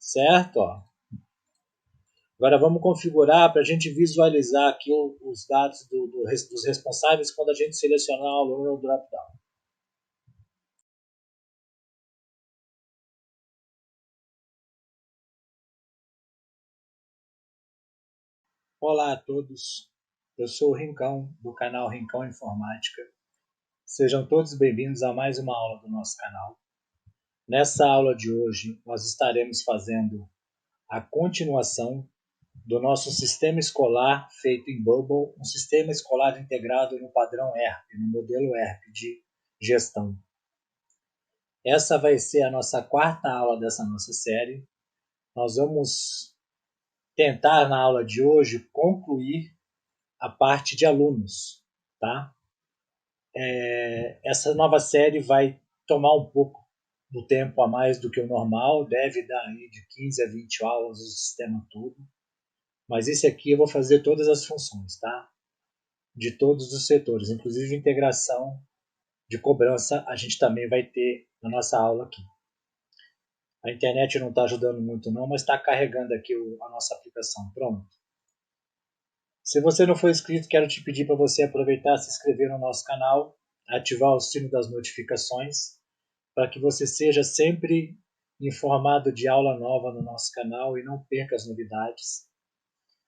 certo? Ó. Agora vamos configurar para a gente visualizar aqui os dados dos responsáveis quando a gente selecionar o aluno no drop-down. Olá a todos, eu sou o Rincão, do canal Rincão Informática. Sejam todos bem-vindos a mais uma aula do nosso canal. Nessa aula de hoje, nós estaremos fazendo a continuação do nosso sistema escolar feito em Bubble, um sistema escolar integrado no padrão ERP, no modelo ERP de gestão. Essa vai ser a nossa quarta aula dessa nossa série. Nós vamos tentar, na aula de hoje, concluir a parte de alunos, tá? Essa nova série vai tomar um pouco do tempo a mais do que o normal, deve dar aí de 15 a 20 aulas o sistema todo. Mas esse aqui eu vou fazer todas as funções, tá? De todos os setores, inclusive integração de cobrança, a gente também vai ter na nossa aula aqui. A internet não está ajudando muito não, mas está carregando aqui a nossa aplicação. Pronto. Se você não for inscrito, quero te pedir para você aproveitar e se inscrever no nosso canal, ativar o sino das notificações, para que você seja sempre informado de aula nova no nosso canal e não perca as novidades.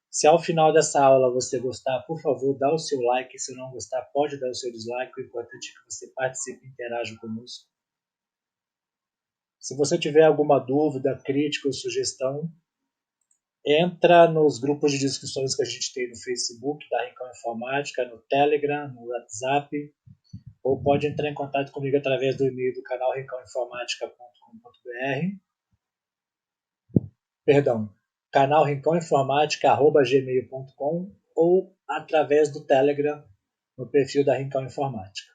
Se ao final dessa aula você gostar, por favor, dá o seu like. Se não gostar, pode dar o seu dislike. O importante é que você participe e interaja conosco. Se você tiver alguma dúvida, crítica ou sugestão, entra nos grupos de discussões que a gente tem no Facebook da Rincão Informática, no Telegram, no WhatsApp, ou pode entrar em contato comigo através do e-mail do canal rincãoinformática.com.br. Perdão, canal rincãoinformática@gmail.com ou através do Telegram no perfil da Rincão Informática.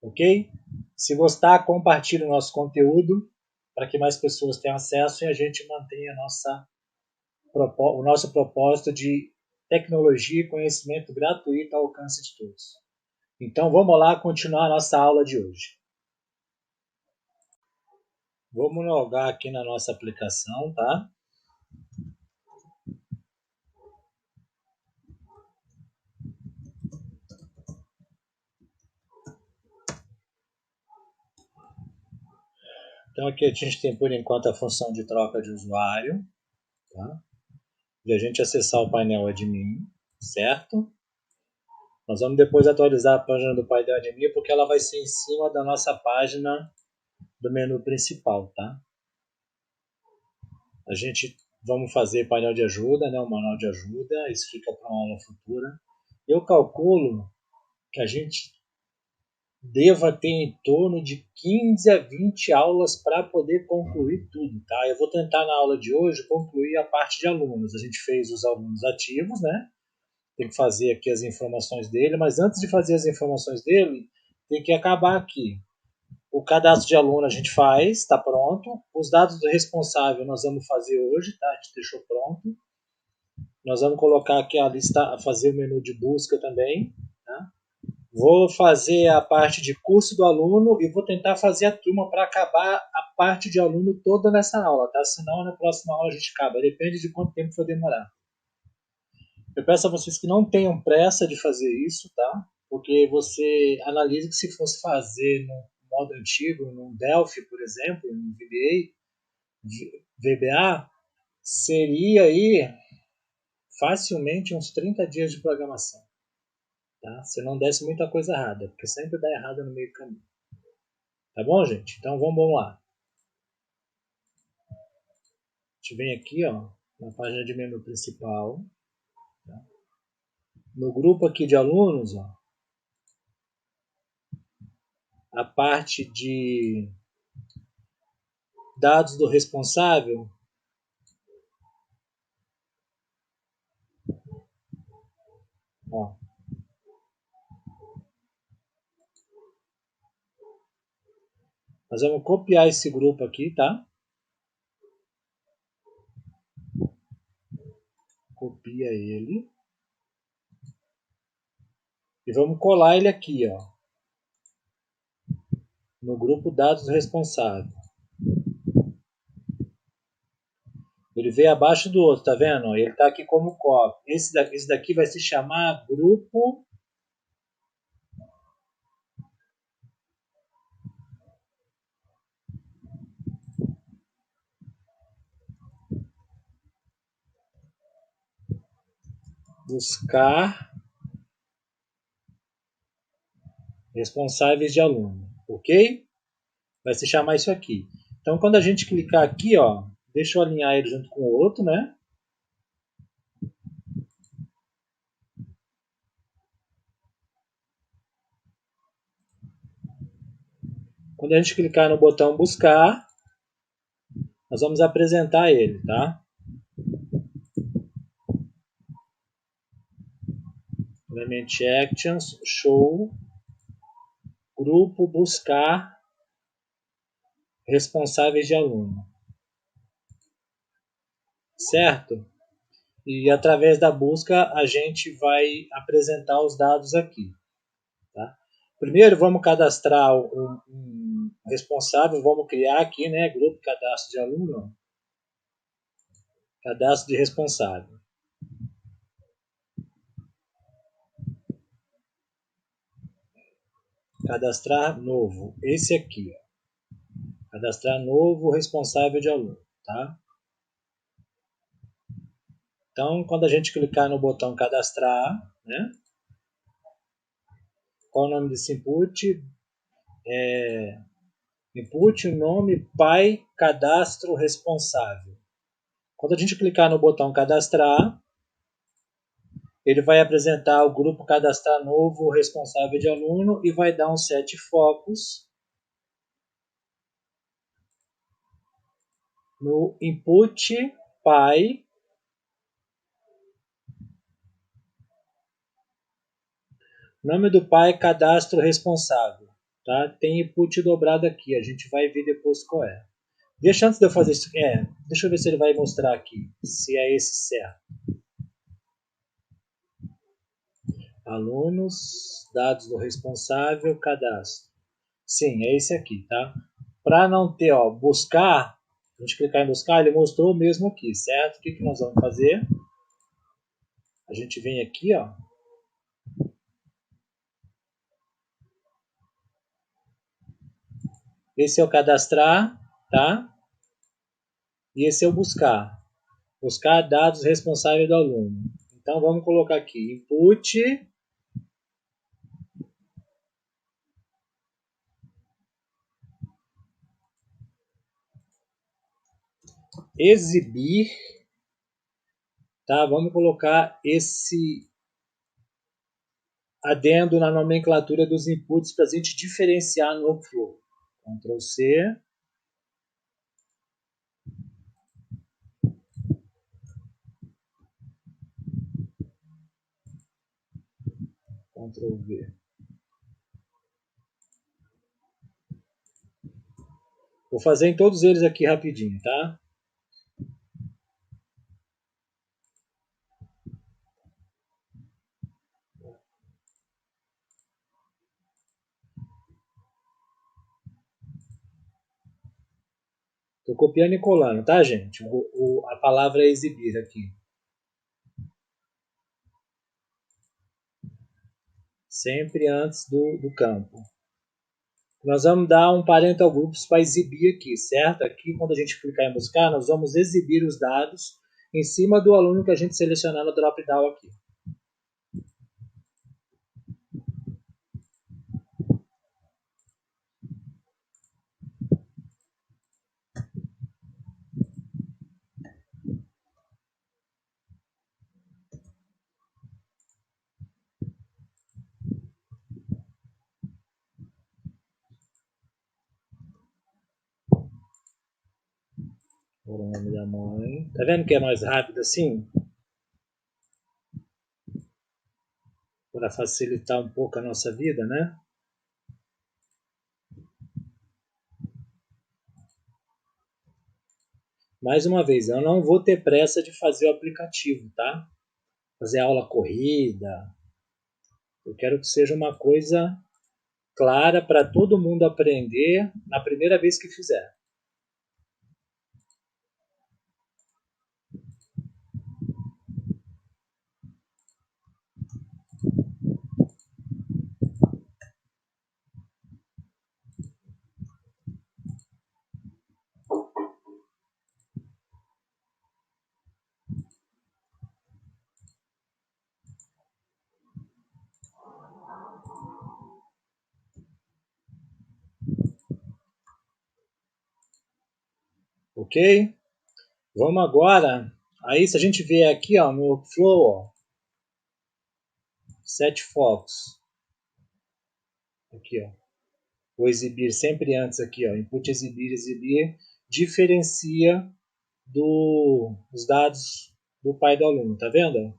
Ok? Se gostar, compartilhe o nosso conteúdo para que mais pessoas tenham acesso e a gente mantenha o nosso propósito de tecnologia e conhecimento gratuito ao alcance de todos. Então vamos lá continuar a nossa aula de hoje. Vamos logar aqui na nossa aplicação, tá? Então aqui a gente tem por enquanto a função de troca de usuário, tá? De a gente acessar o painel admin, certo? Nós vamos depois atualizar a página do painel admin porque ela vai ser em cima da nossa página do menu principal, tá? A gente vamos fazer painel de ajuda, né? Um manual de ajuda, isso fica para uma aula futura. Eu calculo que a gente deva ter em torno de 15 a 20 aulas para poder concluir tudo, tá? Eu vou tentar na aula de hoje concluir a parte de alunos. A gente fez os alunos ativos, né? Tem que fazer aqui as informações dele, mas antes de fazer as informações dele, tem que acabar aqui. O cadastro de aluno a gente faz, está pronto. Os dados do responsável nós vamos fazer hoje, tá? A gente deixou pronto. Nós vamos colocar aqui a lista, fazer o menu de busca também, tá? Vou fazer a parte de curso do aluno e vou tentar fazer a turma para acabar a parte de aluno toda nessa aula, tá? Senão na próxima aula a gente acaba. Depende de quanto tempo for demorar. Eu peço a vocês que não tenham pressa de fazer isso, tá? Porque você analisa que se fosse fazer no modo antigo, no Delphi, por exemplo, no VBA, seria aí facilmente uns 30 dias de programação. Tá? Se não desse muita coisa errada, porque sempre dá errado no meio do caminho. Tá bom, gente? Então vamos lá. A gente vem aqui, ó, na página de menu principal. Tá? No grupo aqui de alunos, ó, a parte de dados do responsável. Ó. Nós vamos copiar esse grupo aqui, tá? Copia ele. E vamos colar ele aqui, ó. No grupo dados responsável. Ele veio abaixo do outro, tá vendo? Ele está aqui como copy. Esse daqui vai se chamar grupo buscar responsáveis de aluno, ok? Vai se chamar isso aqui. Então, quando a gente clicar aqui, ó, deixa eu alinhar ele junto com o outro, né? Quando a gente clicar no botão buscar, nós vamos apresentar ele, tá? Element Actions, Show, Grupo Buscar Responsáveis de Aluno. Certo? E através da busca a gente vai apresentar os dados aqui. Tá? Primeiro vamos cadastrar um responsável, vamos criar aqui, né? Grupo Cadastro de Aluno. Cadastro de responsável. Cadastrar novo. Esse aqui. Ó. Cadastrar novo responsável de aluno. Tá? Então, quando a gente clicar no botão cadastrar, né? Qual o nome desse input? Input, nome, pai, cadastro responsável. Quando a gente clicar no botão cadastrar, ele vai apresentar o grupo cadastrar novo responsável de aluno e vai dar um set focus no input pai, nome do pai, cadastro responsável. Tá? Tem input dobrado aqui, a gente vai ver depois qual é. Deixa antes de eu fazer isso, deixa eu ver se ele vai mostrar aqui, se é esse certo. Alunos, dados do responsável, cadastro. Sim, é esse aqui, tá? Para não ter, ó, buscar, a gente clicar em buscar, ele mostrou o mesmo aqui, certo? O que, que nós vamos fazer? A gente vem aqui, ó. Esse é o cadastrar, tá? E esse é o buscar. Buscar dados responsáveis do aluno. Então vamos colocar aqui, input, exibir, tá? Vamos colocar esse adendo na nomenclatura dos inputs para a gente diferenciar no workflow. Ctrl C. Ctrl V. Vou fazer em todos eles aqui rapidinho, tá? Estou copiando e colando, tá, gente? A palavra é exibir aqui. Sempre antes do campo. Nós vamos dar um parental groups para exibir aqui, certo? Aqui, quando a gente clicar em buscar, nós vamos exibir os dados em cima do aluno que a gente selecionar no drop-down aqui. O nome da mãe. Tá vendo que é mais rápido assim? Para facilitar um pouco a nossa vida, né? Mais uma vez, eu não vou ter pressa de fazer o aplicativo, tá? Fazer aula corrida. Eu quero que seja uma coisa clara para todo mundo aprender na primeira vez que fizer. Ok? Vamos agora. Aí, se a gente ver aqui, ó, no workflow, ó, 7 focos. Aqui, ó. O exibir sempre antes aqui, ó, input exibir, exibir, diferencia dos dados do pai do aluno, tá vendo?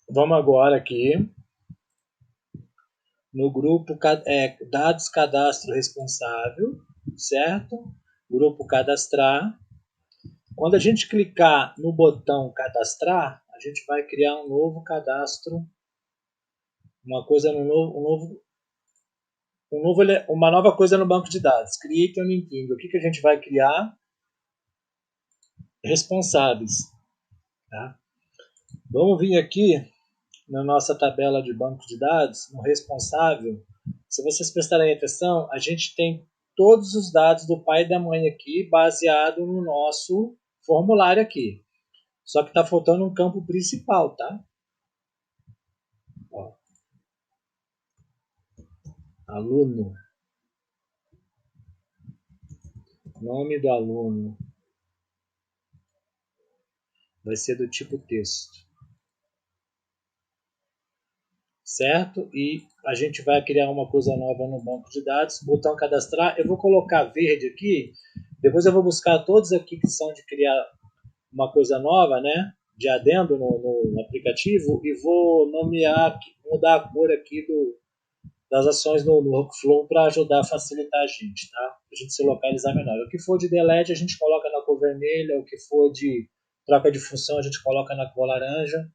Vamos agora aqui no grupo dados cadastro responsável, certo? Grupo cadastrar. Quando a gente clicar no botão cadastrar, a gente vai criar um novo cadastro, uma nova coisa no banco de dados. Create um linking. O que a gente vai criar? Responsáveis. Tá? Vamos vir aqui na nossa tabela de banco de dados, no responsável. Se vocês prestarem atenção, a gente tem todos os dados do pai e da mãe aqui, baseado no nosso formulário aqui. Só que está faltando um campo principal, tá? Ó. Aluno. Nome do aluno. Vai ser do tipo texto. Certo? E a gente vai criar uma coisa nova no banco de dados. Botão cadastrar. Eu vou colocar verde aqui. Depois eu vou buscar todos aqui que são de criar uma coisa nova, né? De adendo no aplicativo. E vou nomear, mudar a cor aqui das ações no workflow para ajudar a facilitar a gente, tá? A gente se localizar melhor. O que for de delete a gente coloca na cor vermelha, o que for de troca de função a gente coloca na cor laranja,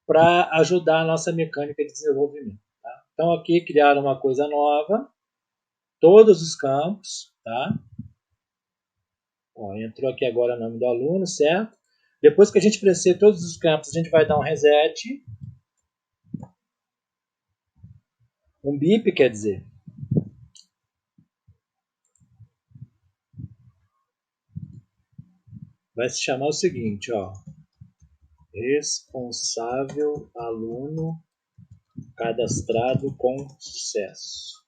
para ajudar a nossa mecânica de desenvolvimento. Tá? Então aqui criar uma coisa nova, todos os campos, tá? Ó, entrou aqui agora o nome do aluno, certo? Depois que a gente preencher todos os campos, a gente vai dar um reset. Um bip, quer dizer. Vai se chamar o seguinte, ó. Responsável aluno cadastrado com sucesso.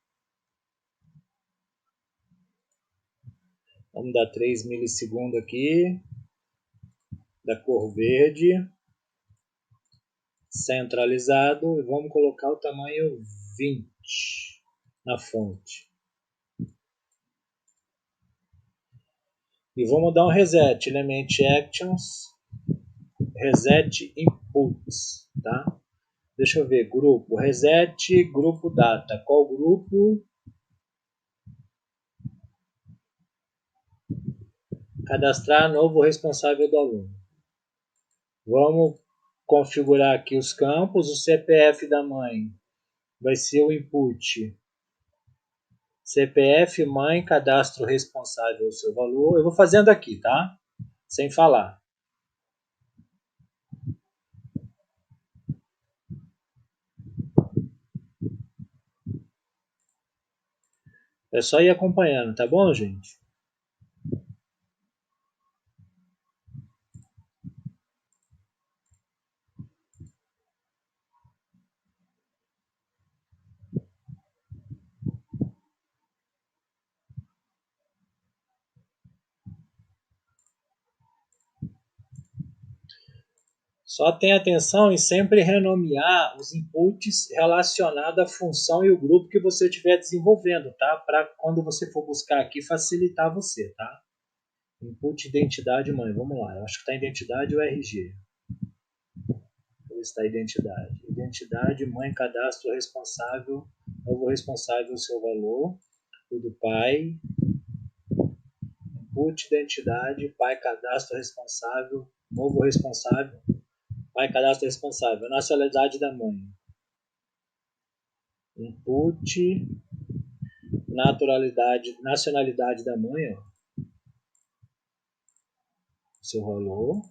Vamos dar 3 milissegundos aqui. Da cor verde. Centralizado. E vamos colocar o tamanho 20 na fonte. E vamos dar um reset. Element Actions. Reset Inputs. Tá? Deixa eu ver. Grupo. Reset. Grupo Data. Qual grupo? Cadastrar novo responsável do aluno. Vamos configurar aqui os campos. O CPF da mãe vai ser o input. CPF, mãe, cadastro responsável, o seu valor. Eu vou fazendo aqui, tá? Sem falar. É só ir acompanhando, tá bom, gente? Só tenha atenção em sempre renomear os inputs relacionados à função e o grupo que você estiver desenvolvendo, tá? Para quando você for buscar aqui, facilitar você, tá? Input identidade mãe, vamos lá. Eu acho que está identidade ou RG. Está identidade. Identidade, mãe, cadastro responsável, novo responsável, seu valor. O do pai. Input, identidade, pai, cadastro responsável, novo responsável. Pai, cadastro responsável. Nacionalidade da mãe. Input, nacionalidade da mãe, ó. Seu valor.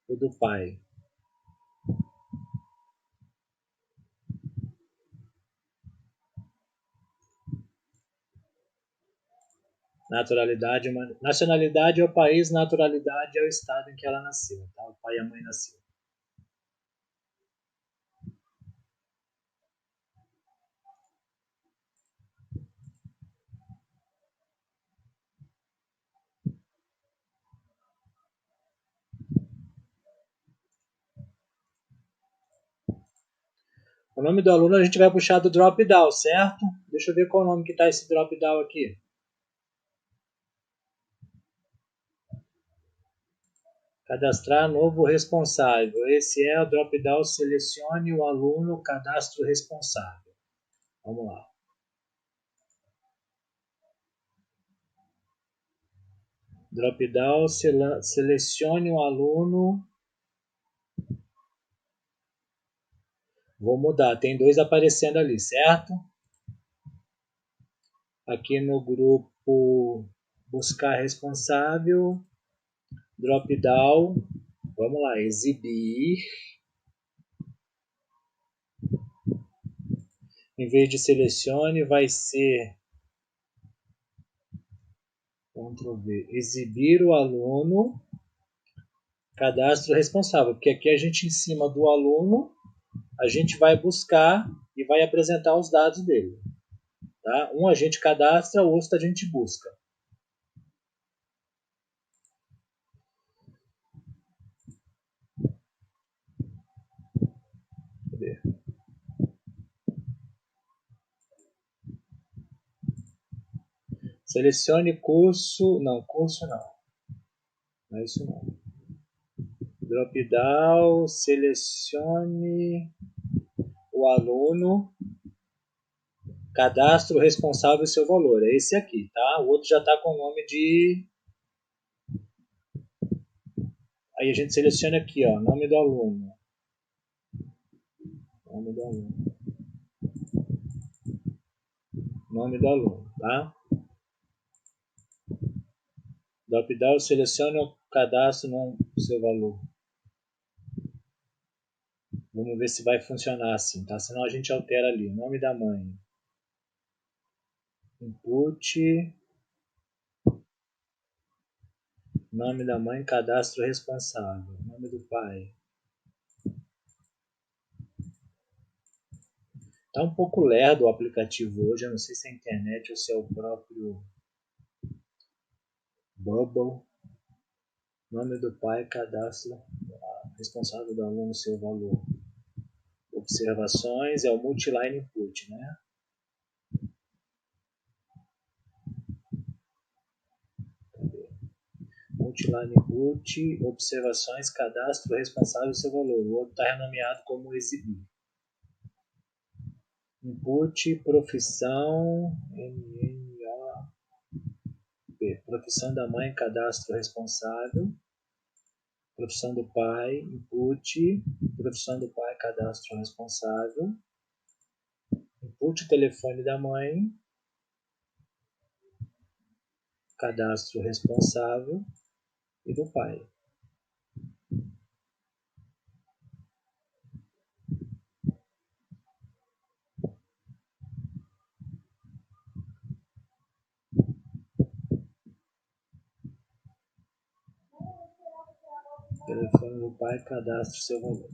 O do pai. Nacionalidade é o país, naturalidade é o estado em que ela nasceu, tá? O pai e a mãe nasceram. O nome do aluno a gente vai puxar do drop-down, certo? Deixa eu ver qual nome que está esse drop-down aqui. Cadastrar novo responsável. Esse é o drop-down, selecione o aluno, cadastro responsável. Vamos lá. Drop-down, selecione o aluno. Vou mudar, tem 2 aparecendo ali, certo? Aqui no grupo buscar responsável, drop-down, vamos lá, exibir. Em vez de selecione, vai ser Ctrl V, exibir o aluno, cadastro responsável, porque aqui a gente em cima do aluno, a gente vai buscar e vai apresentar os dados dele. Tá? Um a gente cadastra, o outro a gente busca. Cadê? Selecione curso, curso não. Não é isso não. Drop-down, selecione o aluno, cadastro responsável e seu valor. É esse aqui, tá? O outro já está com o nome de... Aí a gente seleciona aqui, ó, nome do aluno. Nome do aluno. Nome do aluno, tá? Drop-down, selecione o cadastro no seu valor. Vamos ver se vai funcionar assim, tá? Senão a gente altera ali. Nome da mãe. Input. Nome da mãe, cadastro responsável. Nome do pai. Tá um pouco lerdo o aplicativo hoje. Eu não sei se é a internet ou se é o próprio Bubble. Nome do pai, cadastro responsável do aluno, seu valor. Observações é o multiline input, né? Cadê? Multiline input, observações, cadastro responsável, seu valor. O outro está renomeado como exibir. Input, profissão, profissão da mãe, cadastro responsável. Profissão do pai, input, profissão do pai, cadastro responsável. Input, telefone da mãe, cadastro responsável e do pai. Telefone do pai, cadastro seu valor.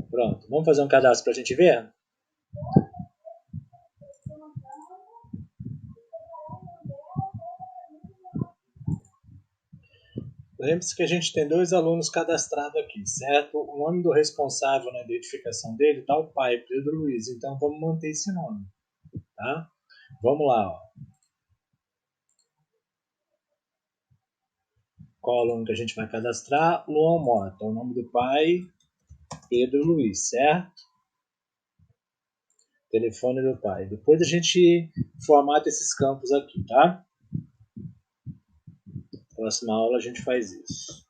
Pronto, vamos fazer um cadastro para a gente ver? Lembre-se que a gente tem 2 alunos cadastrados aqui, certo? O nome do responsável na identificação dele está o pai, Pedro Luiz. Então vamos manter esse nome, tá? Vamos lá, ó. Qual aluno que a gente vai cadastrar? Luan Mota. O nome do pai, Pedro Luiz, certo? Telefone do pai. Depois a gente formata esses campos aqui, tá? Próxima aula a gente faz isso.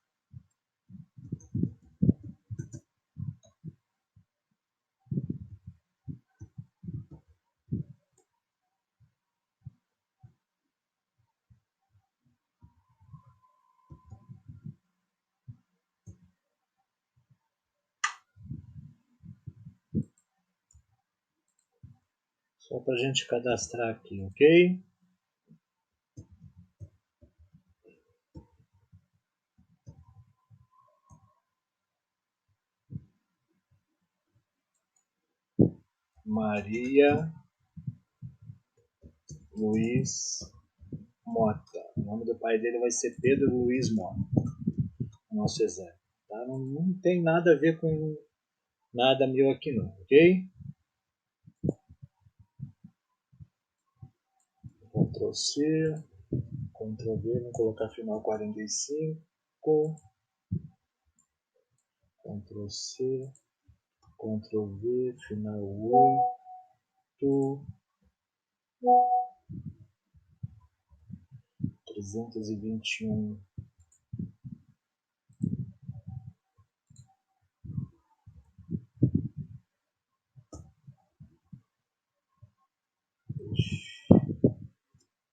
Só para a gente cadastrar aqui, ok? Maria Luiz Mota. O nome do pai dele vai ser Pedro Luiz Mota. Nosso exemplo. Tá? Não tem nada a ver com nada meu aqui não, ok? Ctrl C, Ctrl V, vamos colocar final 45, Ctrl C, Ctrl V, final 8, 321.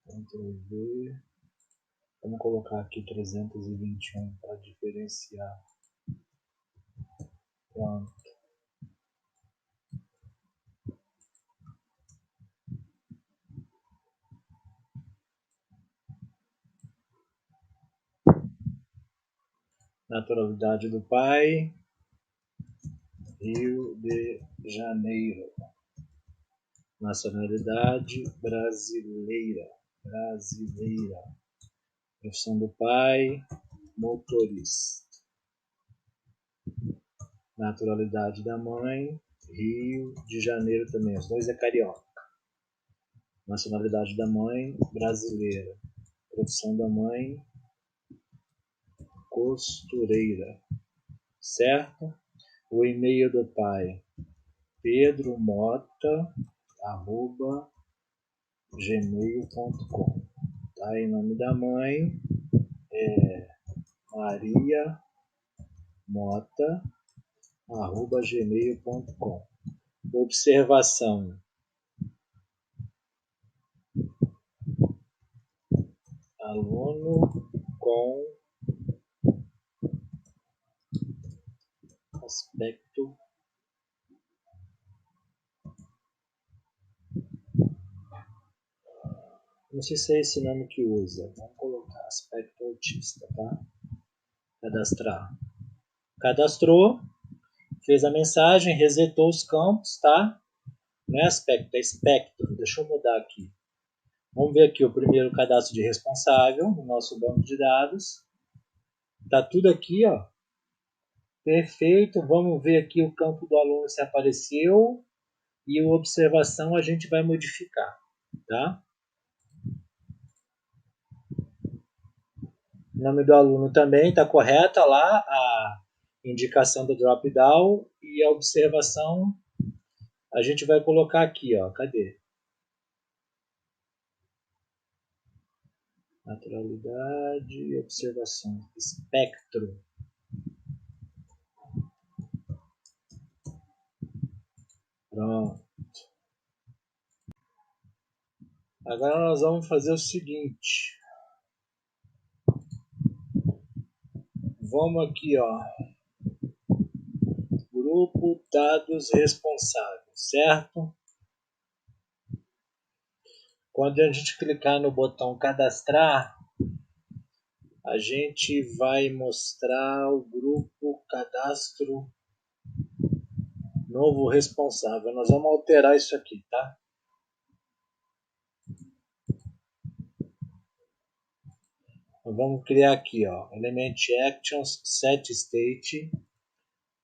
Ctrl V. Vamos colocar aqui 321 para diferenciar. Pronto. Naturalidade do pai, Rio de Janeiro. Nacionalidade brasileira. Profissão do pai, motorista. Naturalidade da mãe, Rio de Janeiro também. Os dois é carioca. Nacionalidade da mãe, brasileira. Profissão da mãe, costureira. Certo? O e-mail do pai, pedromota@gmail.com. Tá? Em nome da mãe é Maria Mota@gmail.com. Observação: aluno com aspecto não sei se é esse nome que usa. Vamos colocar aspecto autista, tá? Cadastrar. Cadastrou, fez a mensagem, resetou os campos, tá? Não é aspecto, é espectro. Deixa eu mudar aqui. Vamos ver aqui o primeiro cadastro de responsável no nosso banco de dados. Tá tudo aqui, ó. Perfeito. Vamos ver aqui o campo do aluno se apareceu e a observação a gente vai modificar, tá? O nome do aluno também está correta lá, a indicação do drop-down e a observação a gente vai colocar aqui, ó. Cadê? Naturalidade e observação. Espectro. Pronto. Agora nós vamos fazer o seguinte. Vamos aqui, ó. Grupo dados responsáveis, certo? Quando a gente clicar no botão cadastrar, a gente vai mostrar o grupo cadastro novo responsável. Nós vamos alterar isso aqui, tá? Nós vamos criar aqui, ó, Element Actions Set State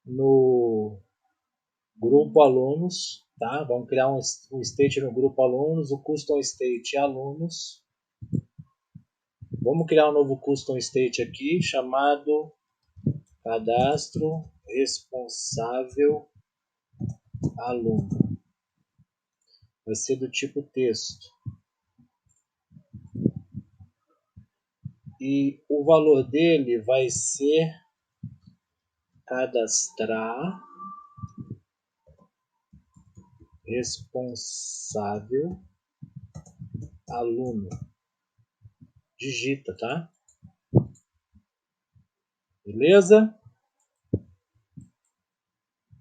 no grupo alunos, tá? Vamos criar um state no grupo alunos, o custom state alunos. Vamos criar um novo custom state aqui chamado cadastro responsável aluno. Vai ser do tipo texto. E o valor dele vai ser cadastrar responsável aluno. Digita, tá? Beleza?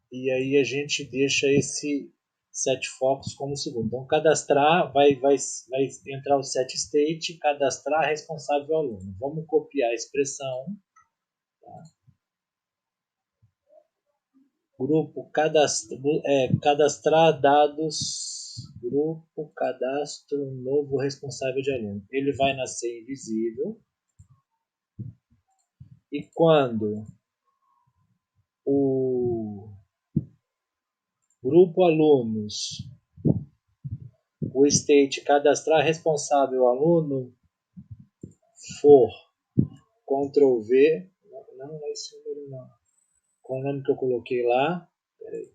E aí a gente deixa esse set focus como segundo. Então, cadastrar, vai entrar o set state, cadastrar responsável aluno. Vamos copiar a expressão. Tá? Grupo cadastrar dados, grupo cadastro novo responsável de aluno. Ele vai nascer invisível. E quando o grupo alunos o state cadastrar responsável aluno for Ctrl V, não é esse número não, qual o nome que eu coloquei lá, peraí,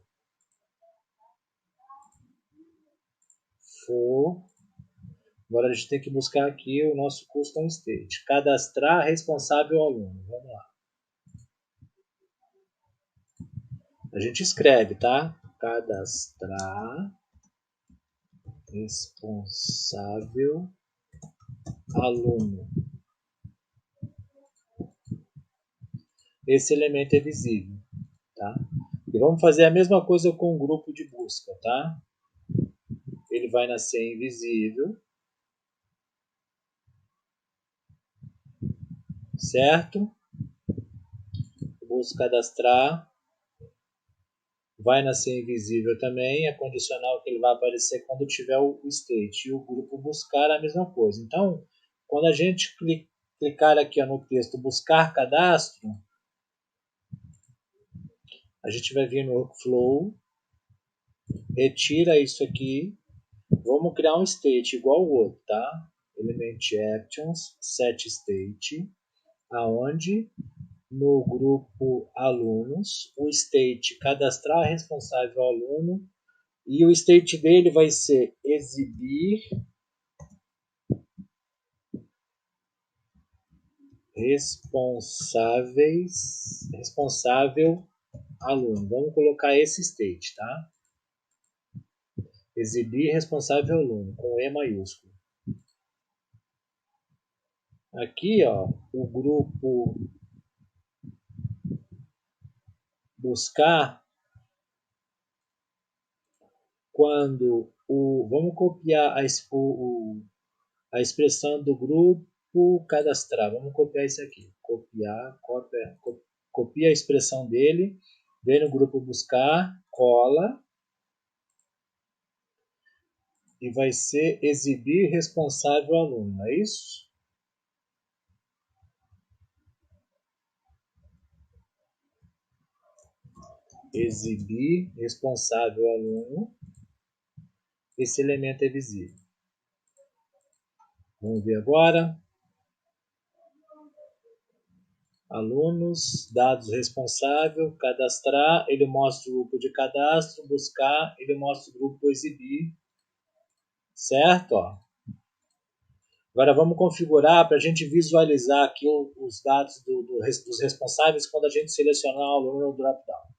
for, agora a gente tem que buscar aqui o nosso custom state, cadastrar responsável aluno, vamos lá, a gente escreve, tá? Cadastrar responsável aluno. Esse elemento é visível, tá? E vamos fazer a mesma coisa com o grupo de busca, tá? Ele vai nascer invisível, certo? Busca cadastrar, vai nascer invisível também, é condicional que ele vai aparecer quando tiver o state. E o grupo buscar a mesma coisa. Então, quando a gente clicar aqui no texto buscar cadastro, a gente vai vir no workflow, retira isso aqui, vamos criar um state igual ao outro, tá? Element actions, set state, aonde no grupo alunos, o state cadastrar responsável aluno e o state dele vai ser exibir responsável aluno. Vamos colocar esse state, tá? Exibir responsável aluno com E maiúsculo. Aqui, ó, o grupo buscar, quando vamos copiar a expressão do grupo cadastrar. Vamos copiar isso aqui. Copia a expressão dele, vem no grupo buscar, cola e vai ser exibir responsável aluno, não é isso? Exibir responsável aluno. Esse elemento é visível. Vamos ver agora. Alunos, dados responsável, cadastrar, ele mostra o grupo de cadastro, buscar, ele mostra o grupo exibir, certo? Ó. Agora vamos configurar para a gente visualizar aqui os dados dos responsáveis quando a gente selecionar o aluno no drop-down.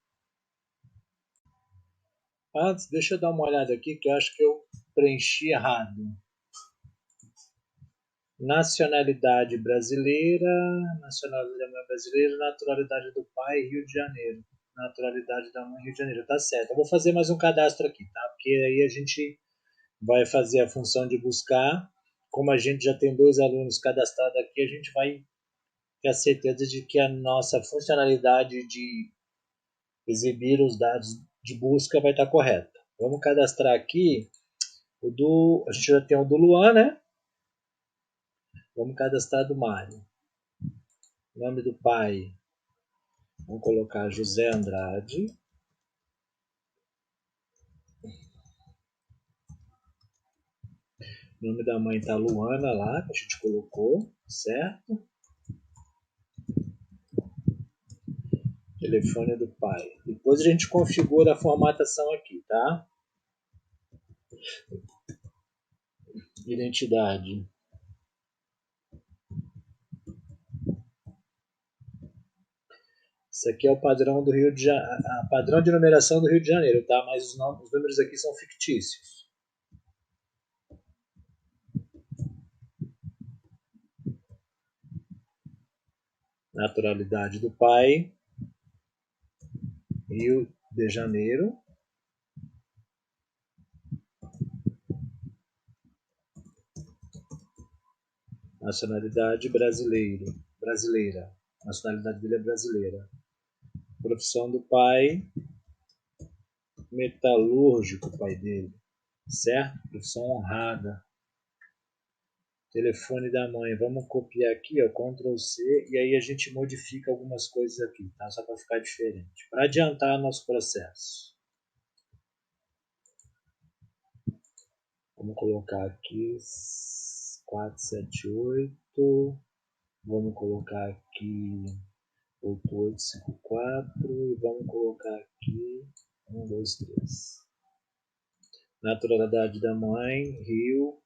Antes, deixa eu dar uma olhada aqui que eu acho que eu preenchi errado. Nacionalidade brasileira, naturalidade do pai, Rio de Janeiro. Naturalidade da mãe, Rio de Janeiro. Tá certo. Eu vou fazer mais um cadastro aqui, tá? Porque aí a gente vai fazer a função de buscar. Como a gente já tem 2 alunos cadastrados aqui, a gente vai ter a certeza de que a nossa funcionalidade de exibir os dados de busca vai estar correta. Vamos cadastrar aqui a gente já tem o do Luan, né? Vamos cadastrar do Mário. Nome do pai, vamos colocar José Andrade. Nome da mãe tá Luana lá, que a gente colocou, certo? Telefone do pai. Depois a gente configura a formatação aqui, tá? Identidade. Isso aqui é o padrão do Rio de Janeiro, padrão de numeração do Rio de Janeiro, tá? Mas os números aqui são fictícios. Naturalidade do pai, Rio de Janeiro. Nacionalidade brasileira. Nacionalidade dele é brasileira. Profissão do pai, metalúrgico, o pai dele, certo? Profissão honrada. Telefone da mãe, vamos copiar aqui, ó, Ctrl C, e aí a gente modifica algumas coisas aqui, tá? Só para ficar diferente, para adiantar nosso processo. Vamos colocar aqui 478. Vamos colocar aqui 8854 e vamos colocar aqui 1, 2, 3. Naturalidade da mãe, Rio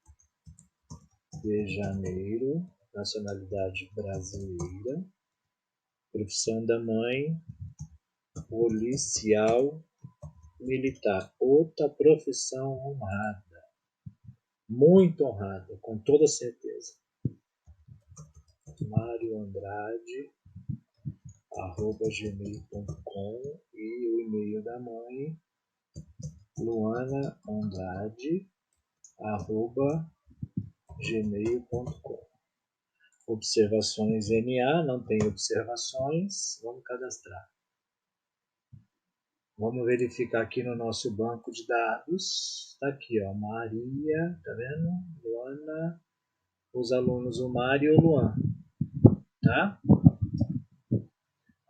de Janeiro. Nacionalidade brasileira. Profissão da mãe, policial militar. Outra profissão honrada. Muito honrada, com toda certeza. Mário Andrade @gmail.com e o e-mail da mãe luanaandrade@gmail.com. Observações NA, não tem observações, vamos cadastrar. Vamos verificar aqui no nosso banco de dados. Está aqui, ó, Maria, tá vendo? Luana, os alunos, o Mário e o Luan, tá?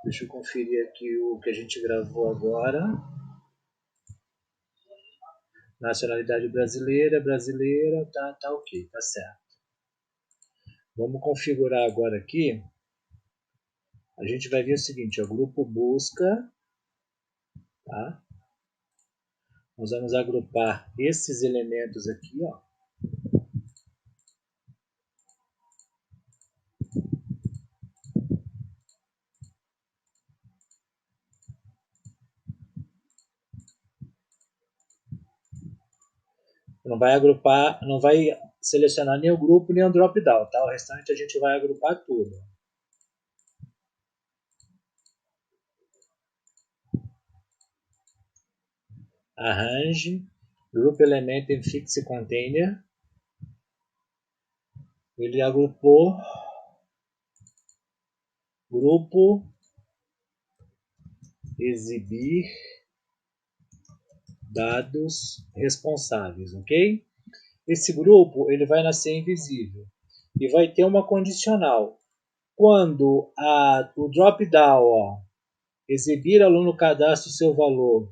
Deixa eu conferir aqui o que a gente gravou agora. Nacionalidade brasileira, tá ok, tá certo. Vamos configurar agora aqui. A gente vai ver o seguinte, ó, grupo busca, tá? Nós vamos agrupar esses elementos aqui, ó. Não vai agrupar, não vai selecionar nem o grupo nem o drop-down, tá? O restante a gente vai agrupar tudo. Arrange, Group Element em Fixe Container. Ele agrupou grupo exibir dados responsáveis, ok? Esse grupo ele vai nascer invisível e vai ter uma condicional. Quando o drop-down, exibir aluno cadastro seu valor,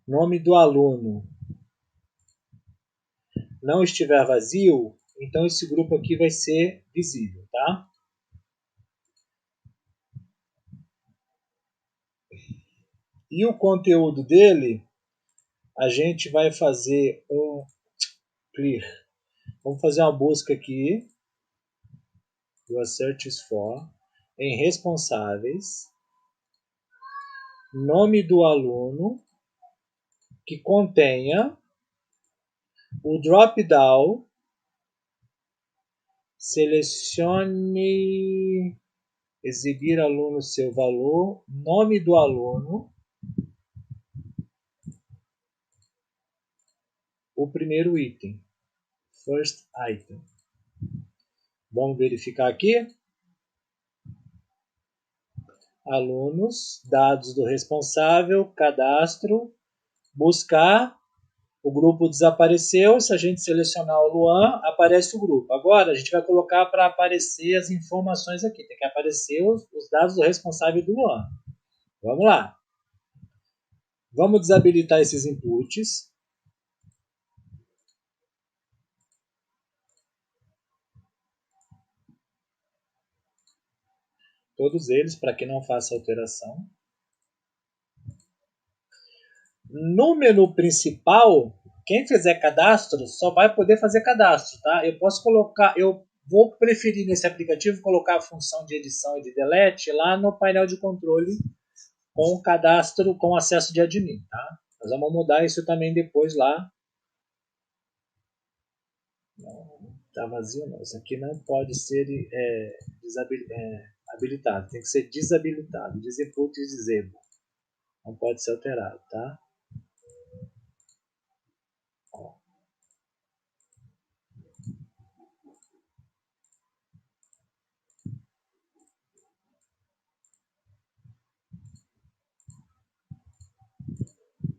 nome do aluno, não estiver vazio, então esse grupo aqui vai ser visível, tá? E o conteúdo dele, a gente vai fazer um clear. Vamos fazer uma busca aqui do search for em responsáveis, nome do aluno que contenha o drop-down, selecione exibir aluno seu valor, nome do aluno, o primeiro item, first item. Vamos verificar aqui. Alunos, dados do responsável, cadastro, buscar, o grupo desapareceu, se a gente selecionar o Luan, aparece o grupo. Agora a gente vai colocar para aparecer as informações aqui, tem que aparecer os dados do responsável do Luan. Vamos lá. Vamos desabilitar esses inputs. Todos eles, para que não faça alteração. No menu principal, quem fizer cadastro só vai poder fazer cadastro, tá? Eu posso colocar, eu vou preferir nesse aplicativo colocar a função de edição e de delete lá no painel de controle com o cadastro com acesso de admin, tá? Nós vamos mudar isso também depois lá. Não, tá vazio não. Isso aqui não pode ser habilitado, tem que ser desabilitado. Disinput e disable. Não pode ser alterado, tá? Ó.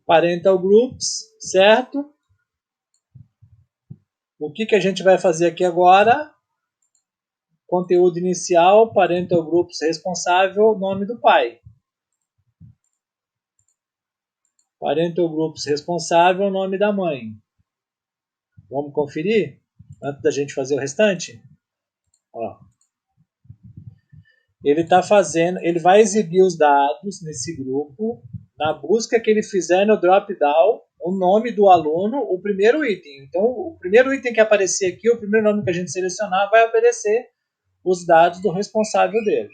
Parental Groups, certo? O que a gente vai fazer aqui agora? Conteúdo inicial, Parental Groups responsável, nome do pai. Parental Groups responsável, nome da mãe. Vamos conferir? Antes da gente fazer o restante? Ó. Ele vai exibir os dados nesse grupo, na busca que ele fizer no drop-down, o nome do aluno, o primeiro item. Então, o primeiro item que aparecer aqui, o primeiro nome que a gente selecionar, vai aparecer os dados do responsável dele.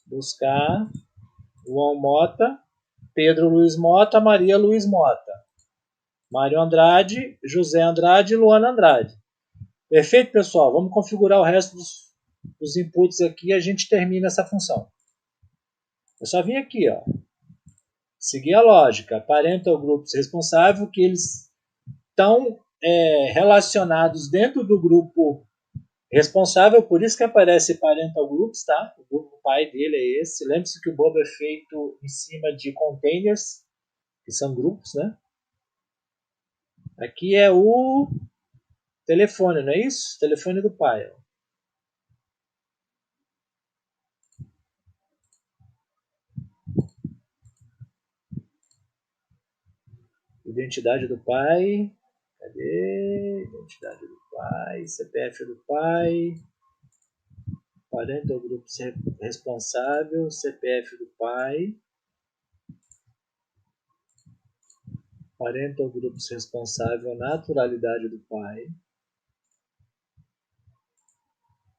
Buscar João Mota, Pedro Luiz Mota, Maria Luiz Mota, Mário Andrade, José Andrade e Luana Andrade. Perfeito, pessoal? Vamos configurar o resto dos inputs aqui e a gente termina essa função. Eu só vim aqui, ó, seguir a lógica. Parental Groups responsável, que eles estão relacionados dentro do grupo responsável, por isso que aparece Parental Groups, tá? O grupo pai dele é esse. Lembre-se que o Bob é feito em cima de containers, que são grupos, né? Aqui é o telefone, não é isso? Telefone do pai. Ó. Identidade do pai. Cadê? Identidade do pai. CPF do pai. Parental Group responsável. CPF do pai. Parental Groups responsável. Naturalidade do pai.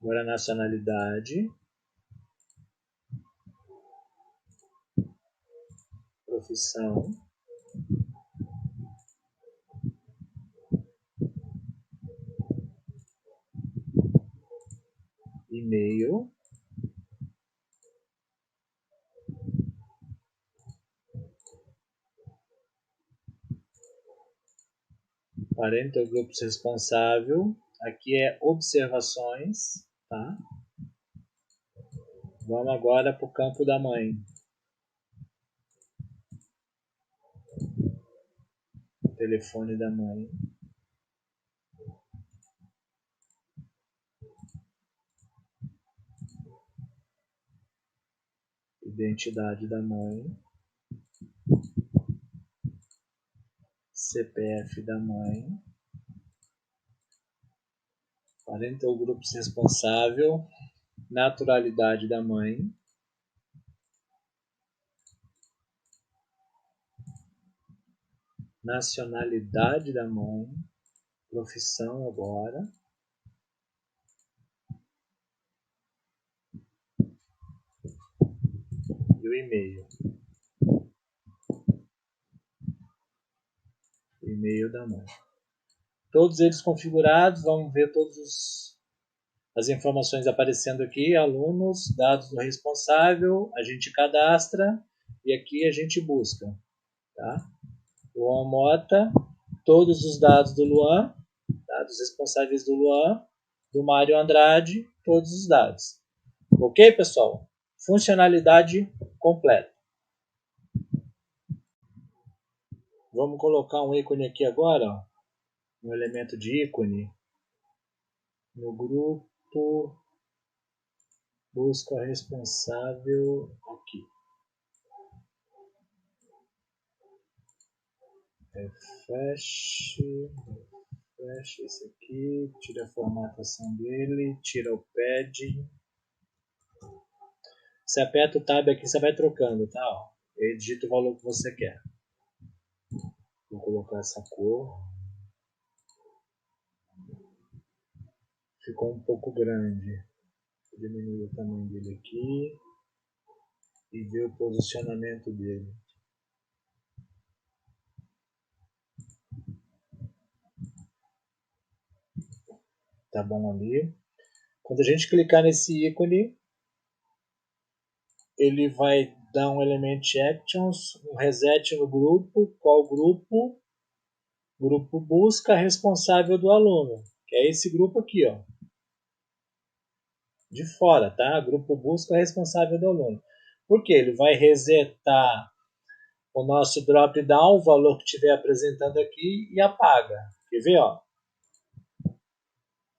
Agora nacionalidade. Profissão. E-mail. Parental Groups responsável. Aqui é observações, tá? Vamos agora para o campo da mãe. Telefone da mãe. Identidade da mãe. CPF da mãe. Parental Groups responsável. Naturalidade da mãe. Nacionalidade da mãe. Profissão agora. E o e-mail. E-mail da mãe. Todos eles configurados. Vamos ver todas as informações aparecendo aqui. Alunos, dados do responsável. A gente cadastra. E aqui a gente busca. Tá? Luan Mota. Todos os dados do Luan. Dados responsáveis do Luan. Do Mário Andrade. Todos os dados. Ok, pessoal? Funcionalidade completa. Vamos colocar um ícone aqui agora, ó, um elemento de ícone no grupo busca responsável aqui. Refresh esse aqui, tira a formatação dele, tira o padding. Você aperta o tab aqui, você vai trocando, tá? Ó, e aí digita o valor que você quer. Vou colocar essa cor. Ficou um pouco grande. Vou diminuir o tamanho dele aqui e ver o posicionamento dele. Tá bom ali. Quando a gente clicar nesse ícone, ele vai dar um element actions, um reset no grupo. Qual grupo? Grupo busca responsável do aluno, que é esse grupo aqui, ó. De fora, tá? Grupo busca responsável do aluno. Por quê? Ele vai resetar o nosso drop down, o valor que estiver apresentando aqui, e apaga. Quer ver, ó?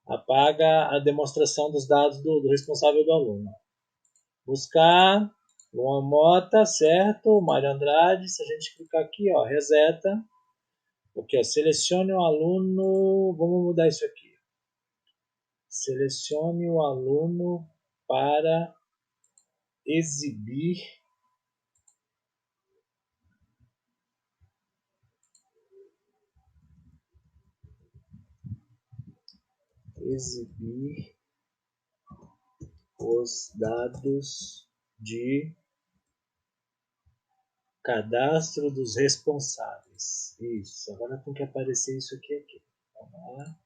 Apaga a demonstração dos dados do responsável do aluno. Buscar Luan Mota, certo? Mário Andrade. Se a gente clicar aqui, ó, reseta. Ok, selecione o aluno, vamos mudar isso aqui. Selecione o aluno para exibir os dados de cadastro dos responsáveis. Isso, agora tem que aparecer isso aqui. Vamos lá.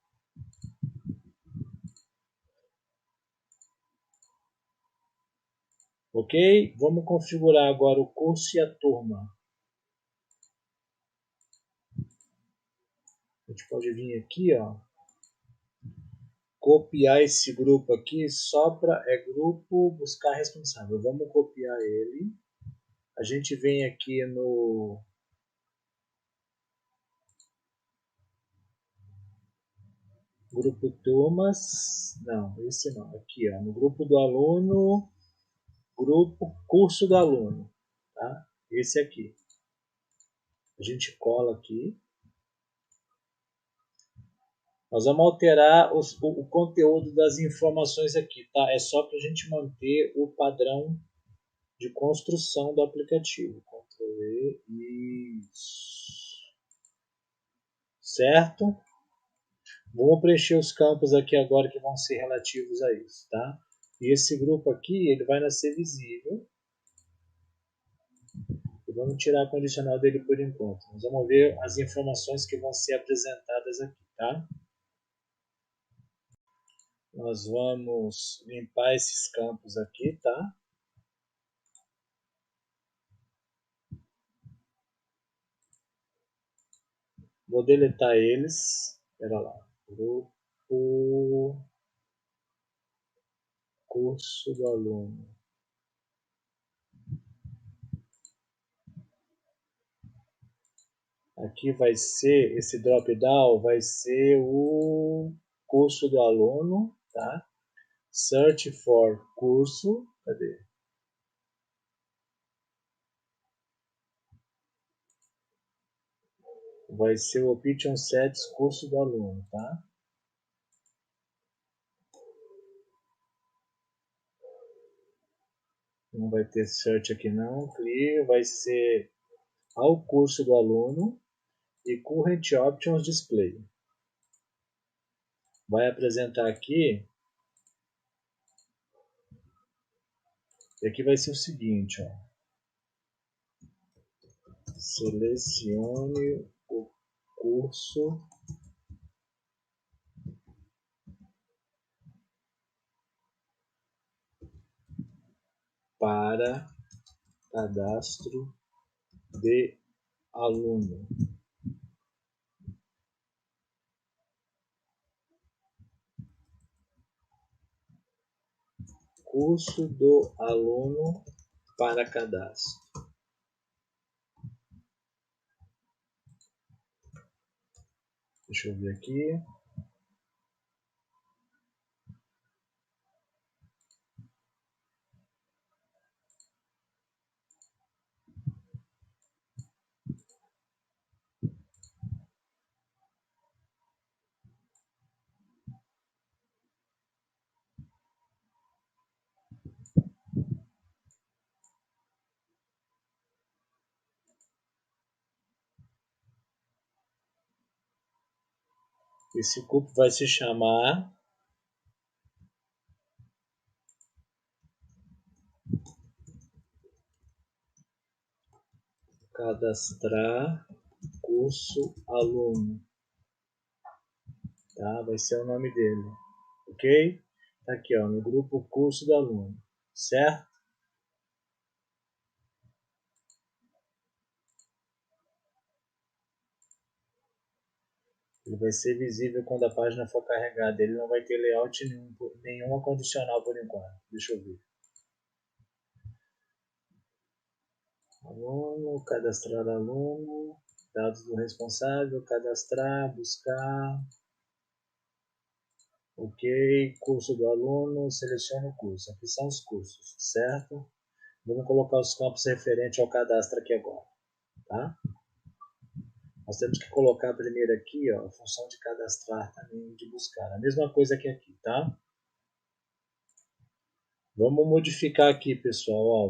Ok? Vamos configurar agora o curso e a turma. A gente pode vir aqui, ó, copiar esse grupo aqui só para grupo buscar responsável. Vamos copiar ele. A gente vem aqui no grupo turmas. Não, esse não. Aqui, ó, no grupo do aluno, grupo curso do aluno, tá? Esse aqui. A gente cola aqui. Nós vamos alterar o conteúdo das informações aqui, tá? É só para a gente manter o padrão de construção do aplicativo. Ctrl E, isso. Certo? Vou preencher os campos aqui agora que vão ser relativos a isso, tá? E esse grupo aqui, ele vai nascer visível. E vamos tirar a condicional dele por enquanto. Nós vamos ver as informações que vão ser apresentadas aqui, tá? Nós vamos limpar esses campos aqui, tá? Vou deletar eles. Espera lá. Grupo curso do aluno. Aqui vai ser, esse drop down vai ser o curso do aluno, tá? Search for curso. Cadê? Vai ser o Option Sets curso do aluno, tá? Não vai ter search aqui não. Clear vai ser ao curso do aluno e Current Options Display. Vai apresentar aqui. E aqui vai ser o seguinte, ó. Selecione o curso para cadastro de aluno. Curso do aluno para cadastro. Deixa eu ver aqui. Esse grupo vai se chamar cadastrar curso aluno, tá? Vai ser o nome dele, ok? Tá aqui, ó, no grupo curso do aluno, certo? Ele vai ser visível quando a página for carregada. Ele não vai ter layout nenhuma condicional por enquanto. Deixa eu ver. Aluno, cadastrar aluno, dados do responsável, cadastrar, buscar. Ok, curso do aluno, selecione o curso. Aqui são os cursos, certo? Vamos colocar os campos referentes ao cadastro aqui agora, tá? Nós temos que colocar primeiro aqui, ó, a função de cadastrar também, de buscar. A mesma coisa que aqui, tá? Vamos modificar aqui, pessoal. Ó,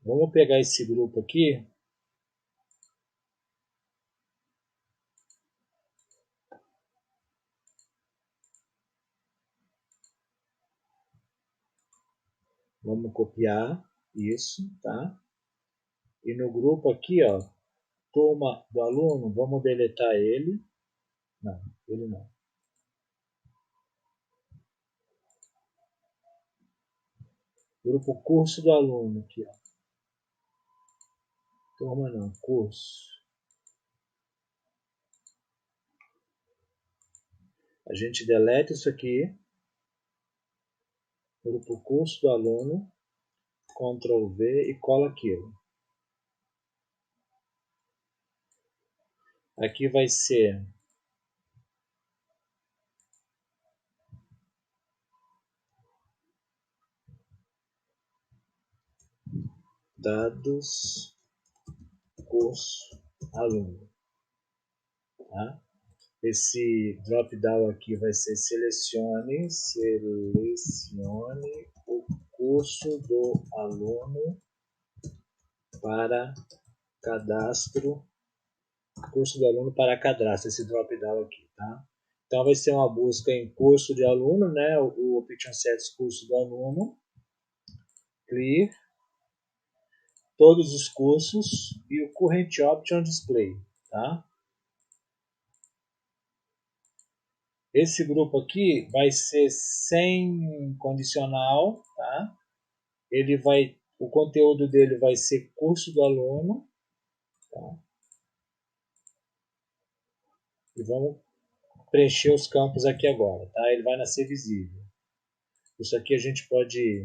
vamos pegar esse grupo aqui. Vamos copiar isso, tá? E no grupo aqui, ó, turma do aluno, vamos deletar ele. Não, ele não. Grupo curso do aluno aqui, ó. Turma não, curso. A gente deleta isso aqui. Grupo curso do aluno. Ctrl V e cola aquilo. Aqui vai ser dados curso aluno. Tá? Esse drop down aqui vai ser selecione o curso do aluno para cadastro, curso do aluno para cadastro, esse drop down aqui, tá? Então vai ser uma busca em curso de aluno, né? O Option Sets curso do aluno, clear, todos os cursos e o current option display, tá? Esse grupo aqui vai ser sem condicional, tá? O conteúdo dele vai ser curso do aluno, tá? E vamos preencher os campos aqui agora, tá? Ele vai nascer visível. Isso aqui a gente pode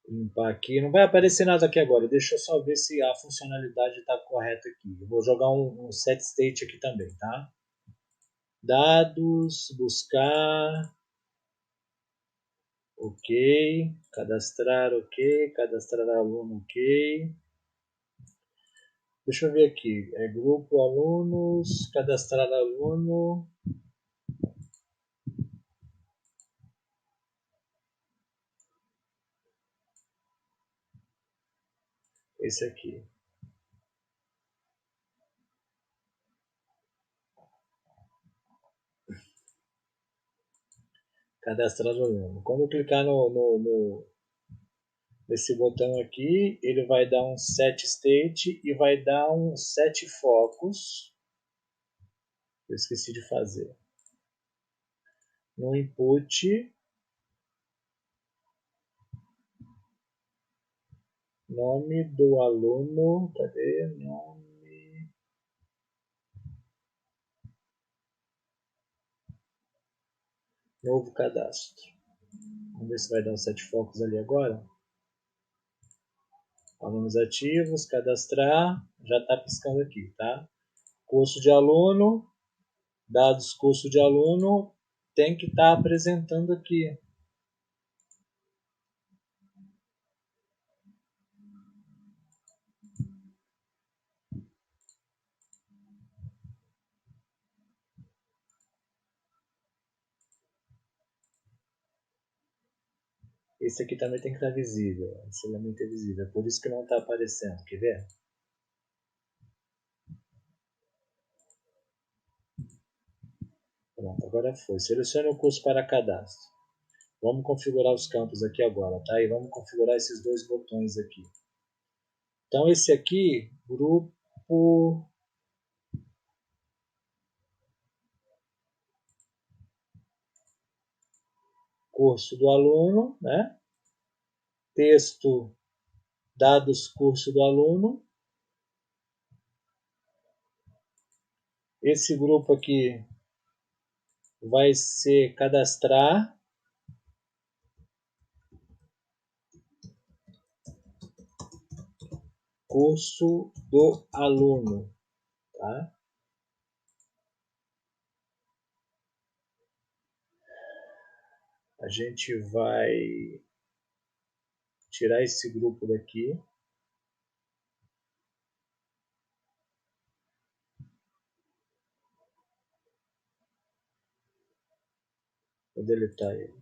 limpar aqui. Não vai aparecer nada aqui agora. Deixa eu só ver se a funcionalidade está correta aqui. Eu vou jogar um set state aqui também, tá? Dados, buscar, ok, cadastrar, ok, cadastrar aluno, ok. Deixa eu ver aqui, grupo alunos, cadastrar aluno. Esse aqui. Cadastrar aluno. Quando eu clicar nesse botão aqui, ele vai dar um set state e vai dar um set focus. Eu esqueci de fazer. No input, nome do aluno, cadê? Nome. Novo cadastro. Vamos ver se vai dar um set focus ali agora. Alunos ativos, cadastrar, já está piscando aqui, tá? Curso de aluno, dados curso de aluno, tem que estar apresentando aqui. Esse aqui também tem que estar visível. Esse elemento é visível. É por isso que não está aparecendo. Quer ver? Pronto, agora foi. Selecione o curso para cadastro. Vamos configurar os campos aqui agora, tá? E vamos configurar esses dois botões aqui. Então, esse aqui, grupo curso do aluno, né? Texto, dados curso do aluno. Esse grupo aqui vai ser cadastrar. Curso do aluno, tá? A gente vai tirar esse grupo daqui. Vou deletar ele.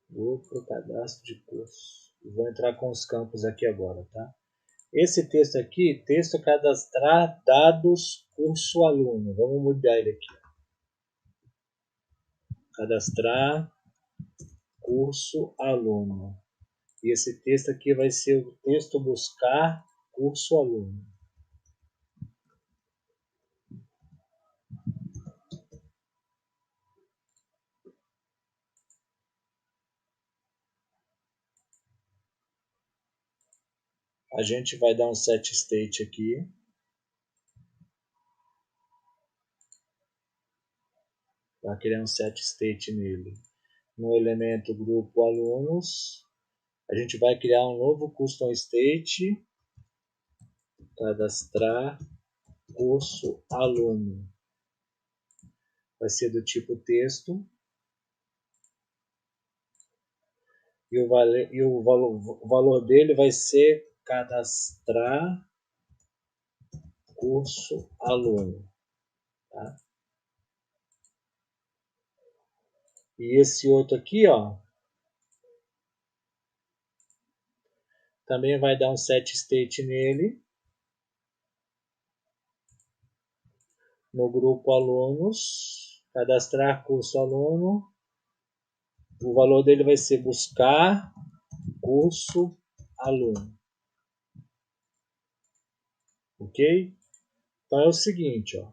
Grupo, cadastro de curso. Vou entrar com os campos aqui agora, tá? Esse texto aqui, texto cadastrar dados curso aluno. Vamos mudar ele aqui. Cadastrar curso aluno. E esse texto aqui vai ser o texto buscar curso aluno. A gente vai dar um set state aqui. Vai criar um set state nele. No elemento grupo alunos, a gente vai criar um novo custom state. Cadastrar curso aluno. Vai ser do tipo texto. E o valor dele vai ser cadastrar curso aluno. Tá? E esse outro aqui, ó, também vai dar um set state nele. No grupo alunos, cadastrar curso aluno. O valor dele vai ser buscar curso aluno. Ok? Então é o seguinte, ó.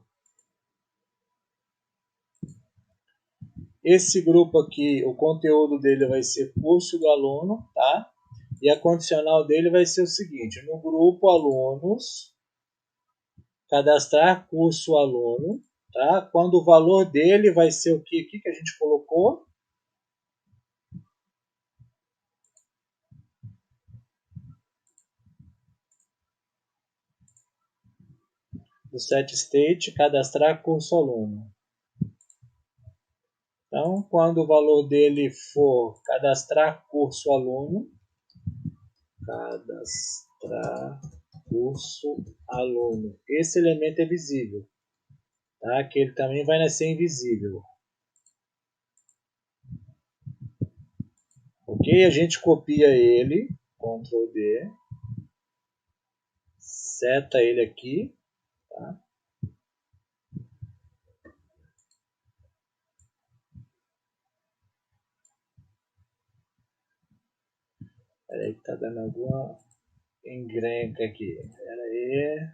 Esse grupo aqui, o conteúdo dele vai ser curso do aluno, tá? E a condicional dele vai ser o seguinte: no grupo alunos, cadastrar curso aluno, tá? Quando o valor dele vai ser o que aqui que a gente colocou? Do set state, cadastrar curso aluno. Então, quando o valor dele for cadastrar curso aluno, cadastrar curso aluno. Esse elemento é visível, tá? Que ele também vai nascer invisível. Ok? A gente copia ele, Ctrl D, seta ele aqui, tá? Peraí que tá dando alguma encrenca aqui. Peraí.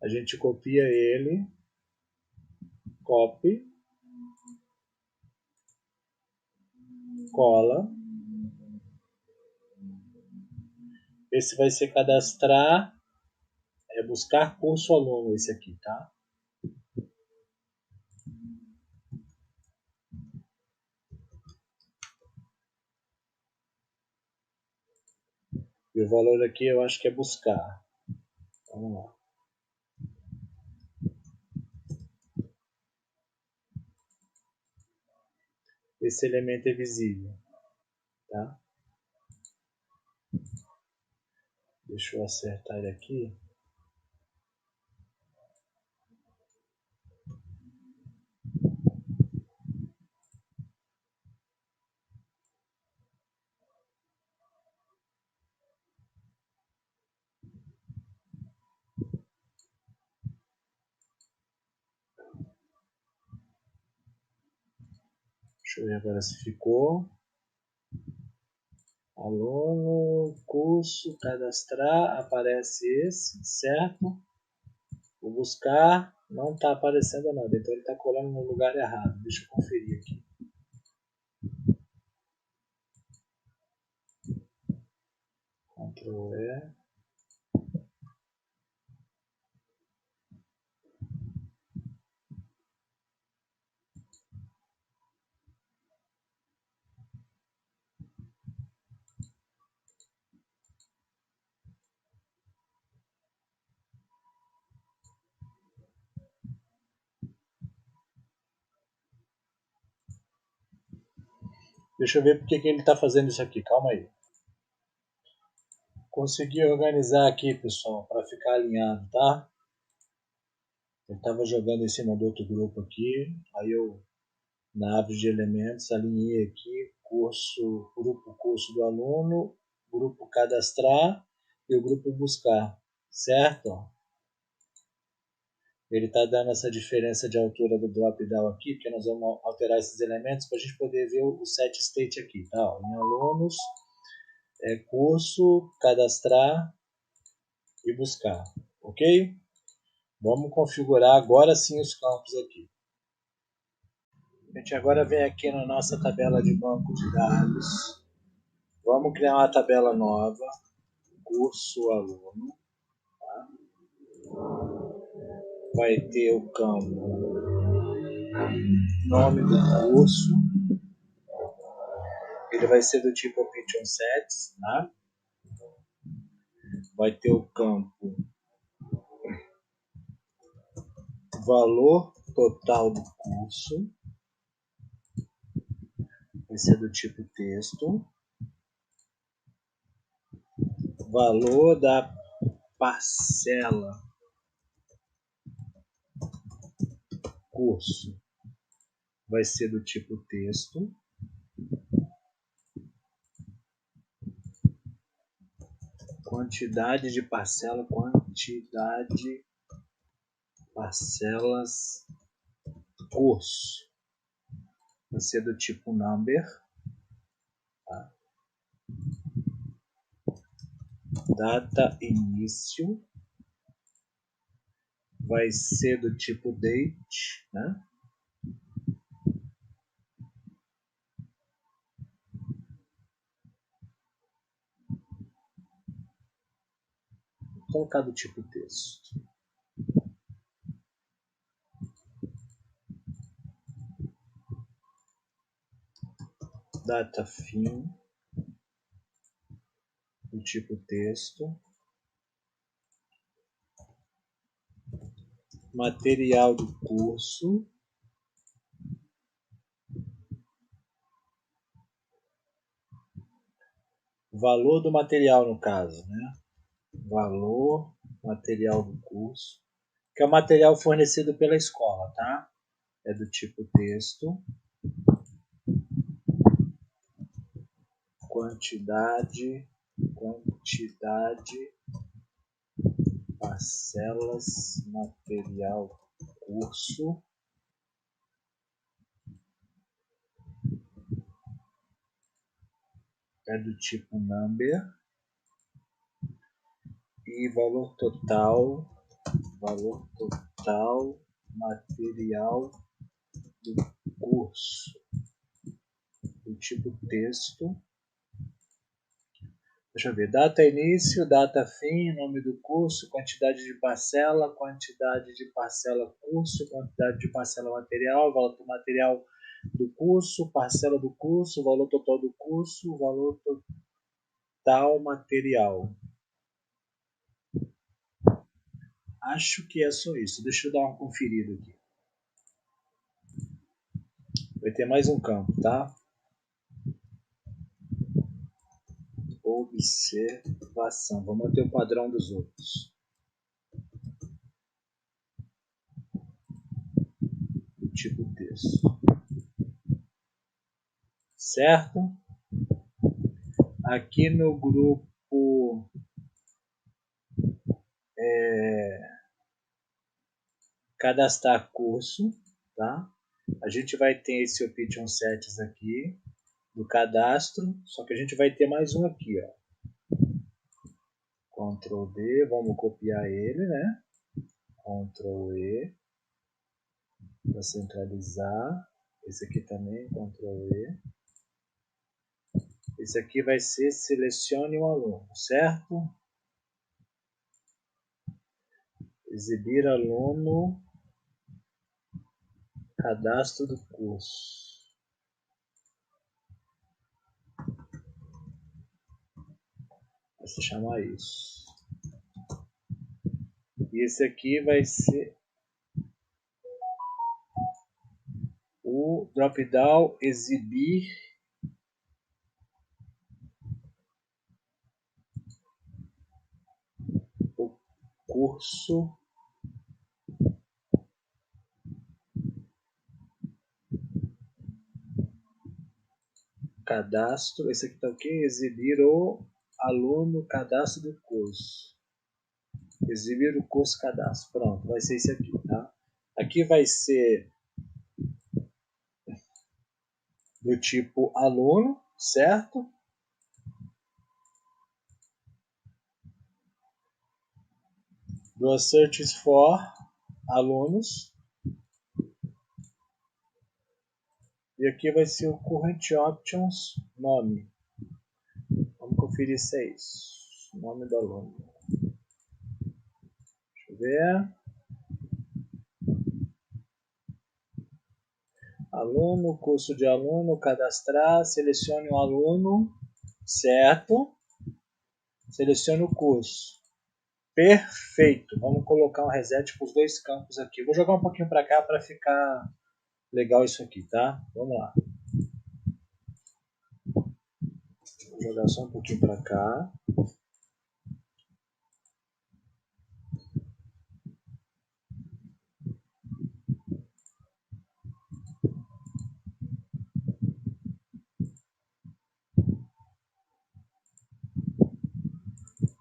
A gente copia ele, copy, cola. Esse vai ser cadastrar, buscar curso aluno, esse aqui, tá? E o valor aqui eu acho que é buscar. Vamos lá. Esse elemento é visível, tá? Deixa eu acertar ele aqui. Deixa eu ver agora se ficou. Aluno, curso, cadastrar, aparece esse, certo? Vou buscar, não está aparecendo nada, então ele está colando no lugar errado. Deixa eu conferir aqui. Ctrl E. Deixa eu ver porque que ele está fazendo isso aqui. Calma aí. Consegui organizar aqui, pessoal, para ficar alinhado, tá? Eu estava jogando em cima do outro grupo aqui. Aí eu, na árvore de elementos, alinhei aqui curso, grupo curso do aluno, grupo cadastrar e o grupo buscar, certo? Ele está dando essa diferença de altura do drop-down aqui, porque nós vamos alterar esses elementos para a gente poder ver o set state aqui, tá? Ó, em alunos, curso, cadastrar e buscar, ok? Vamos configurar agora sim os campos aqui. A gente agora vem aqui na nossa tabela de banco de dados. Vamos criar uma tabela nova, curso aluno. Tá? Vai ter o campo nome do curso. Ele vai ser do tipo Option Sets. Tá? Vai ter o campo valor total do curso. Vai ser do tipo texto. Valor da parcela curso vai ser do tipo texto. Quantidade de parcela, quantidade parcelas curso vai ser do tipo number. Tá? Data início vai ser do tipo date, né? Vou colocar do tipo texto. Data fim do tipo texto. Material do curso. Valor do material, no caso, né? Valor, material do curso. Que é o material fornecido pela escola, tá? É do tipo texto. Quantidade, parcelas, material, curso. É do tipo number. E valor total, material do curso. Do tipo texto. Deixa eu ver, data início, data fim, nome do curso, quantidade de parcela curso, quantidade de parcela material, valor do material do curso, parcela do curso, valor total do curso, valor total material. Acho que é só isso. Deixa eu dar uma conferida aqui. Vai ter mais um campo, tá? Observação. Vamos manter o padrão dos outros. Tipo texto. Certo? Aqui no grupo cadastrar curso, tá? A gente vai ter esse option sets aqui do cadastro, só que a gente vai ter mais um aqui, ó. Ctrl D, vamos copiar ele, né? Ctrl E para centralizar. Esse aqui também, Ctrl E. Esse aqui vai ser selecione um aluno, certo? Exibir aluno, cadastro do curso. Vai se chamar isso. E esse aqui vai ser o drop-down exibir curso cadastro, esse aqui tá ok? Exibir o aluno cadastro do curso. Exibir o curso cadastro. Pronto, vai ser esse aqui, tá? Aqui vai ser do tipo aluno, certo? Do searches for alunos. E aqui vai ser o current options nome. Vamos conferir se é isso. Nome do aluno. Deixa eu ver. Aluno, curso de aluno, cadastrar, selecione um aluno, certo? Selecione o curso. Perfeito. Vamos colocar um reset para os dois campos aqui. Vou jogar um pouquinho para cá para ficar legal isso aqui, tá? Vamos lá. Vou jogar só um pouquinho para cá.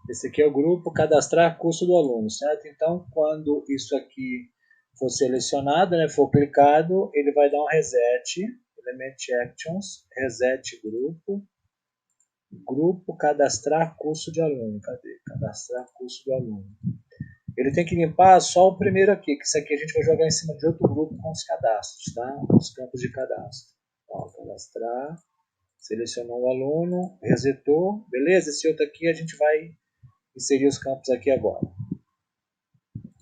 Esse aqui é o grupo cadastrar curso do aluno, certo? Então, quando isso aqui for selecionado, né, for clicado, ele vai dar um reset, element actions, reset grupo, grupo cadastrar curso de aluno. Cadê? Cadastrar curso do aluno. Ele tem que limpar só o primeiro aqui, que isso aqui a gente vai jogar em cima de outro grupo com os cadastros, tá? Os campos de cadastro. Ó, cadastrar, selecionou o aluno, resetou, beleza? Esse outro aqui a gente vai inserir os campos aqui agora.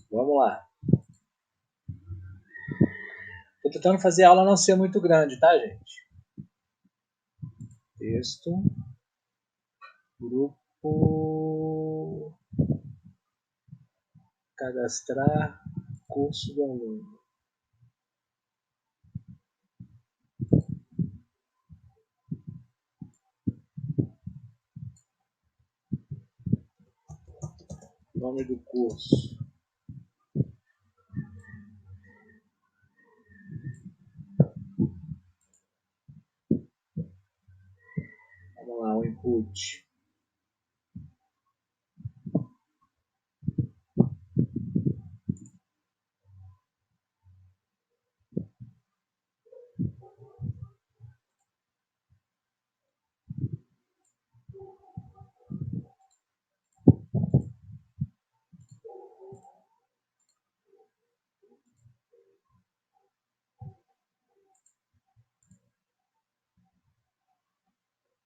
Vamos lá. Estou tentando fazer a aula não ser muito grande, tá, gente? Texto, grupo, cadastrar, curso do aluno. Nome do curso. Vamos lá, o input.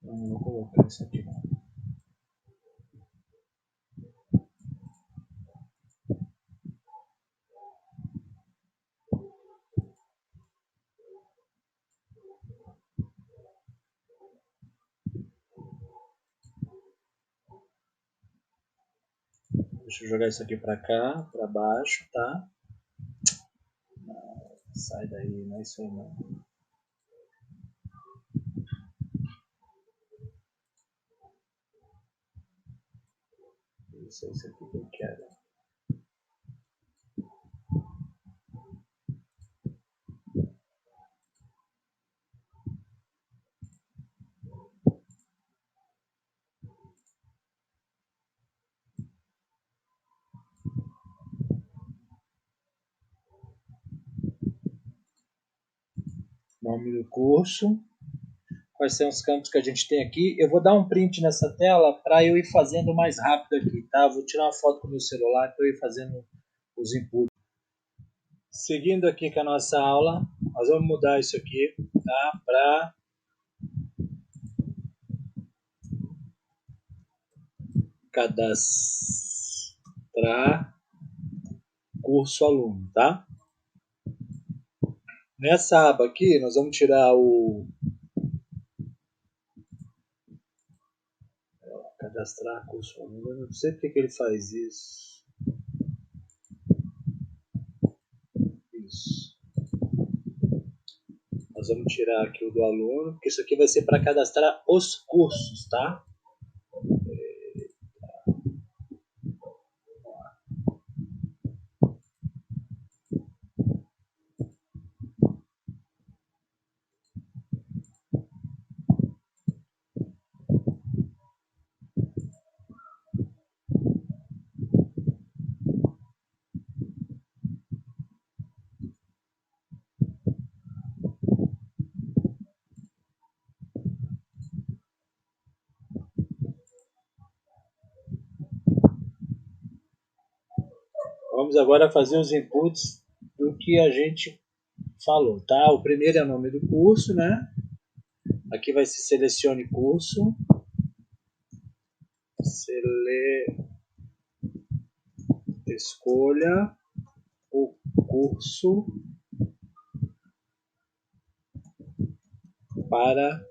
Não vou colocar isso aqui não. Deixa eu jogar isso aqui para cá, para baixo, tá? Não, sai daí, não é isso aí não. Isso é isso aqui que eu quero. Nome do curso. Quais são os campos que a gente tem aqui? Eu vou dar um print nessa tela para eu ir fazendo mais rápido aqui, tá? Vou tirar uma foto com o meu celular para eu ir fazendo os inputs. Seguindo aqui com a nossa aula, nós vamos mudar isso aqui, tá? Para cadastrar curso aluno, tá? Nessa aba aqui, nós vamos tirar o cadastrar curso aluno. Eu não sei porque que ele faz isso. Isso. Nós vamos tirar aqui o do aluno, porque isso aqui vai ser para cadastrar os cursos, tá? Vamos agora fazer os inputs do que a gente falou, tá? O primeiro é o nome do curso, né? Aqui vai ser selecione curso. Escolha o curso para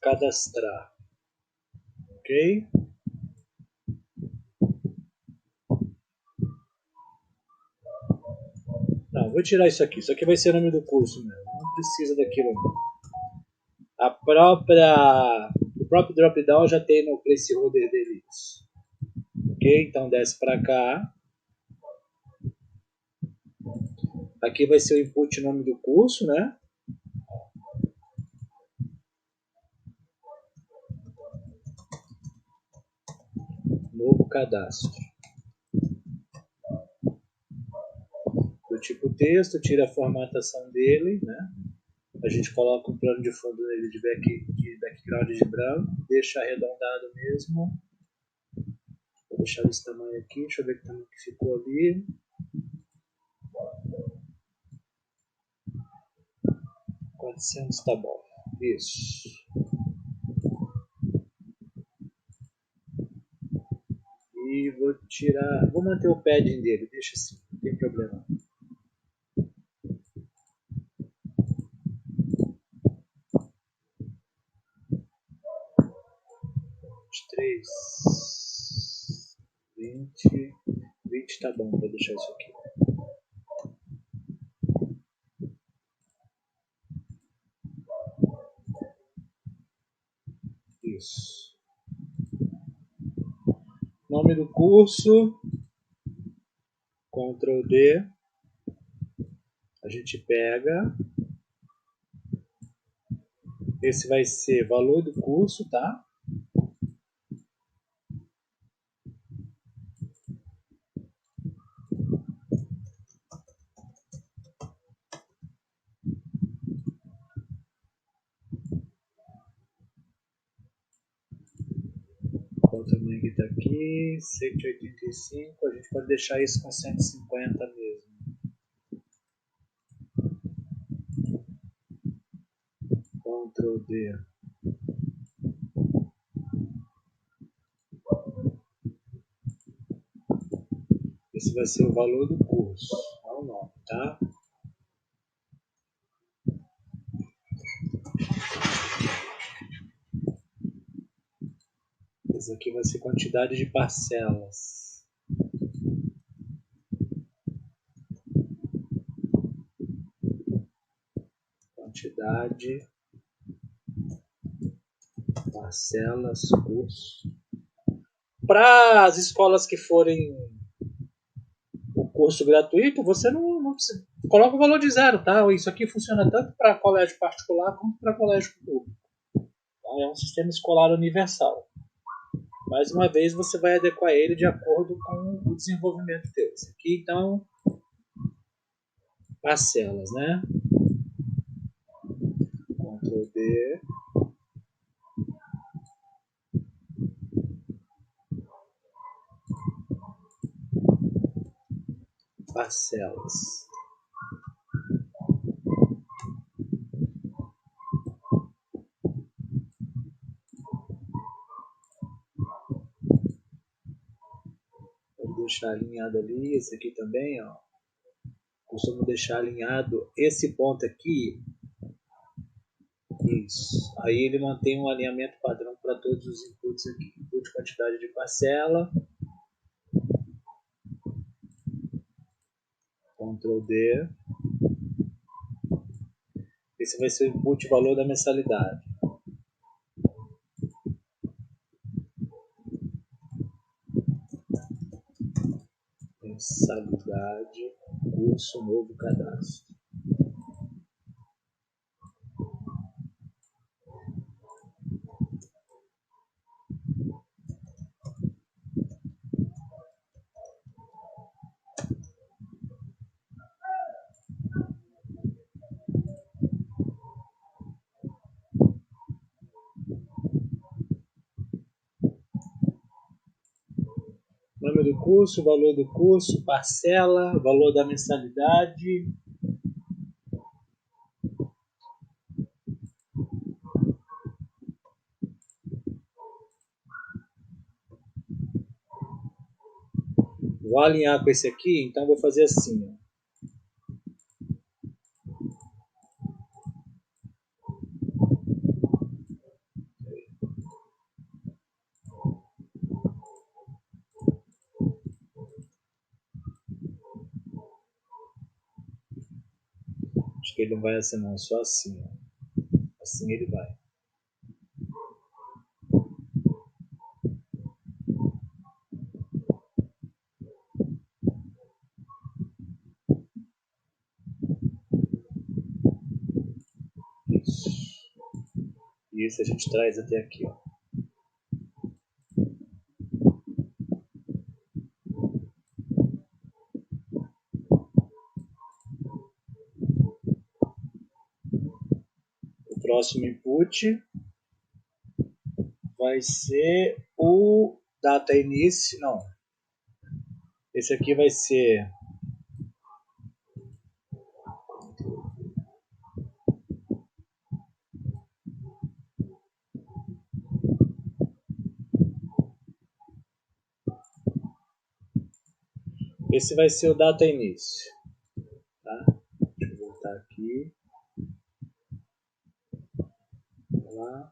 cadastrar, ok? Não, vou tirar isso aqui. Isso aqui vai ser o nome do curso mesmo. Não precisa daquilo. O próprio drop-down já tem no placeholder dele isso. Ok? Então desce para cá. Aqui vai ser o input nome do curso, né? Novo cadastro. Do tipo texto, tira a formatação dele, né? A gente coloca um plano de fundo nele de background de branco, deixa arredondado mesmo. Vou deixar desse tamanho aqui, deixa eu ver que tamanho que ficou ali. 400 tá bom. Isso. E vou manter o padding dele, deixa assim, não tem problema. 23, 20 tá bom, vou deixar isso aqui. Isso. Nome do curso, Ctrl D, a gente pega, esse vai ser valor do curso, tá? Qual o tamanho que tá aqui? 185, a gente pode deixar isso com 150 mesmo. Ctrl D. Esse vai ser o valor do curso, não o nome, tá? Esse aqui vai ser quantidade de parcelas. Quantidade, parcelas, curso. Para as escolas que forem o curso gratuito, você não precisa. Coloca o valor de zero, tá? Isso aqui funciona tanto para colégio particular quanto para colégio público. Tá? É um sistema escolar universal. Mais uma vez, você vai adequar ele de acordo com o desenvolvimento teu. Esse aqui, então, parcelas, né? Ctrl D. Parcelas. Vou deixar alinhado ali, esse aqui também, ó. Costumo deixar alinhado esse ponto aqui. Isso. Aí ele mantém um alinhamento padrão para todos os inputs aqui. Input quantidade de parcela. Ctrl D. Esse vai ser o input valor da mensalidade. Mensalidade, curso, novo cadastro. nome do curso, valor do curso, parcela, valor da mensalidade. Vou alinhar com esse aqui, então vou fazer assim, ó. Acho que ele não vai assim não, só assim, ó. Assim ele vai. Isso. E isso a gente traz até aqui, ó. O próximo input vai ser o data início, não. Esse aqui vai ser o data início, tá? Deixa eu voltar aqui. Vamos lá.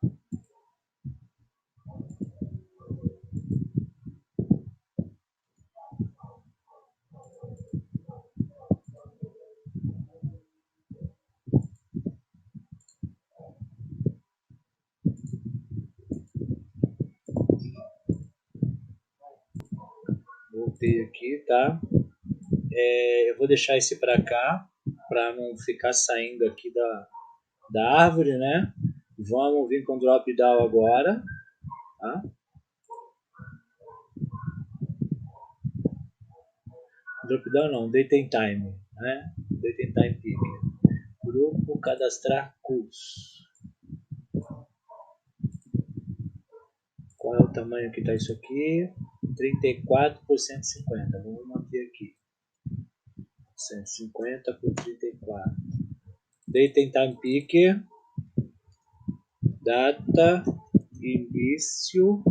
Voltei aqui, tá? Eu vou deixar esse para cá, para não ficar saindo aqui da árvore, né? Vamos vir com drop down agora, tá? Drop down não, date and time, né? Date and time picker. Grupo cadastrar curso. Qual é o tamanho que está isso aqui? 34 por 150. Vamos manter aqui. 150 por 34. Date and time picker. Data início.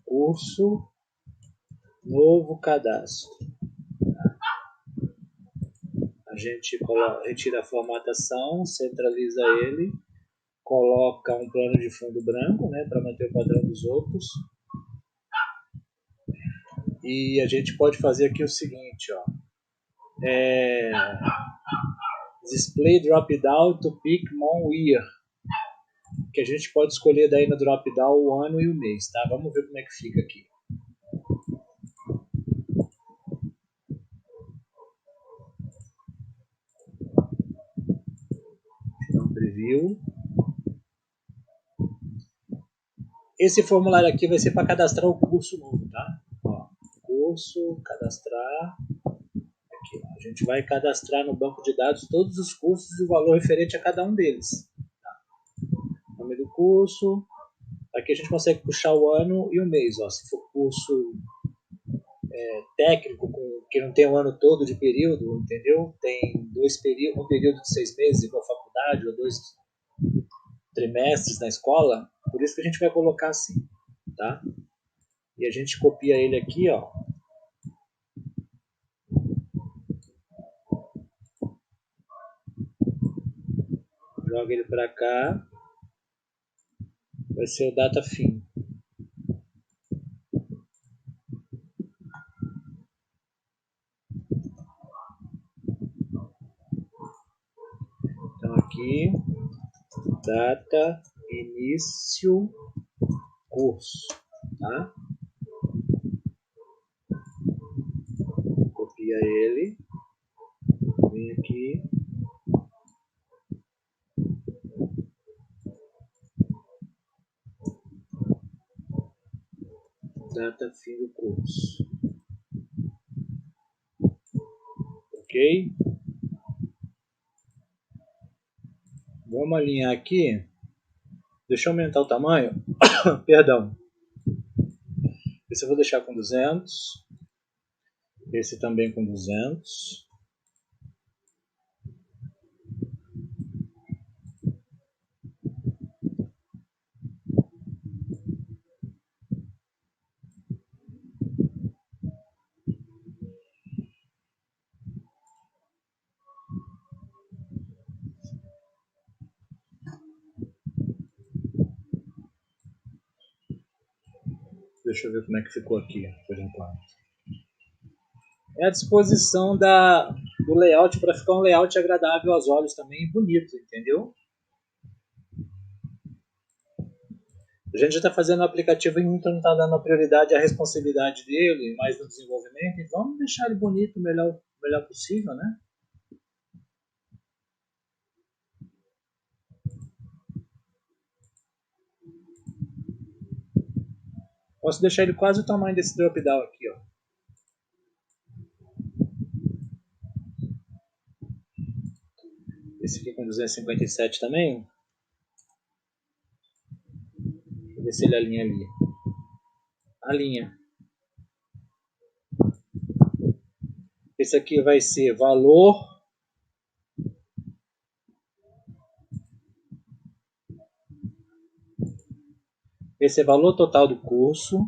Curso. Novo cadastro. A gente retira a formatação, centraliza ele, coloca um plano de fundo branco, né, para manter o padrão dos outros. E a gente pode fazer aqui o seguinte, ó. Display drop down to pick mon year, que a gente pode escolher daí no drop down o ano e o mês, tá? Vamos ver como é que fica aqui. Então, preview. Esse formulário aqui vai ser para cadastrar o curso novo, tá? Ó, curso, cadastrar. Aqui, ó. A gente vai cadastrar no banco de dados todos os cursos e o valor referente a cada um deles. Tá? Nome do curso. Aqui a gente consegue puxar o ano e o mês. Ó. Se for curso técnico, que não tem o ano todo de período, entendeu? Tem um período de 6 meses, igual faculdade, ou 2 trimestres na escola. Por isso que a gente vai colocar assim, tá? E a gente copia ele aqui, ó. Joga ele para cá. Vai ser o data fim. Então aqui, data início curso, tá? Copia ele. Vem aqui. Data fim do curso. Ok? Vamos alinhar aqui. Deixa eu aumentar o tamanho. Perdão. Esse eu vou deixar com 200. Esse também com 200. Deixa eu ver como é que ficou aqui, por enquanto. É a disposição do layout para ficar um layout agradável aos olhos também e bonito, entendeu? A gente já está fazendo o aplicativo e então não está dando a prioridade à responsividade dele, mais no desenvolvimento, então vamos deixar ele bonito o melhor possível, né? Posso deixar ele quase o tamanho desse drop-down aqui, ó. Esse aqui com 257 também. Deixa eu ver se ele alinha ali. Alinha. Esse aqui vai ser valor. Esse é valor total do curso.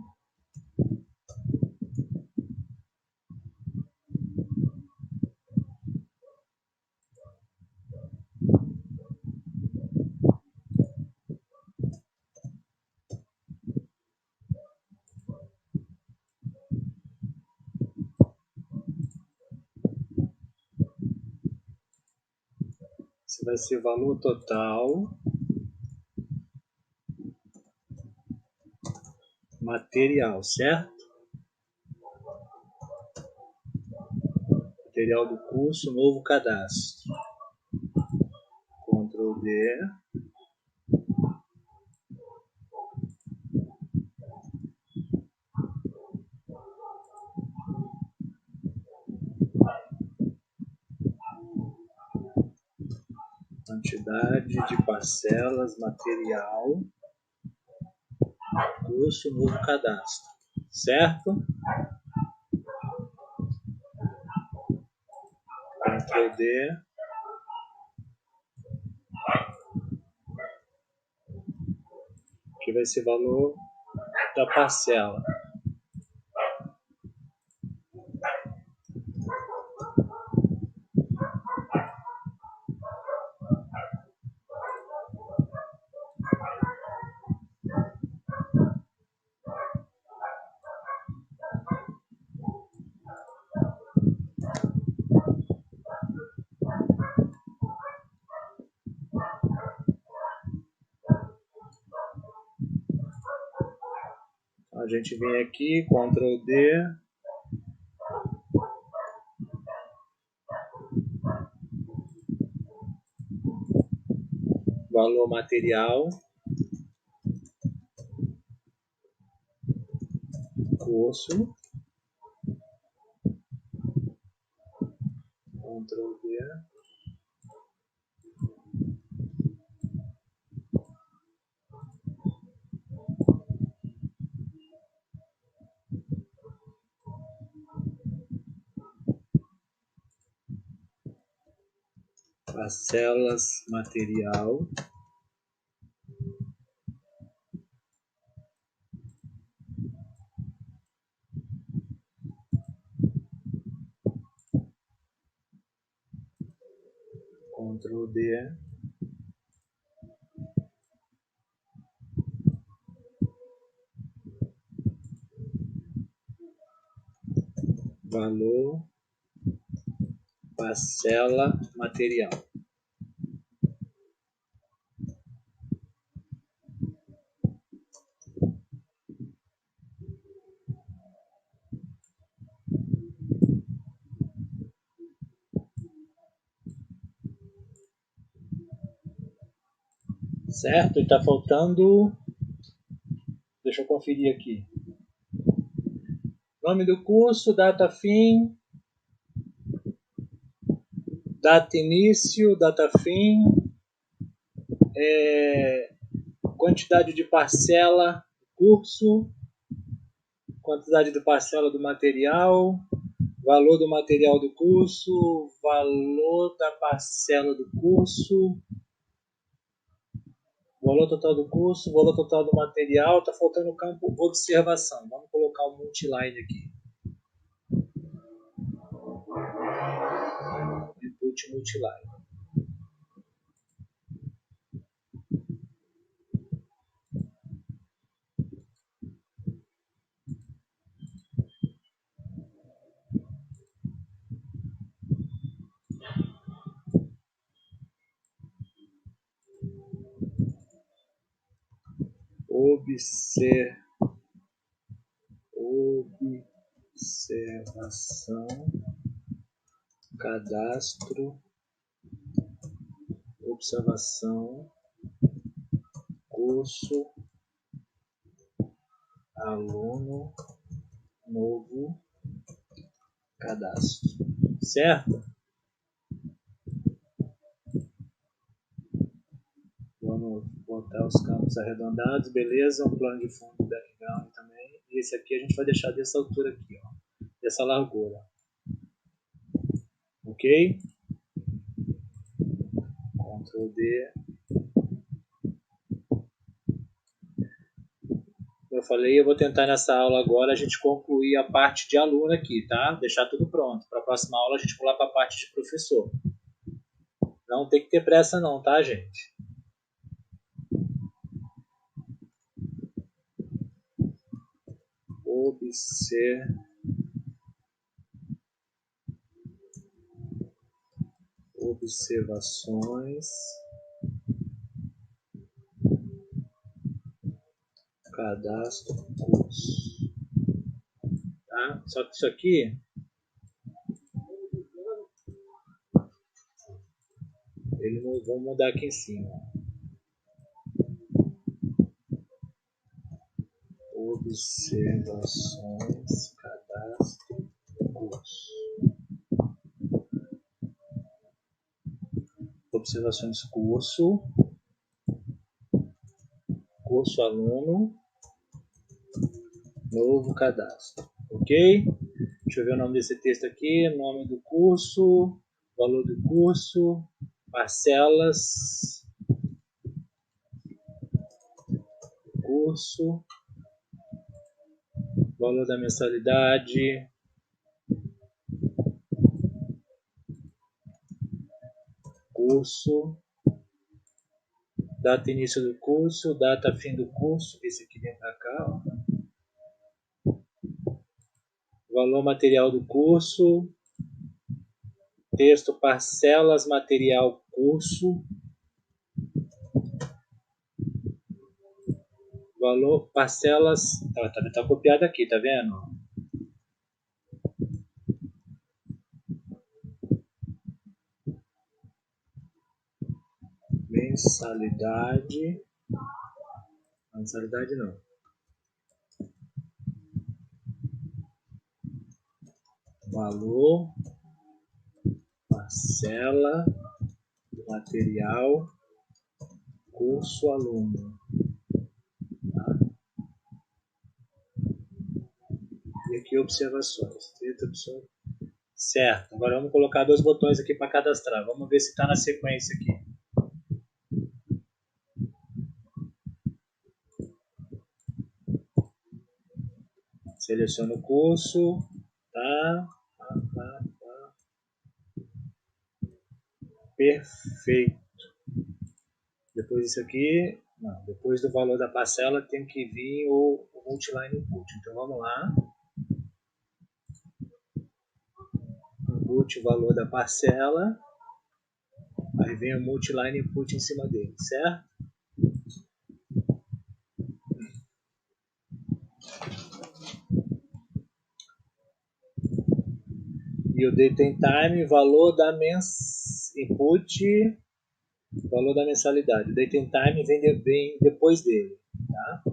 Esse vai ser valor total. Material, certo? Material do curso, novo cadastro. Ctrl D. Quantidade de parcelas, material, curso, novo cadastro, certo? Ctrl D. Aqui vai ser valor da parcela. A gente vem aqui, Ctrl D. Valor material. Curso. Ctrl D. Parcelas, material. Ctrl D. Valor, parcela, material. Certo? E está faltando... Deixa eu conferir aqui. Nome do curso, data fim, data início, data fim, quantidade de parcela, curso, quantidade de parcela do material, valor do material do curso, valor da parcela do curso, valor total do curso, valor total do material. Está faltando o campo observação. Vamos colocar o multiline aqui. Input multiline. Observação, cadastro, observação, curso, aluno, novo, cadastro. Certo? Vamos botar os campos arredondados, beleza? Um plano de fundo do background também. E esse aqui a gente vai deixar dessa altura aqui, ó, dessa largura. Ok? Ctrl D. Eu falei, eu vou tentar nessa aula agora a gente concluir a parte de aluno aqui, tá? Deixar tudo pronto. Para a próxima aula a gente pular para a parte de professor. Não tem que ter pressa não, tá, gente? Observações, cadastro, curso. Tá? Só que isso aqui vamos mudar aqui em cima. Observações, cadastro, curso. Observações, curso aluno, novo cadastro. Ok? Deixa eu ver o nome desse texto aqui. Nome do curso, valor do curso, parcelas, curso, valor da mensalidade, curso, data início do curso, data fim do curso, esse aqui vem para cá, ó. Valor material do curso, texto parcelas material curso, valor parcelas, tá copiado aqui, tá vendo? Mensalidade não. Valor, parcela, material, curso, aluno. Tá? E aqui observações. Certo. Agora vamos colocar 2 botões aqui para cadastrar. Vamos ver se está na sequência aqui. Seleciono o curso. Tá. Perfeito. Depois disso aqui, não, depois do valor da parcela tem que vir o multiline input. Então vamos lá. Input o valor da parcela. Aí vem o multiline input em cima dele, certo? E o date and time, valor da input, valor da mensalidade. O date and time vem depois dele, tá?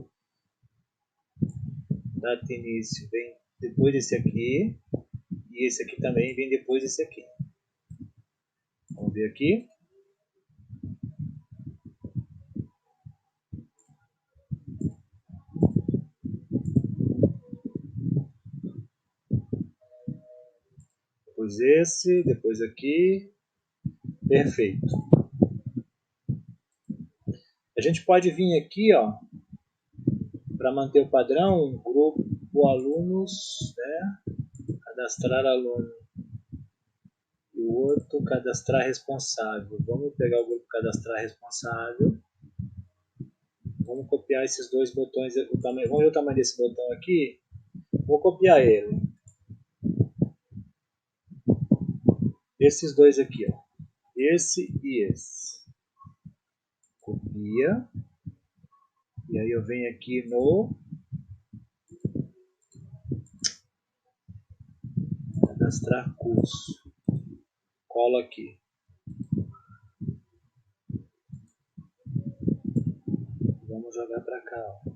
Data início vem depois desse aqui. E esse aqui também vem depois desse aqui. Vamos ver aqui. depois esse, depois aqui. Perfeito. A gente pode vir aqui, ó, para manter o padrão, grupo alunos, né? Cadastrar aluno. E o outro, cadastrar responsável. Vamos pegar o grupo cadastrar responsável. Vamos copiar esses dois botões. Vamos ver o tamanho desse botão aqui. Vou copiar ele. Esses dois aqui, ó. Esse e esse. Copia. E aí eu venho aqui no cadastrar curso. Colo aqui. Vamos jogar para cá, ó.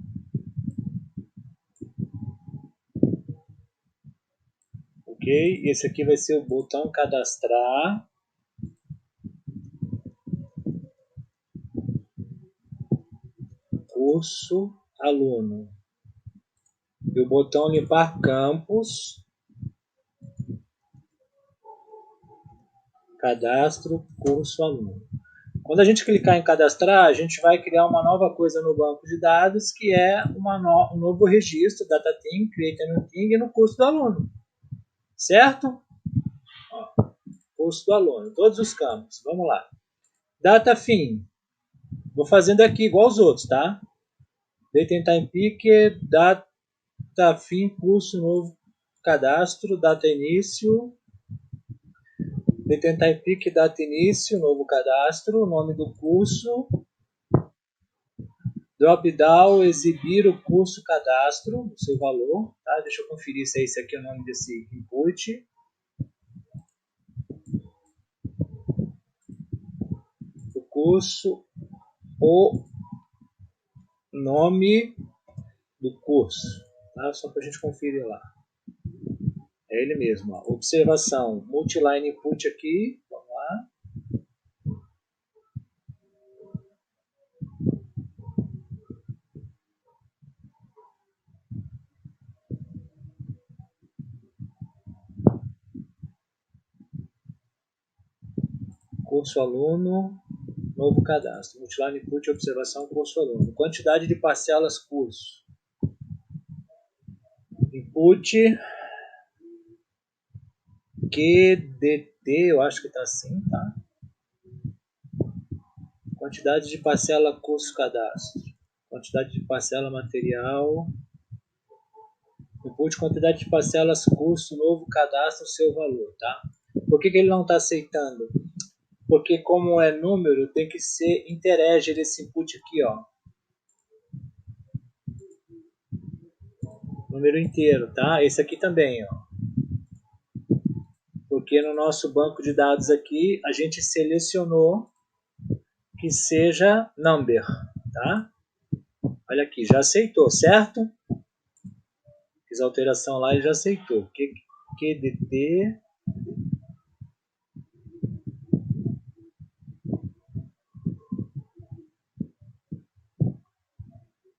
Ok? Esse aqui vai ser o botão cadastrar. Curso aluno. E o botão limpar campos. Cadastro curso aluno. Quando a gente clicar em cadastrar, a gente vai criar uma nova coisa no banco de dados, que é um novo registro, data team, create a new team, no curso do aluno. Certo? Ó, curso do aluno, todos os campos. Vamos lá. Data fim. Vou fazendo aqui igual os outros, tá? Date and time picker, data fim, curso novo, cadastro, data início. Date and time picker, data início, novo cadastro, nome do curso. Drop-down, exibir o curso cadastro, o seu valor. Tá? Deixa eu conferir se esse aqui é o nome desse input. O curso, o nome do curso. Tá? Só para a gente conferir lá. É ele mesmo. Ó. Observação, multiline input aqui. Vamos lá. Curso aluno, novo cadastro. Multiline input, observação, curso aluno. Quantidade de parcelas curso. Input QDT, eu acho que está assim, tá? Quantidade de parcela curso cadastro. Quantidade de parcela material. Input quantidade de parcelas curso novo cadastro seu valor, tá? Por que ele não está aceitando? Porque como é número, tem que ser integer esse input aqui, ó. Número inteiro, tá? Esse aqui também, ó. Porque no nosso banco de dados aqui, a gente selecionou que seja number, tá? Olha aqui, já aceitou, certo? Fiz a alteração lá e já aceitou. QDT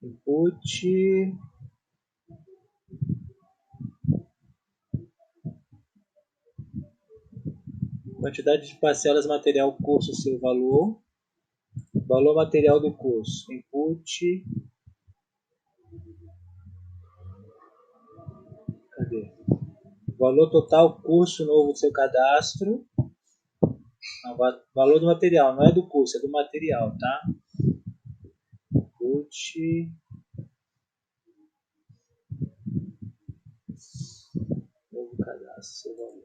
input quantidade de parcelas material curso seu valor, valor material do curso, input, cadê? Valor total curso novo seu cadastro, não, valor do material, não é do curso, é do material, tá? Input, novo cadastro, seu valor,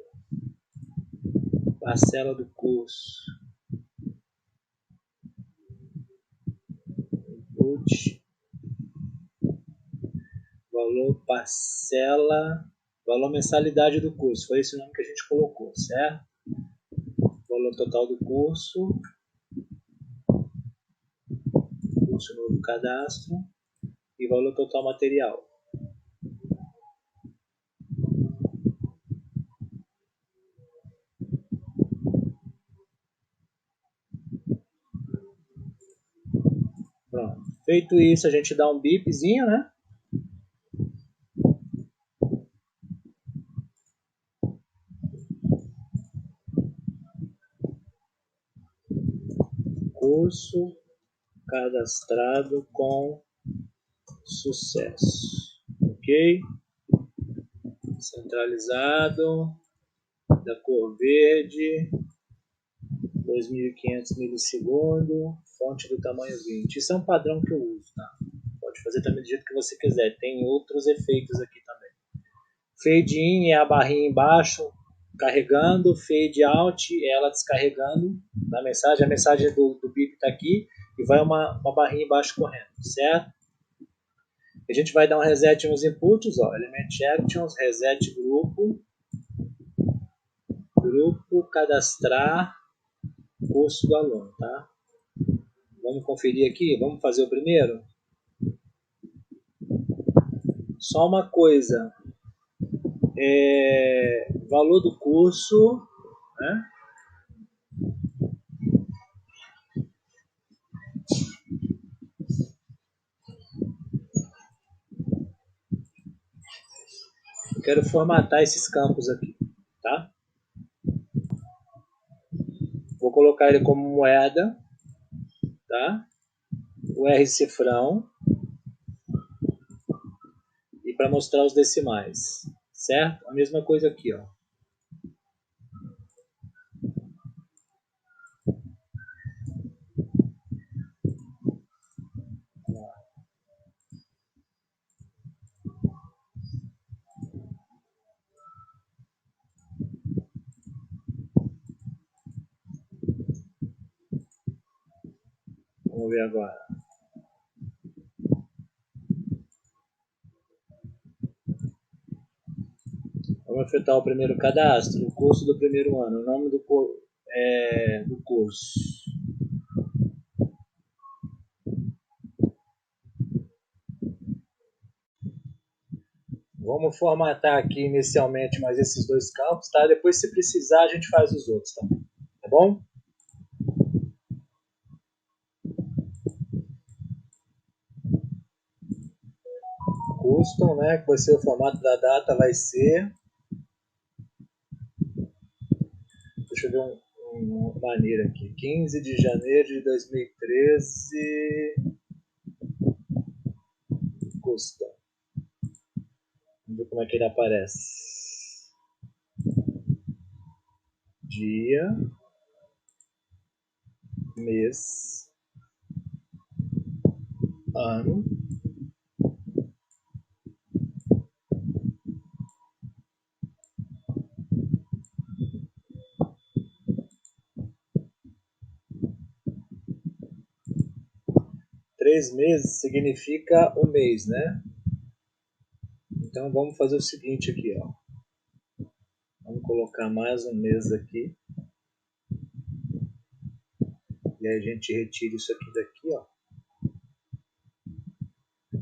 parcela do curso, input, valor parcela, valor mensalidade do curso, foi esse o nome que a gente colocou, certo? Valor total do curso, curso novo cadastro e valor total material. Pronto. Feito isso, a gente dá um bipzinho, né? curso cadastrado com sucesso. Ok? Centralizado, da cor verde, 2500 milissegundos, fonte do tamanho 20. Isso é um padrão que eu uso, tá? Pode fazer também do jeito que você quiser. Tem outros efeitos aqui também. Fade in é a barrinha embaixo carregando, fade out é ela descarregando na mensagem. A mensagem do bip está aqui e vai uma barrinha embaixo correndo, certo? A gente vai dar um reset nos inputs, ó, element actions, reset grupo, cadastrar, curso do aluno, tá? Vamos conferir aqui, vamos fazer o primeiro? Só uma coisa, valor do curso, né? Eu quero formatar esses campos aqui, tá? Vou colocar ele como moeda, tá? O R cifrão e para mostrar os decimais, certo? A mesma coisa aqui, ó. Vamos ver agora. Vamos efetuar o primeiro cadastro, o curso do primeiro ano, o nome do curso. Vamos formatar aqui inicialmente mais esses dois campos, tá? Depois, se precisar, a gente faz os outros também, tá bom? Custom, né? Que vai ser o formato da data, vai ser... Deixa eu ver uma maneira aqui. 15 de janeiro de 2013. Custom. Vamos ver como é que ele aparece. Dia, mês, ano. Três meses significa um mês, né? Então vamos fazer o seguinte aqui, ó. Vamos colocar mais um mês aqui. E aí a gente retira isso aqui daqui, ó.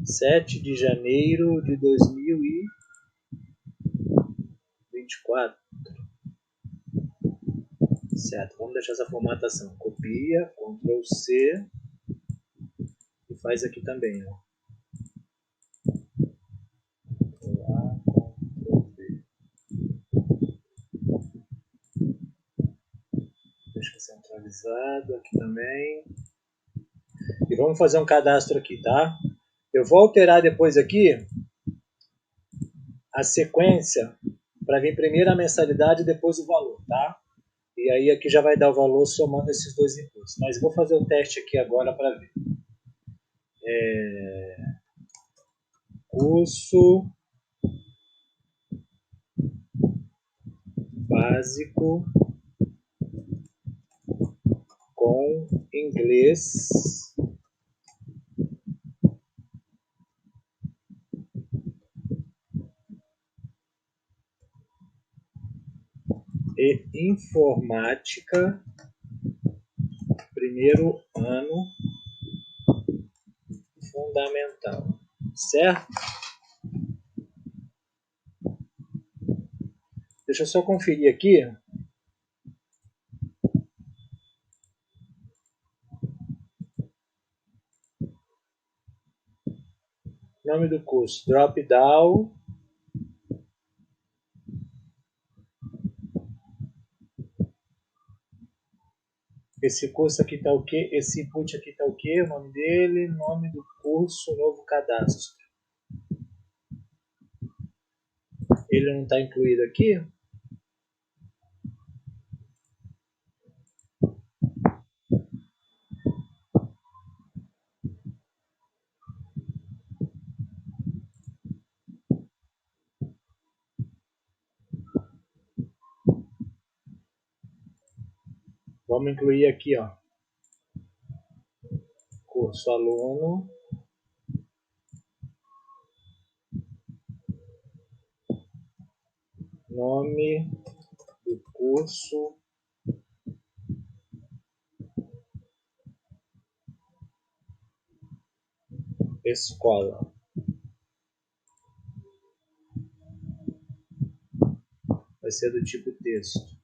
7 de janeiro de 2024. Certo, vamos deixar essa formatação. Copia, Ctrl C e faz aqui também, ó. Ctrl A, Ctrl V. Deixa centralizado aqui também. E vamos fazer um cadastro aqui, tá? Eu vou alterar depois aqui a sequência para vir primeiro a mensalidade e depois o valor, tá? E aí aqui já vai dar o valor somando esses dois inputs. Mas vou fazer o teste aqui agora para ver. Curso básico com inglês e informática, primeiro ano fundamental, certo? Deixa eu só conferir aqui. Nome do curso, drop down. Esse curso aqui tá o quê? Esse input aqui tá o quê? O nome dele, nome do curso, novo cadastro. Ele não está incluído aqui? Vamos incluir aqui, ó. Curso aluno. Nome do curso. Escola. Vai ser do tipo texto.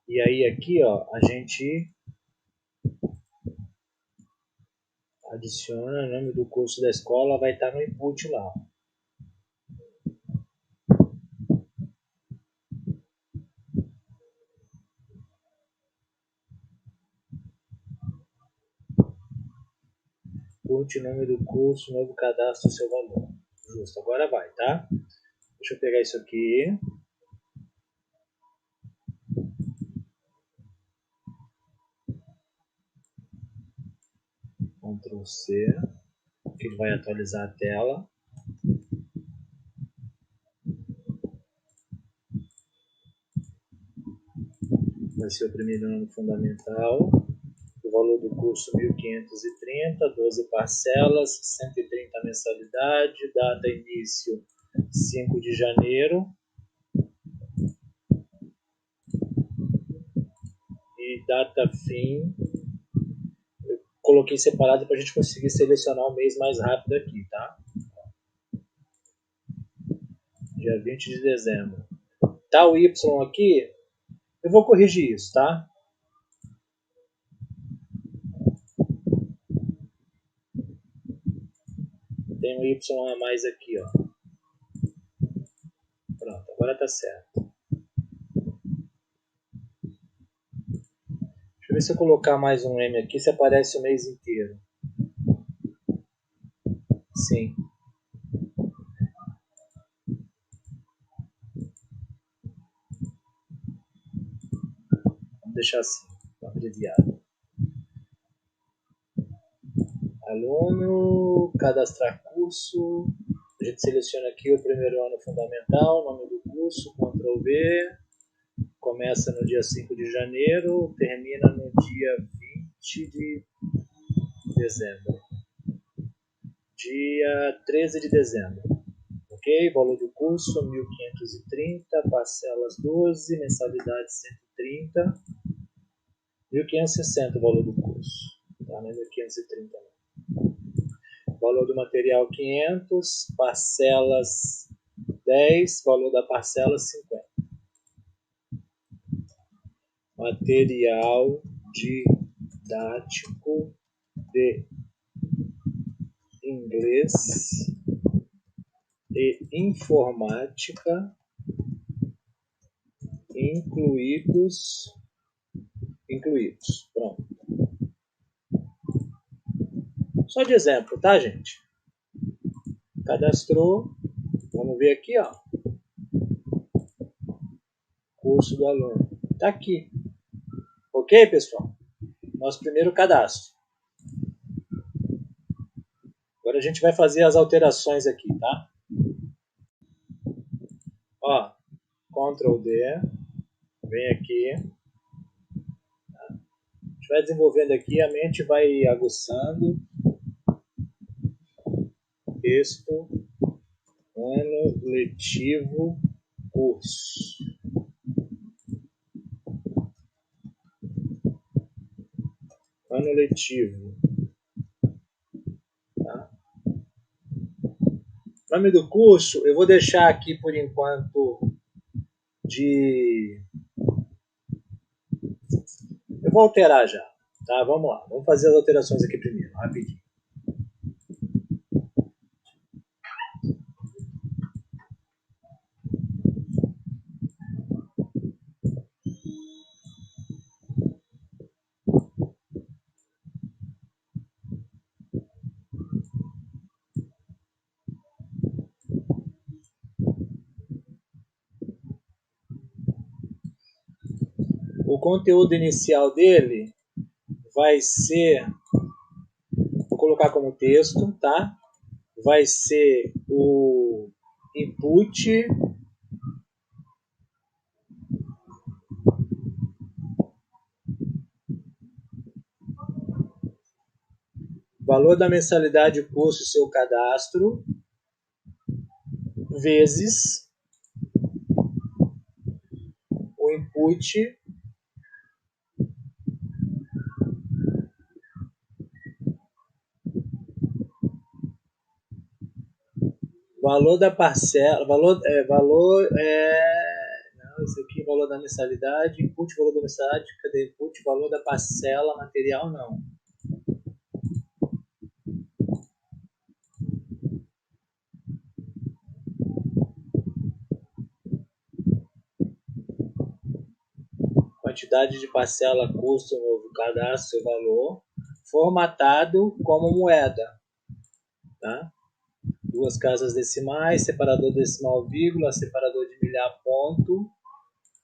E aí aqui, ó, a gente adiciona o nome do curso da escola, vai estar no input lá. Input, nome do curso, novo cadastro, seu valor. Justo, agora vai, tá? Deixa eu pegar isso aqui. Ctrl C, que ele vai atualizar a tela. Vai ser o primeiro ano fundamental. O valor do curso 1.530, 12 parcelas, 130 mensalidade, data início 5 de janeiro e data fim. Eu coloquei separado para a gente conseguir selecionar o mês mais rápido aqui, tá? Dia 20 de dezembro. Tá o Y aqui, eu vou corrigir isso, tá? Tem um Y a mais aqui, ó. Pronto, agora tá certo. Deixa eu ver se eu colocar mais um M aqui, se aparece o mês inteiro. Sim. Vamos deixar assim, abreviado. Aluno, cadastrar curso. A gente seleciona aqui o primeiro ano fundamental, nome do curso, Ctrl V. Começa no dia 5 de janeiro, termina no dia 20 de dezembro. Dia 13 de dezembro. Ok? Valor do curso 1.530, parcelas 12, mensalidade 130. 1.560 o valor do curso. Tá? Não é 1.530 não. Valor do material 500, parcelas 10, valor da parcela 50. Material didático de inglês e informática incluídos. Pronto. Só de exemplo, tá, gente? Cadastrou. Vamos ver aqui, ó. Curso do aluno. Tá aqui. Ok, pessoal? Nosso primeiro cadastro. Agora a gente vai fazer as alterações aqui, tá? Ó, Ctrl D, vem aqui. A gente vai desenvolvendo aqui, a mente vai aguçando. Texto, ano letivo, curso. Ano letivo. Tá? Nome do curso, eu vou deixar aqui por enquanto de... Eu vou alterar já, tá? Vamos lá, vamos fazer as alterações aqui primeiro, rapidinho. o conteúdo inicial dele vai ser, vou colocar como texto, tá? Vai ser o input, valor da mensalidade curso seu cadastro, vezes o input valor da parcela, não, isso aqui valor da mensalidade, input valor da mensalidade, cadê input valor da parcela material não. Quantidade de parcela, custo, novo cadastro, seu valor, formatado como moeda, tá? Duas casas decimais, separador decimal, vírgula, separador de milhar, ponto,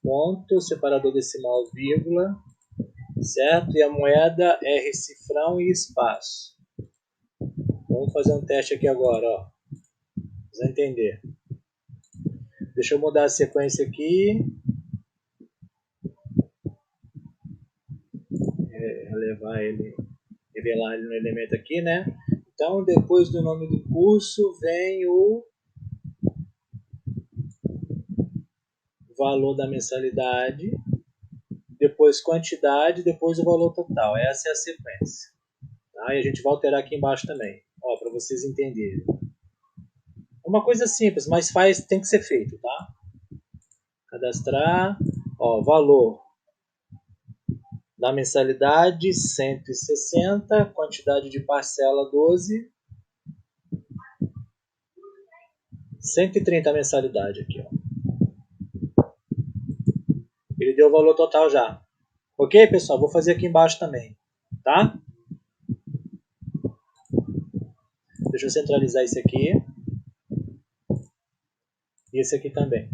ponto, separador decimal, vírgula, certo? E a moeda é cifrão e espaço. Vamos fazer um teste aqui agora, ó. Vocês vão entender. Deixa eu mudar a sequência aqui. Relevar ele, revelar ele no elemento aqui, né? Então, depois do nome do curso, vem o valor da mensalidade, depois quantidade, depois o valor total. Essa é a sequência. Tá? E a gente vai alterar aqui embaixo também, para vocês entenderem. Uma coisa simples, mas tem que ser feito, tá? Cadastrar, valor da mensalidade 160, quantidade de parcela 12, 130 a mensalidade aqui, ó. Ele deu o valor total já. Ok, pessoal? Vou fazer aqui embaixo também, tá? Deixa eu centralizar esse aqui. E esse aqui também.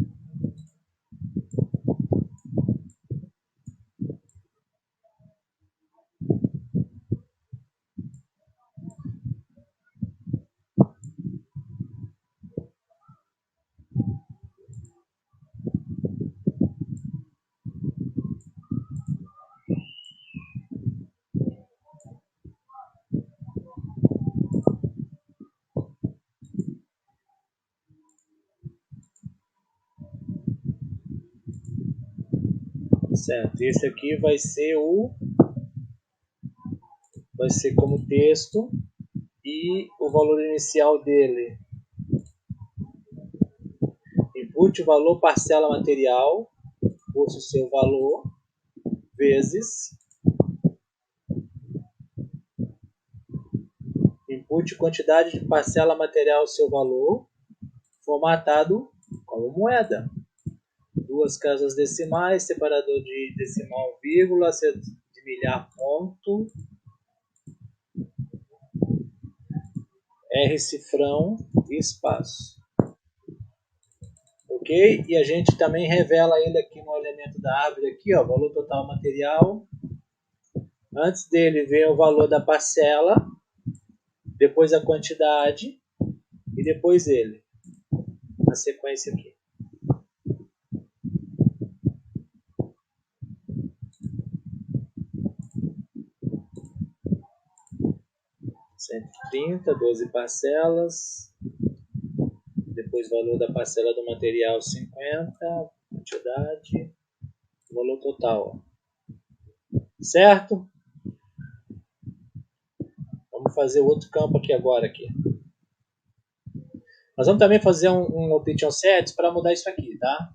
Certo, esse aqui vai ser como texto e o valor inicial dele. Input valor parcela material, curso seu valor, vezes input quantidade de parcela material seu valor, formatado como moeda. Duas casas decimais, separador de decimal, vírgula, de milhar, ponto, R cifrão e espaço. Ok? E a gente também revela ele aqui no elemento da árvore, aqui, ó, valor total material. Antes dele vem o valor da parcela, depois a quantidade e depois ele. Na sequência aqui. R$130, 12 parcelas. Depois valor da parcela do material 50, quantidade, valor total. Certo? Vamos fazer outro campo aqui agora. Nós vamos também fazer um Option Sets para mudar isso aqui, tá?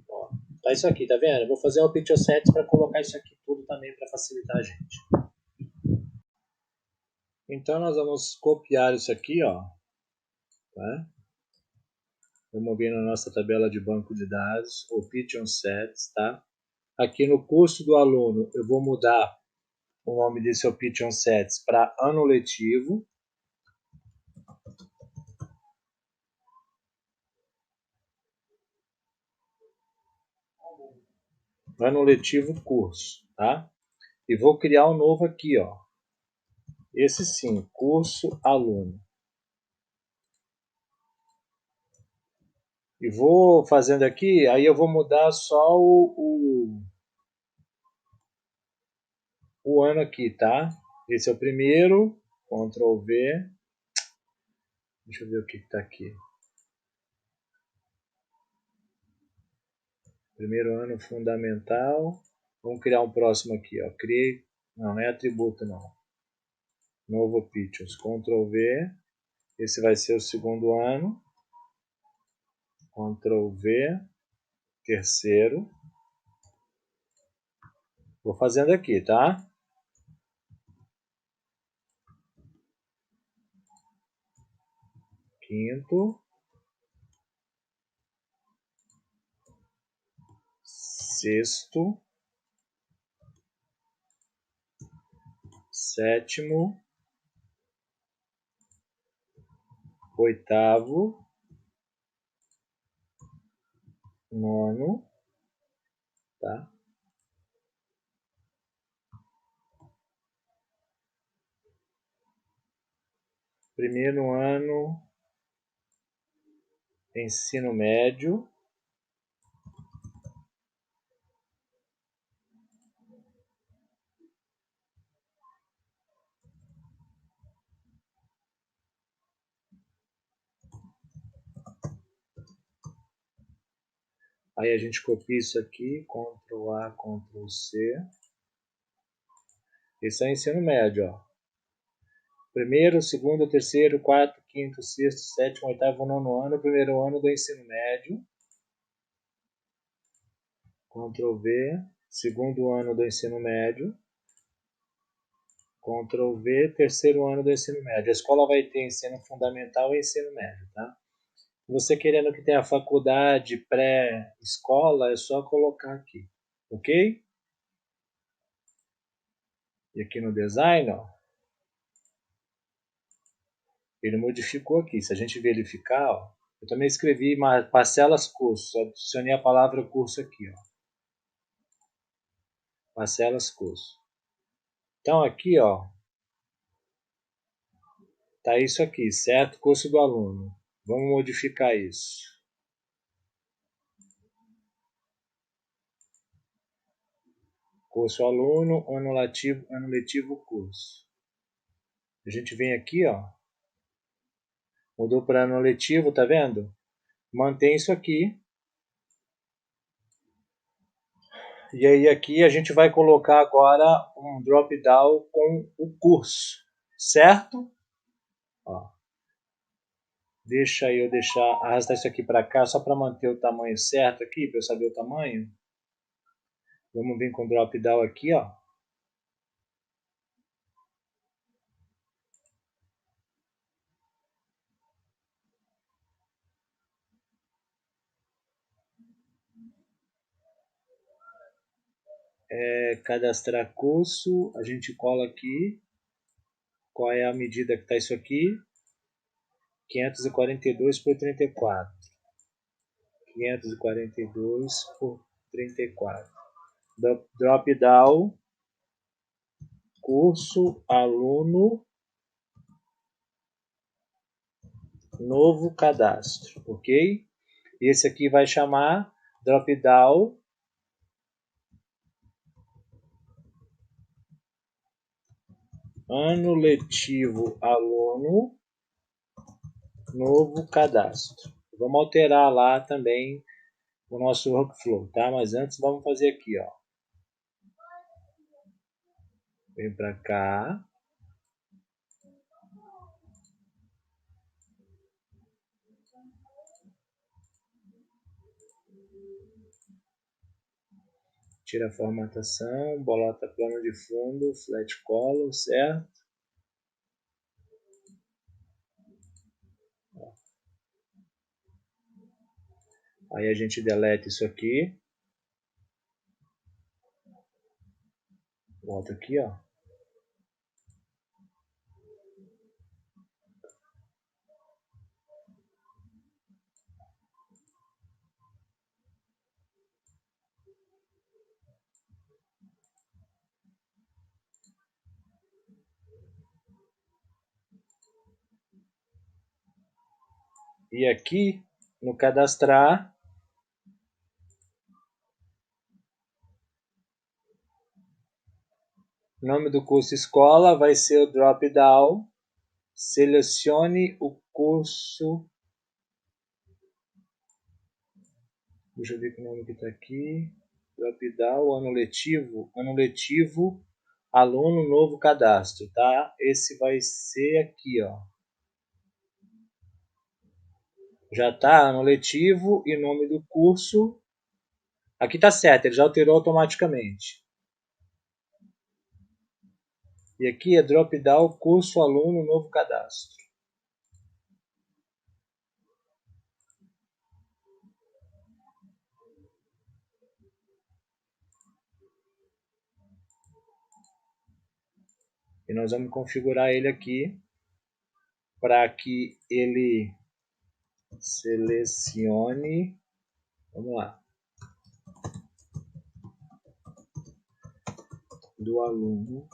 Ó, tá isso aqui, tá vendo? Eu vou fazer um Option Sets para colocar isso aqui tudo também para facilitar a gente. Então nós vamos copiar isso aqui, ó. Tá? Vamos vir na nossa tabela de banco de dados, Option Sets, tá? Aqui no curso do aluno eu vou mudar o nome desse Option Sets para ano letivo. ano letivo curso, tá? E vou criar um novo aqui, ó. Esse sim, curso aluno. E vou fazendo aqui, aí eu vou mudar só o ano aqui, tá? Esse é o primeiro, Ctrl V. Deixa eu ver o que está aqui. Primeiro ano fundamental. Vamos criar um próximo aqui, ó. Criei. Não é atributo, não. Novo Pictures. Ctrl V. Esse vai ser o segundo ano. Ctrl V. Terceiro. Vou fazendo aqui, tá? Quinto. Sexto. Sétimo. Oitavo. Nono. Tá? Primeiro ano. Ensino médio. Aí a gente copia isso aqui, Ctrl A, Ctrl C. Esse é o ensino médio, ó. Primeiro, segundo, terceiro, quarto, quinto, sexto, sétimo, oitavo, nono ano, primeiro ano do ensino médio. Ctrl V, segundo ano do ensino médio. Ctrl V, terceiro ano do ensino médio. A escola vai ter ensino fundamental e ensino médio, tá? Você querendo que tenha faculdade, pré-escola, é só colocar aqui, ok? E aqui no design, ó, ele modificou aqui. Se a gente verificar, ó, eu também escrevi parcelas curso, adicionei a palavra curso aqui, ó. Parcelas curso. Então aqui, ó, tá isso aqui, certo? Curso do aluno. Vamos modificar isso. Curso aluno, ano letivo curso. A gente vem aqui, ó, mudou para ano letivo, tá vendo? Mantém isso aqui. E aí aqui a gente vai colocar agora um drop down com o curso, certo? Ó. Deixa eu arrastar isso aqui para cá só para manter o tamanho certo aqui, para eu saber o tamanho. Vamos vir com o drop down aqui, ó. Cadastrar curso, a gente cola aqui. Qual é a medida que está isso aqui? 542 por 34. 542 por 34. Drop down, curso, aluno, novo cadastro, ok? Esse aqui vai chamar drop down ano letivo aluno, novo cadastro. Vamos alterar lá também o nosso workflow, tá? Mas antes vamos fazer aqui, ó. Vem para cá. Tira a formatação, bolota plano de fundo, flat color, certo? Aí a gente deleta isso aqui. Volta aqui, ó. E aqui, no cadastrar, nome do curso escola vai ser o drop down. Selecione o curso. Deixa eu ver que nome que está aqui. Drop down, ano letivo. Ano letivo, aluno novo cadastro, tá? Esse vai ser aqui, ó. Já tá ano letivo e nome do curso. Aqui tá certo, ele já alterou automaticamente. E aqui é drop down, curso, aluno, novo cadastro. E nós vamos configurar ele aqui para que ele selecione. Vamos lá. Do aluno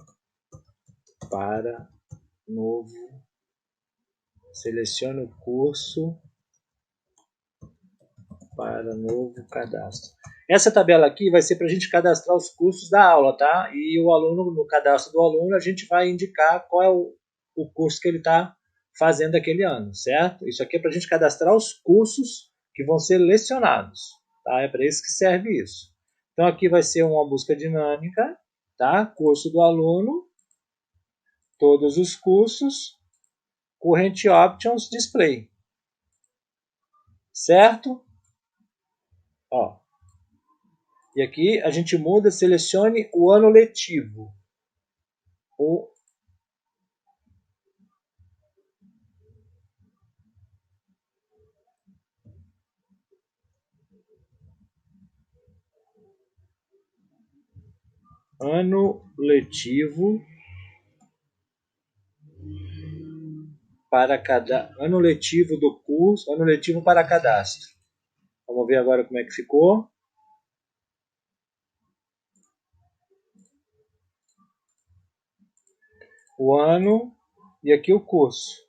para novo. Selecione o curso para novo cadastro. Essa tabela aqui vai ser para a gente cadastrar os cursos da aula, tá? E o aluno, no cadastro do aluno, a gente vai indicar qual é o curso que ele está fazendo aquele ano, certo? Isso aqui é para a gente cadastrar os cursos que vão ser lecionados, tá? É para isso que serve isso. Então aqui vai ser uma busca dinâmica, tá? Curso do aluno, todos os cursos, Current Options Display, certo? Ó. E aqui a gente muda, selecione o ano letivo. O ano letivo para cada ano letivo do curso, ano letivo para cadastro. Vamos ver agora como é que ficou. O ano e aqui o curso.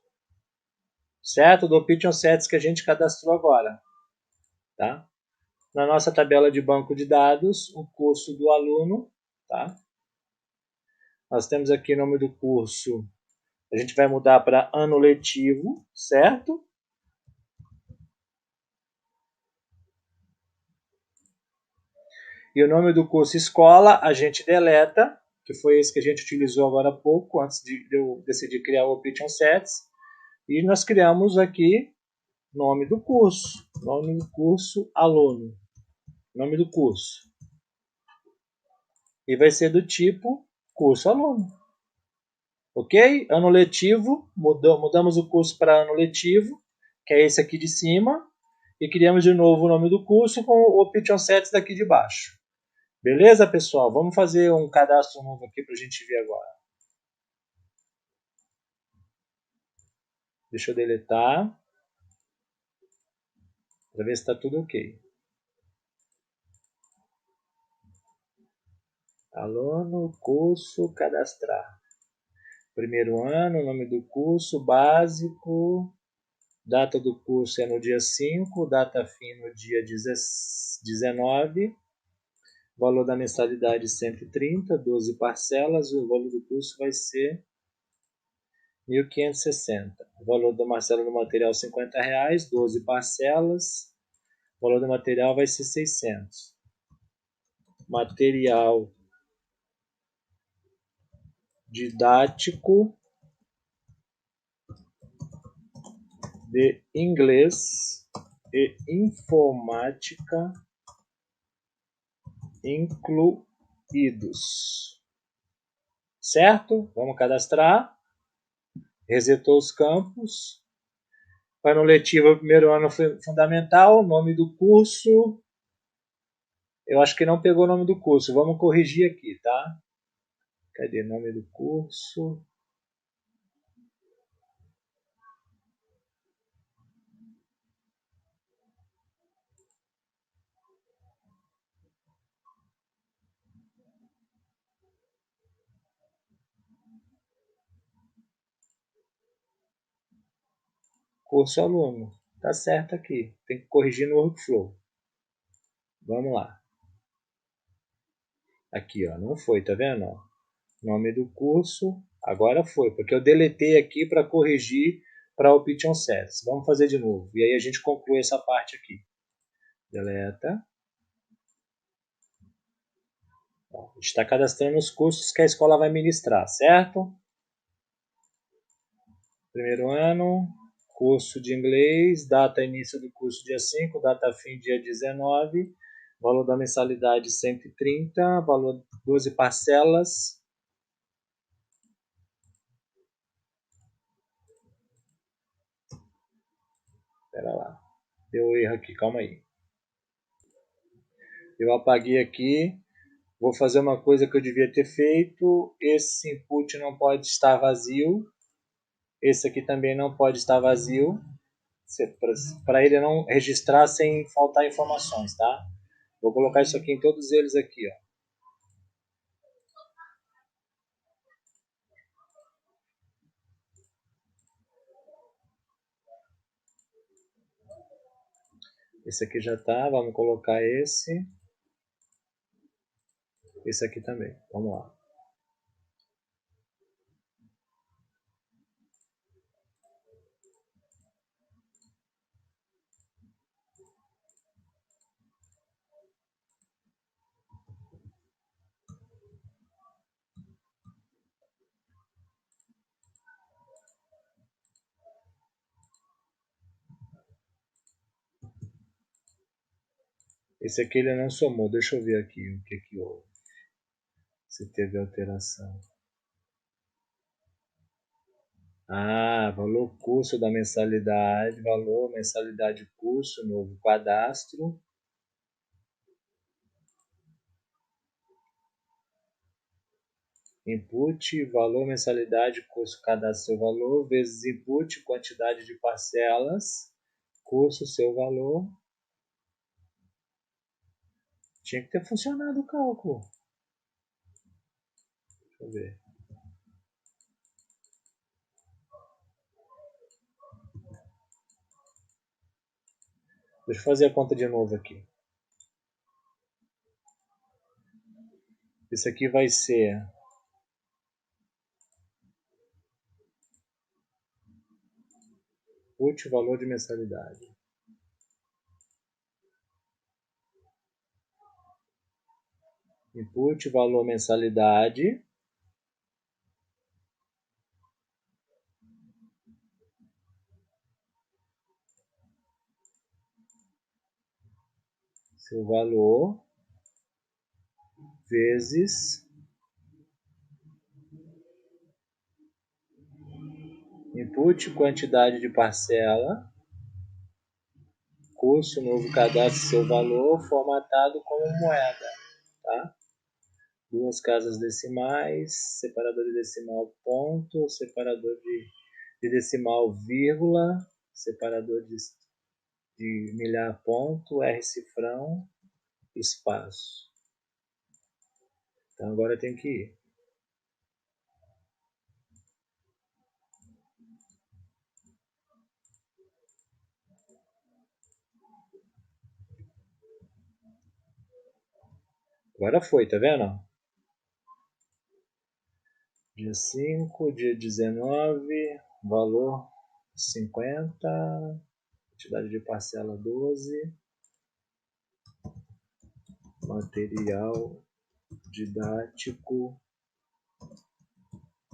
Certo? Do Option Sets que a gente cadastrou agora. Tá? Na nossa tabela de banco de dados, o curso do aluno. Tá? Nós temos aqui o nome do curso. A gente vai mudar para ano letivo, certo? E o nome do curso escola a gente deleta, que foi esse que a gente utilizou agora há pouco, antes de eu decidir criar o Option Sets. E nós criamos aqui nome do curso aluno, nome do curso. E vai ser do tipo curso aluno. Ok? Ano letivo, mudamos o curso para ano letivo, que é esse aqui de cima, e criamos de novo o nome do curso com o Option Sets daqui de baixo. Beleza, pessoal? Vamos fazer um cadastro novo aqui para a gente ver agora. Deixa eu deletar. Para ver se está tudo ok. Aluno, curso, cadastrar. Primeiro ano, nome do curso, básico. Data do curso é no dia 5, data fim no dia 19. Valor da mensalidade 130, 12 parcelas. O valor do curso vai ser 1.560. O valor da parcela do material R$50, 12 parcelas. O valor do material vai ser 600. Material didático de inglês e informática incluídos. Certo? Vamos cadastrar. Resetou os campos. Ano letivo, primeiro ano fundamental, nome do curso. Eu acho que não pegou o nome do curso. Vamos corrigir aqui, tá? Cadê o nome do curso? Curso aluno. tá certo aqui. Tem que corrigir no workflow. Vamos lá. Aqui, ó, não foi, tá vendo? Ó? Nome do curso, agora foi, porque eu deletei aqui para corrigir para o Python Sets. Vamos fazer de novo. E aí a gente conclui essa parte aqui. Deleta. Ó, a gente está cadastrando os cursos que a escola vai ministrar, certo? Primeiro ano, curso de inglês, data início do curso dia 5, data fim dia 19, valor da mensalidade 130, valor 12 parcelas. Espera lá, deu erro aqui, calma aí. Eu apaguei aqui, vou fazer uma coisa que eu devia ter feito, esse input não pode estar vazio, esse aqui também não pode estar vazio, para ele não registrar sem faltar informações, tá? Vou colocar isso aqui em todos eles aqui, ó. Esse aqui já tá, vamos colocar esse. Esse aqui também, vamos lá. Esse aqui ele não somou, deixa eu ver aqui o que que houve. Se teve alteração. Ah, valor curso da mensalidade, valor mensalidade curso, novo cadastro. Input, valor mensalidade curso, cadastro seu valor, vezes input, quantidade de parcelas, curso seu valor. Tinha que ter funcionado o cálculo. Deixa eu ver. Deixa eu fazer a conta de novo aqui. Isso aqui vai ser input, valor de mensalidade. Input, valor mensalidade. Seu valor vezes input, quantidade de parcela, curso, novo cadastro, seu valor, formatado como moeda, tá? Duas casas decimais, separador de decimal ponto, separador de decimal vírgula, separador de milhar ponto, R cifrão, espaço. Então agora tem que ir. Agora foi, tá vendo? Dia 5, dia 19, valor 50, quantidade de parcela 12, material didático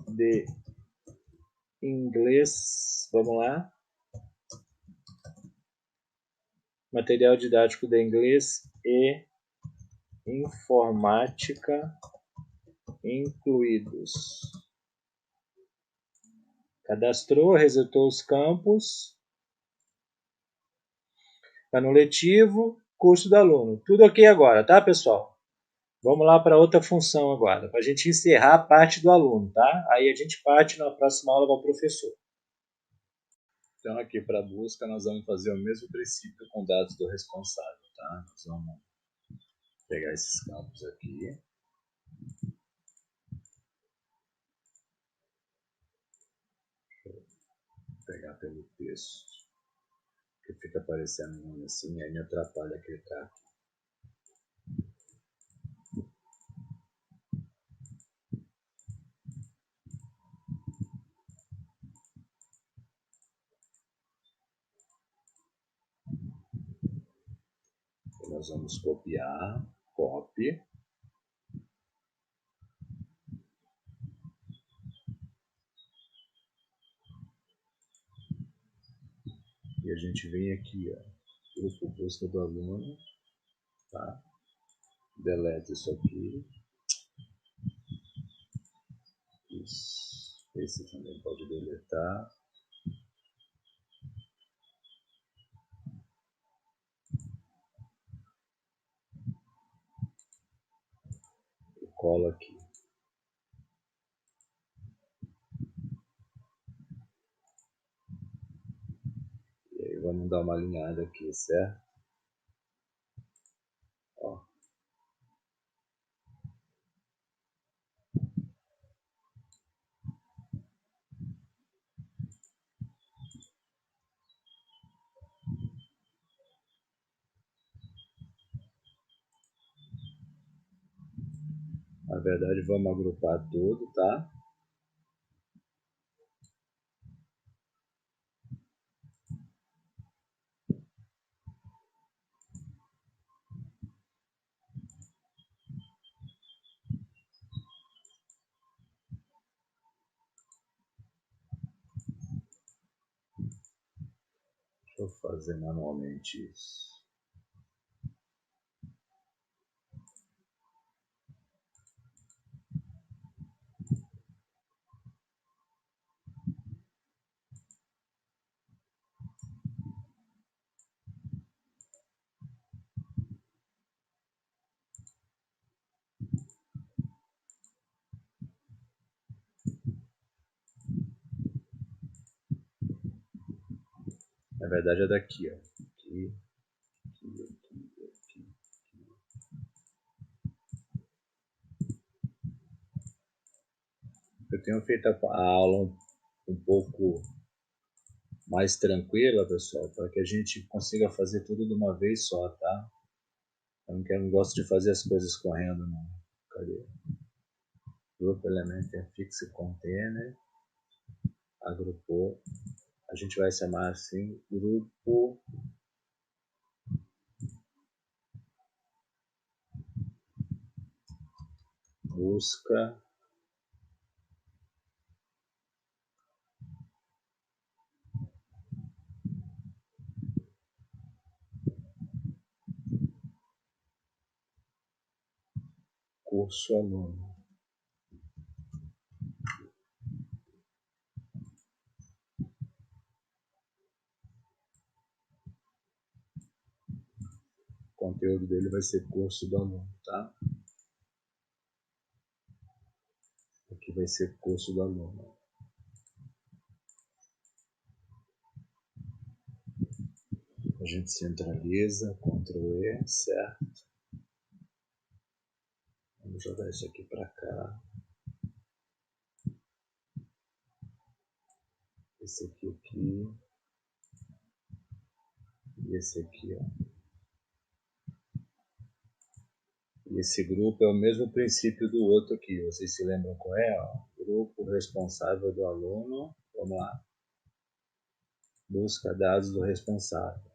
de inglês, vamos lá, material didático de inglês e informática incluídos. Cadastrou, resetou os campos, ano letivo, curso do aluno. Tudo ok agora, tá, pessoal? Vamos lá para outra função agora, para a gente encerrar a parte do aluno, tá? Aí a gente parte na próxima aula com o professor. Então aqui para a busca nós vamos fazer o mesmo princípio com dados do responsável, tá? Nós vamos pegar esses campos aqui. Pegar pelo texto. que fica aparecendo um nome assim, aí me atrapalha a clicar. Nós vamos copiar, copy. E a gente vem aqui, ó, grupo busca do aluno, tá? Deleta isso aqui. Isso. Esse também pode deletar. E cola aqui. E aí vamos dar uma alinhada aqui, certo? Ó. Na verdade, vamos agrupar tudo, tá? Deixa eu fazer manualmente isso. Na verdade é daqui, ó. Aqui, aqui. Eu tenho feito a aula um pouco mais tranquila, pessoal, para que a gente consiga fazer tudo de uma vez só, tá? Eu não gosto de fazer as coisas correndo, não. Cadê? Group Element Fixe Container. Agrupou. A gente vai chamar assim, grupo busca curso aluno. O conteúdo dele vai ser curso do aluno, tá? Aqui vai ser curso do aluno. A gente centraliza, Ctrl E, certo? Vamos jogar isso aqui para cá. Esse aqui. E esse aqui, ó. E esse grupo é o mesmo princípio do outro aqui. Vocês se lembram qual é? Ó? Grupo responsável do aluno. Vamos lá. Busca dados do responsável.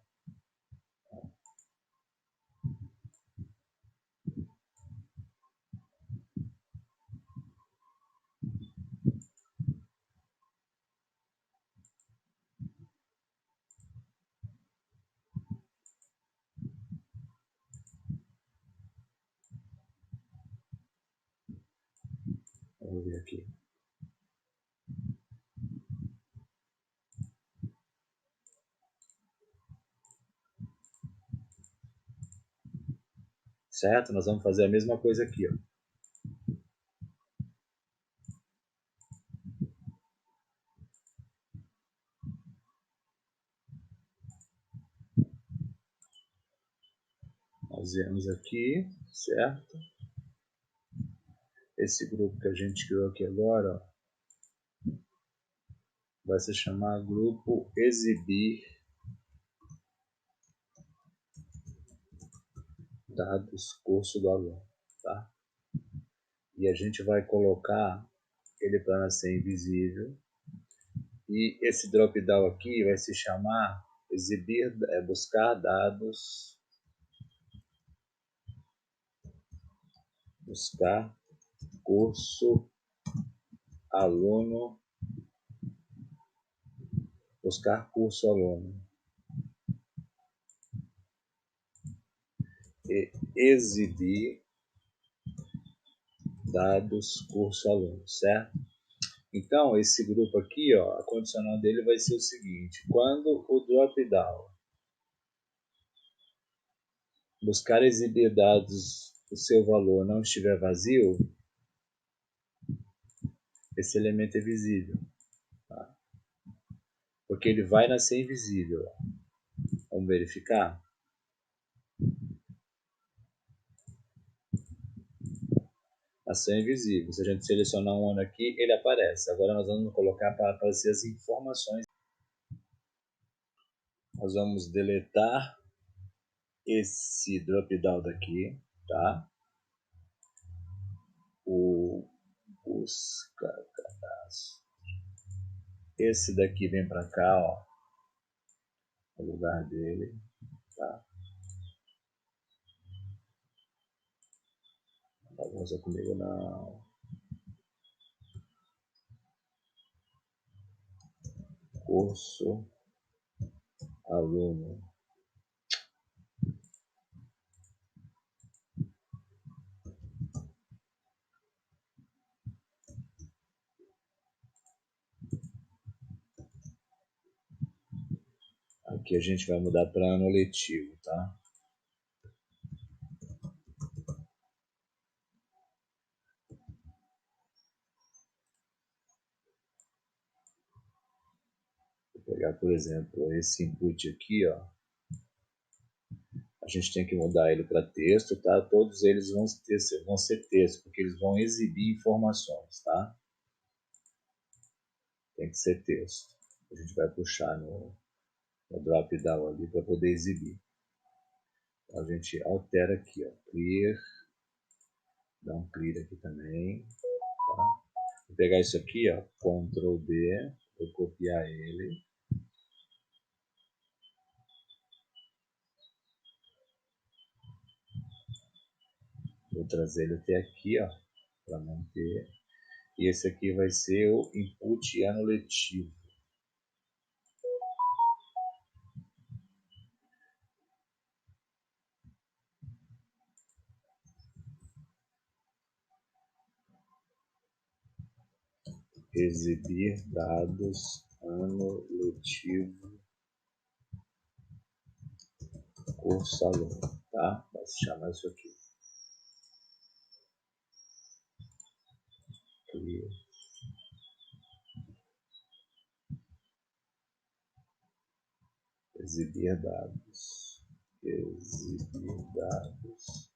Vamos ver aqui. Certo? Nós vamos fazer a mesma coisa aqui, ó. Nós viemos aqui, certo? Esse grupo que a gente criou aqui agora, ó, vai se chamar grupo exibir dados curso do aluno, tá? E a gente vai colocar ele para nascer invisível. E esse drop down aqui vai se chamar buscar dados, buscar curso aluno, buscar curso aluno e exibir dados curso aluno, certo? Então, esse grupo aqui, ó, a condicional dele vai ser o seguinte: quando o drop-down buscar exibir dados, o seu valor não estiver vazio, esse elemento é visível, tá? Porque ele vai nascer invisível. Vamos verificar? Nasceu invisível. Se a gente selecionar um ano aqui, ele aparece. Agora nós vamos colocar para aparecer as informações. Nós vamos deletar esse drop-down daqui, tá? O busca cadastro. Esse daqui vem para cá, ó, no lugar dele, tá? Bagunça comigo não. Curso aluno. Aqui a gente vai mudar para ano letivo, tá? Vou pegar, por exemplo, esse input aqui, ó. A gente tem que mudar ele para texto, tá? Todos eles vão ser texto, porque eles vão exibir informações, tá? Tem que ser texto. A gente vai puxar no drop down ali para poder exibir. Então, a gente altera aqui, ó, clear, dá um clear aqui também, tá? Vou pegar isso aqui, ó, Ctrl D, vou copiar ele. Vou trazer ele até aqui, ó, para manter. E esse aqui vai ser o input ano letivo. Exibir dados ano letivo curso aluno, tá? Vai se chamar isso aqui. Clear. Exibir dados. Exibir dados.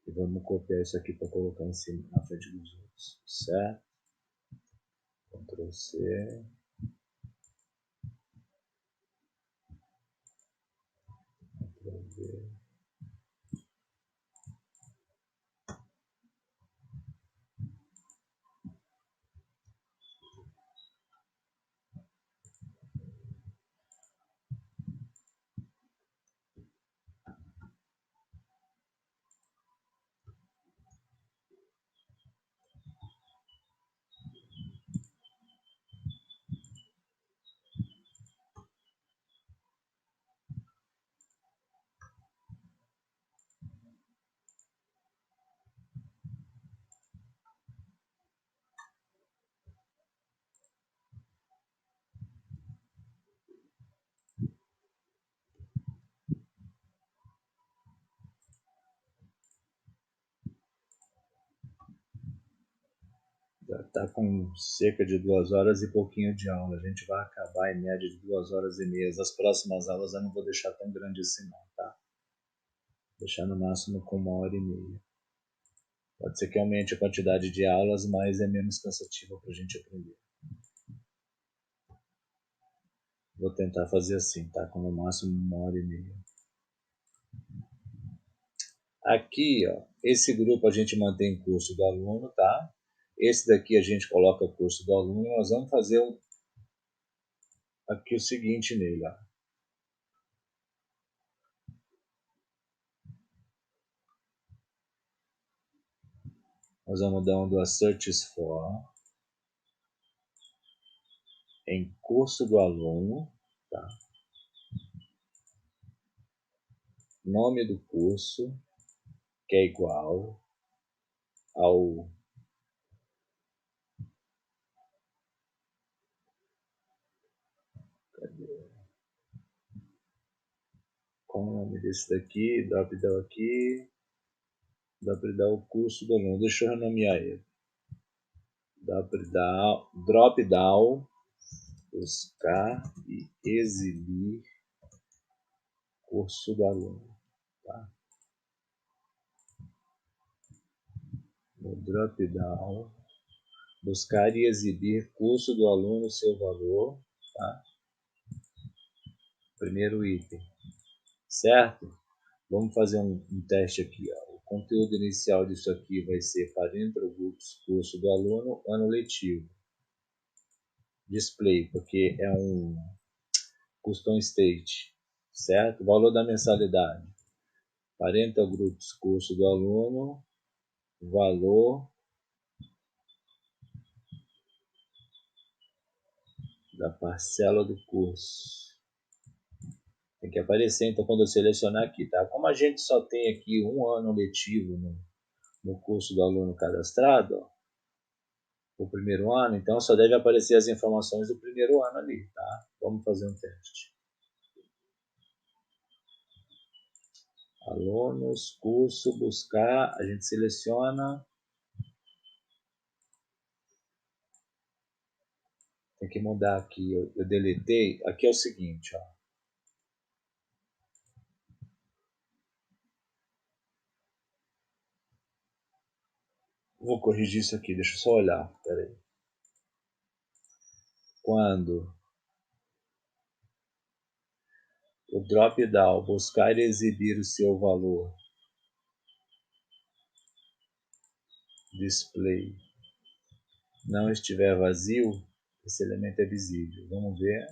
E vamos copiar isso aqui para colocar em cima, na frente dos outros, certo? Ctrl C. Ctrl V. Já está com cerca de 2 horas e pouquinho de aula. A gente vai acabar em média de 2 horas e meia. As próximas aulas eu não vou deixar tão grande assim não, tá? Vou deixar no máximo com 1 hora e meia. Pode ser que aumente a quantidade de aulas, mas é menos cansativa para a gente aprender. Vou tentar fazer assim, tá? Com no máximo 1 hora e meia. Aqui, ó, esse grupo a gente mantém curso do aluno, tá? Esse daqui a gente coloca curso do aluno. Nós vamos fazer aqui o seguinte nele, ó. Nós vamos dar um do searches for em curso do aluno, tá? Nome do curso, que é igual ao qual o nome desse daqui, drop-down aqui, drop-down o curso do aluno. Deixa eu renomear ele. Drop-down, buscar e exibir curso do aluno. Tá? No drop-down, buscar e exibir curso do aluno, seu valor. Tá? Primeiro item. Certo? Vamos fazer um teste aqui. Ó. O conteúdo inicial disso aqui vai ser Parental Groups, curso do aluno, ano letivo. Display, porque é um custom state, certo? Valor da mensalidade. Parental Groups, curso do aluno, valor da parcela do curso. Tem que aparecer, então, quando eu selecionar aqui, tá? Como a gente só tem aqui um ano letivo no curso do aluno cadastrado, ó, o primeiro ano, então só deve aparecer as informações do primeiro ano ali, tá? Vamos fazer um teste. Alunos, curso, buscar, a gente seleciona. Tem que mudar aqui, eu deletei. Aqui é o seguinte, ó. Vou corrigir isso aqui, deixa eu só olhar, peraí. Quando o drop-down buscar e exibir o seu valor, display, não estiver vazio, esse elemento é visível. Vamos ver.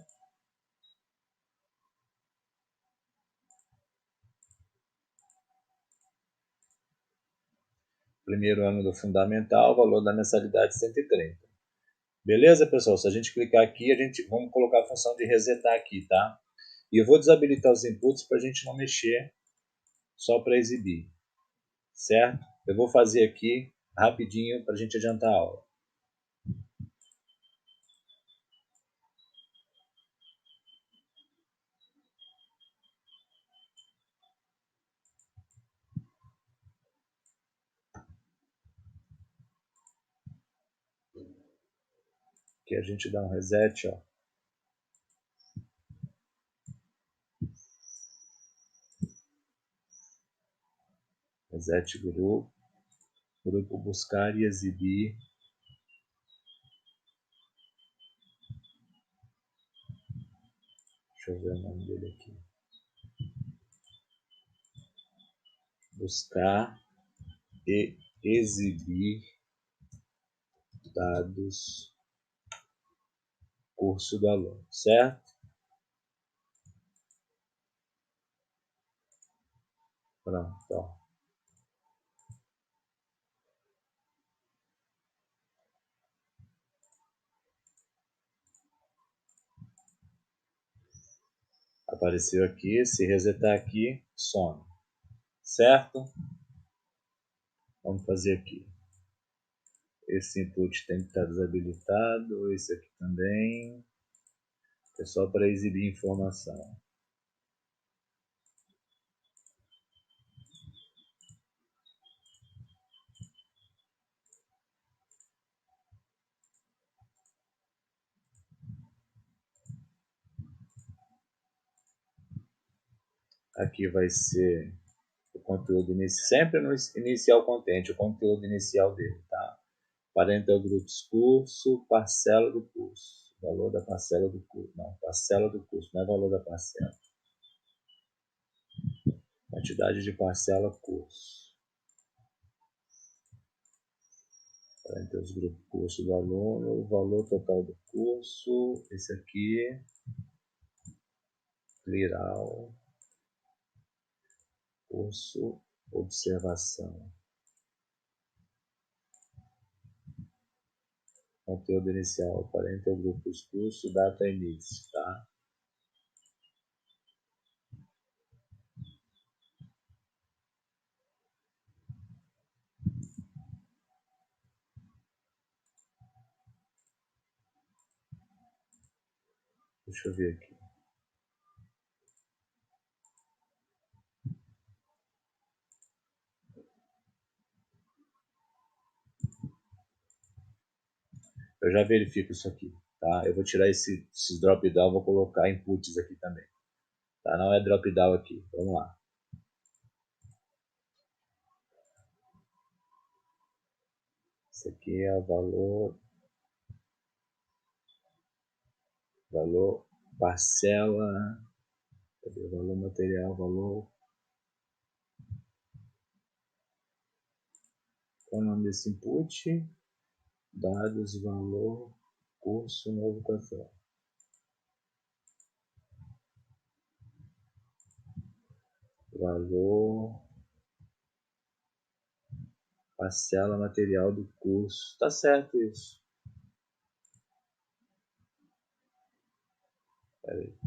Primeiro ano do fundamental, valor da mensalidade 130. Beleza, pessoal? Se a gente clicar aqui, vamos colocar a função de resetar aqui, tá? E eu vou desabilitar os inputs para a gente não mexer, só para exibir, certo? Eu vou fazer aqui rapidinho para a gente adiantar a aula. Aqui a gente dá um reset, ó. Reset grupo, grupo buscar e exibir. Deixa eu ver o nome dele aqui. Buscar e exibir dados curso do aluno, certo? Pronto, ó. Apareceu aqui, se resetar aqui, some, certo? Vamos fazer aqui. Esse input tem que estar desabilitado, esse aqui também. É só para exibir informação. Aqui vai ser o conteúdo inicial, sempre no inicial content, o conteúdo inicial dele, tá? Parental Groups curso, parcela do curso. Valor da parcela do curso. Não, parcela do curso, não é valor da parcela. Quantidade de parcela curso. Entre os grupos curso do aluno, o valor total do curso, esse aqui, plural, curso, observação. Conteúdo inicial, parente grupos curso, data início, tá? Deixa eu ver aqui. Eu já verifico isso aqui, tá? Eu vou tirar esses drop down, vou colocar inputs aqui também. Tá? Não é drop down aqui. Vamos lá. Esse aqui é o valor parcela, cadê o valor material, valor, qual é o nome desse input? Dados, valor, curso, novo café. Valor, parcela material do curso. Tá certo isso. Pera aí.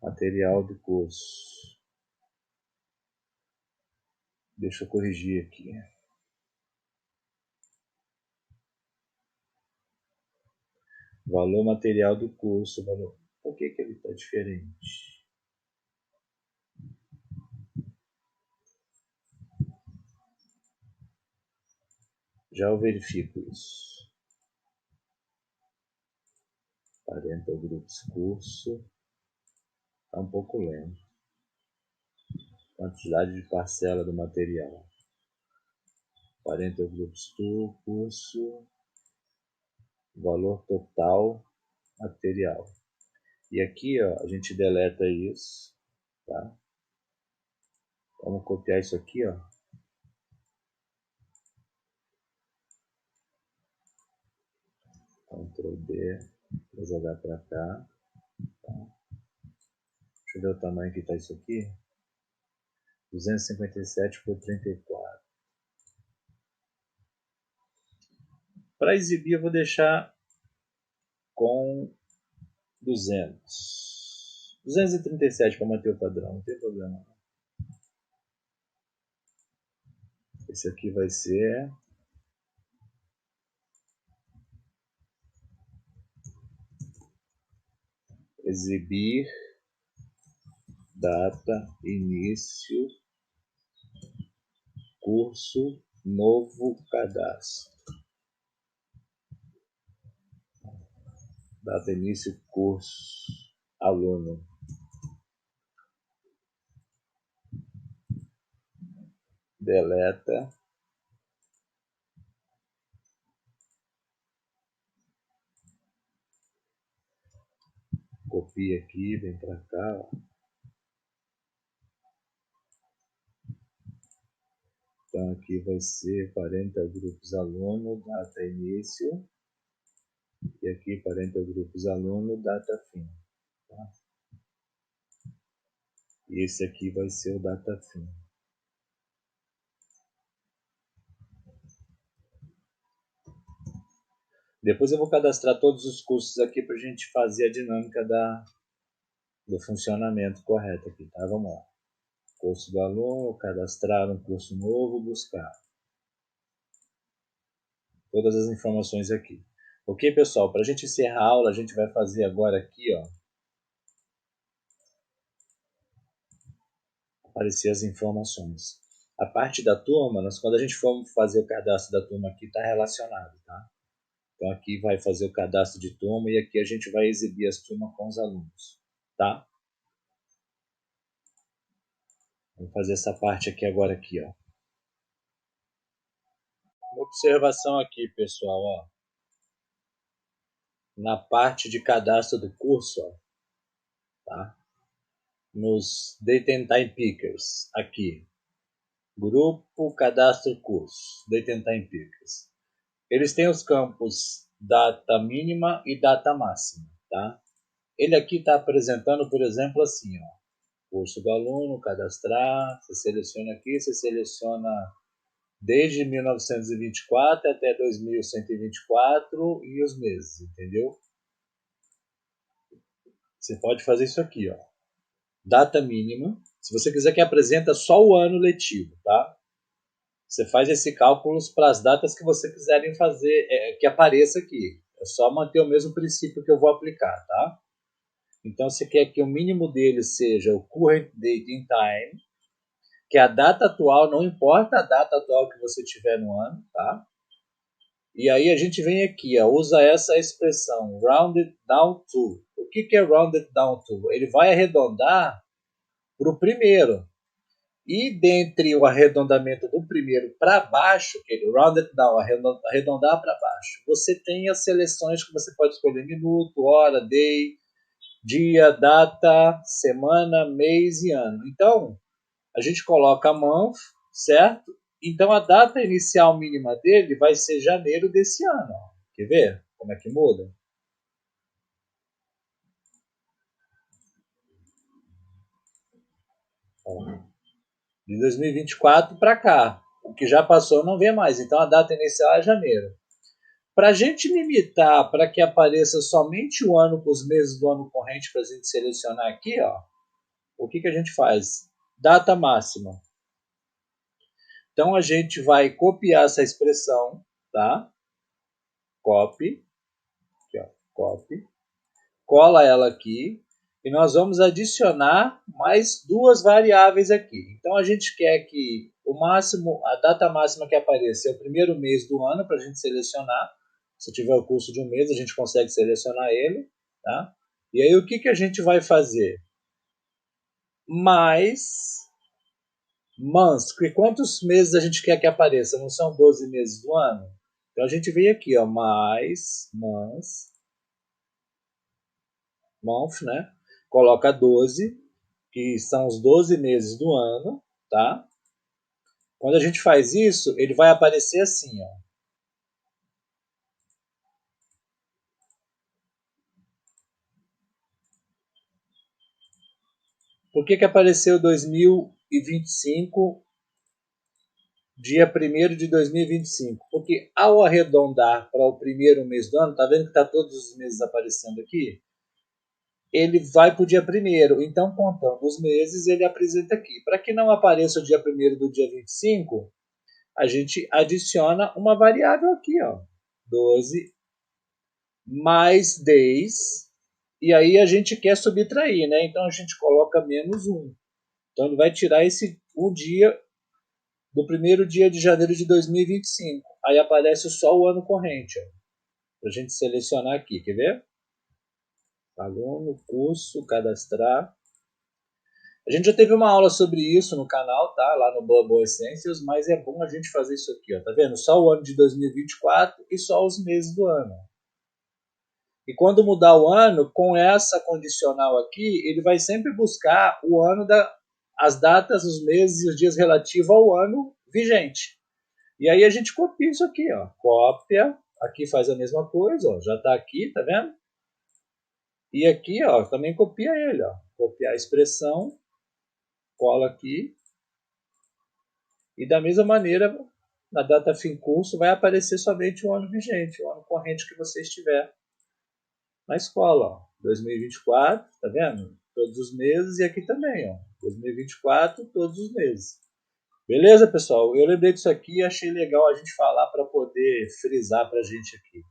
Material do curso. Deixa eu corrigir aqui. Valor material do curso. Valor. Por que ele está diferente? Já eu verifico isso. Parental Groups curso. Está um pouco lento. Quantidade de parcela do material. Parental Groups curso. Valor total material. E aqui, ó, a gente deleta isso, tá? Vamos copiar isso aqui, ó. Ctrl D, vou jogar para cá. Tá? Deixa eu ver o tamanho que está isso aqui. 257 por 34. Para exibir, eu vou deixar com 200. 237 para manter o padrão, não tem problema. Esse aqui vai ser exibir data, início, curso, novo cadastro. Data, início, curso, aluno. Deleta. Copia aqui, vem para cá. Ó. Então aqui vai ser 40 grupos aluno, data início. E aqui 40 grupos aluno, data fim. Tá? E esse aqui vai ser o data fim. Depois eu vou cadastrar todos os cursos aqui para a gente fazer a dinâmica do funcionamento correto aqui, tá? Vamos lá. Curso do aluno, cadastrar um curso novo, buscar. Todas as informações aqui. Ok, pessoal? Para a gente encerrar a aula, a gente vai fazer agora aqui, ó. Aparecer as informações. A parte da turma, quando a gente for fazer o cadastro da turma aqui, está relacionado, tá? Então aqui vai fazer o cadastro de turma e aqui a gente vai exibir as turmas com os alunos, tá? Vamos fazer essa parte aqui agora aqui, ó. Uma observação aqui, pessoal, ó. Na parte de cadastro do curso, ó, tá? Nos Data and Time Pickers, aqui. Grupo Cadastro Curso, Data and Time Pickers. Eles têm os campos data mínima e data máxima, tá? Ele aqui está apresentando, por exemplo, assim, ó. Curso do aluno, cadastrar, você seleciona aqui, você seleciona desde 1924 até 2124 e os meses, entendeu? Você pode fazer isso aqui, ó. Data mínima. Se você quiser que apresenta só o ano letivo, tá? Você faz esse cálculo para as datas que você quiserem fazer, que apareça aqui. É só manter o mesmo princípio que eu vou aplicar, tá? Então, você quer que o mínimo dele seja o current date in time, que é a data atual, não importa a data atual que você tiver no ano, tá? E aí a gente vem aqui, ó, usa essa expressão, rounded down to. O que é rounded down to? Ele vai arredondar para o primeiro. E dentre o arredondamento do primeiro para baixo, aquele rounded down, arredondar para baixo, você tem as seleções que você pode escolher minuto, hora, day, dia, data, semana, mês e ano. Então, a gente coloca month, certo? Então, a data inicial mínima dele vai ser janeiro desse ano. Ó. Quer ver como é que muda? Ó, de 2024 para cá. O que já passou não vê mais. Então, a data inicial é janeiro. Para a gente limitar para que apareça somente o ano com os meses do ano corrente para a gente selecionar aqui, ó, o que a gente faz? Data máxima. Então a gente vai copiar essa expressão, tá? Copy, aqui, ó, copy, cola ela aqui e nós vamos adicionar mais duas variáveis aqui. Então a gente quer que o máximo, a data máxima que apareça é o primeiro mês do ano para a gente selecionar. Se tiver o curso de um mês, a gente consegue selecionar ele, tá? E aí o que a gente vai fazer? Mais months, que quantos meses a gente quer que apareça? Não são 12 meses do ano? Então a gente vem aqui, ó, mais months, month, né? Coloca 12, que são os 12 meses do ano, tá? Quando a gente faz isso, ele vai aparecer assim, ó. Por que apareceu 2025, dia 1º de 2025? Porque ao arredondar para o primeiro mês do ano, tá vendo que tá todos os meses aparecendo aqui? Ele vai para o dia 1º. Então, contando os meses, ele apresenta aqui. Para que não apareça o dia 1º do dia 25, a gente adiciona uma variável aqui, ó, 12 mais days, e aí a gente quer subtrair, né? Então a gente coloca menos 1. Então ele vai tirar esse um dia do primeiro dia de janeiro de 2025. Aí aparece só o ano corrente, para a gente selecionar aqui, quer ver? Aluno, curso, cadastrar. A gente já teve uma aula sobre isso no canal, tá? Lá no Boa Essências, mas é bom a gente fazer isso aqui, ó. Tá vendo? Só o ano de 2024 e só os meses do ano. E quando mudar o ano, com essa condicional aqui, ele vai sempre buscar o ano as datas, os meses e os dias relativos ao ano vigente. E aí a gente copia isso aqui, ó. Cópia, aqui faz a mesma coisa, ó. Já está aqui, tá vendo? E aqui, ó, também copia ele, ó. Copiar a expressão, cola aqui. E da mesma maneira, na data fim curso, vai aparecer somente o ano vigente, o ano corrente que você estiver na escola. Ó. 2024, tá vendo? Todos os meses e aqui também, ó. 2024, todos os meses. Beleza, pessoal? Eu lembrei disso aqui e achei legal a gente falar para poder frisar para a gente aqui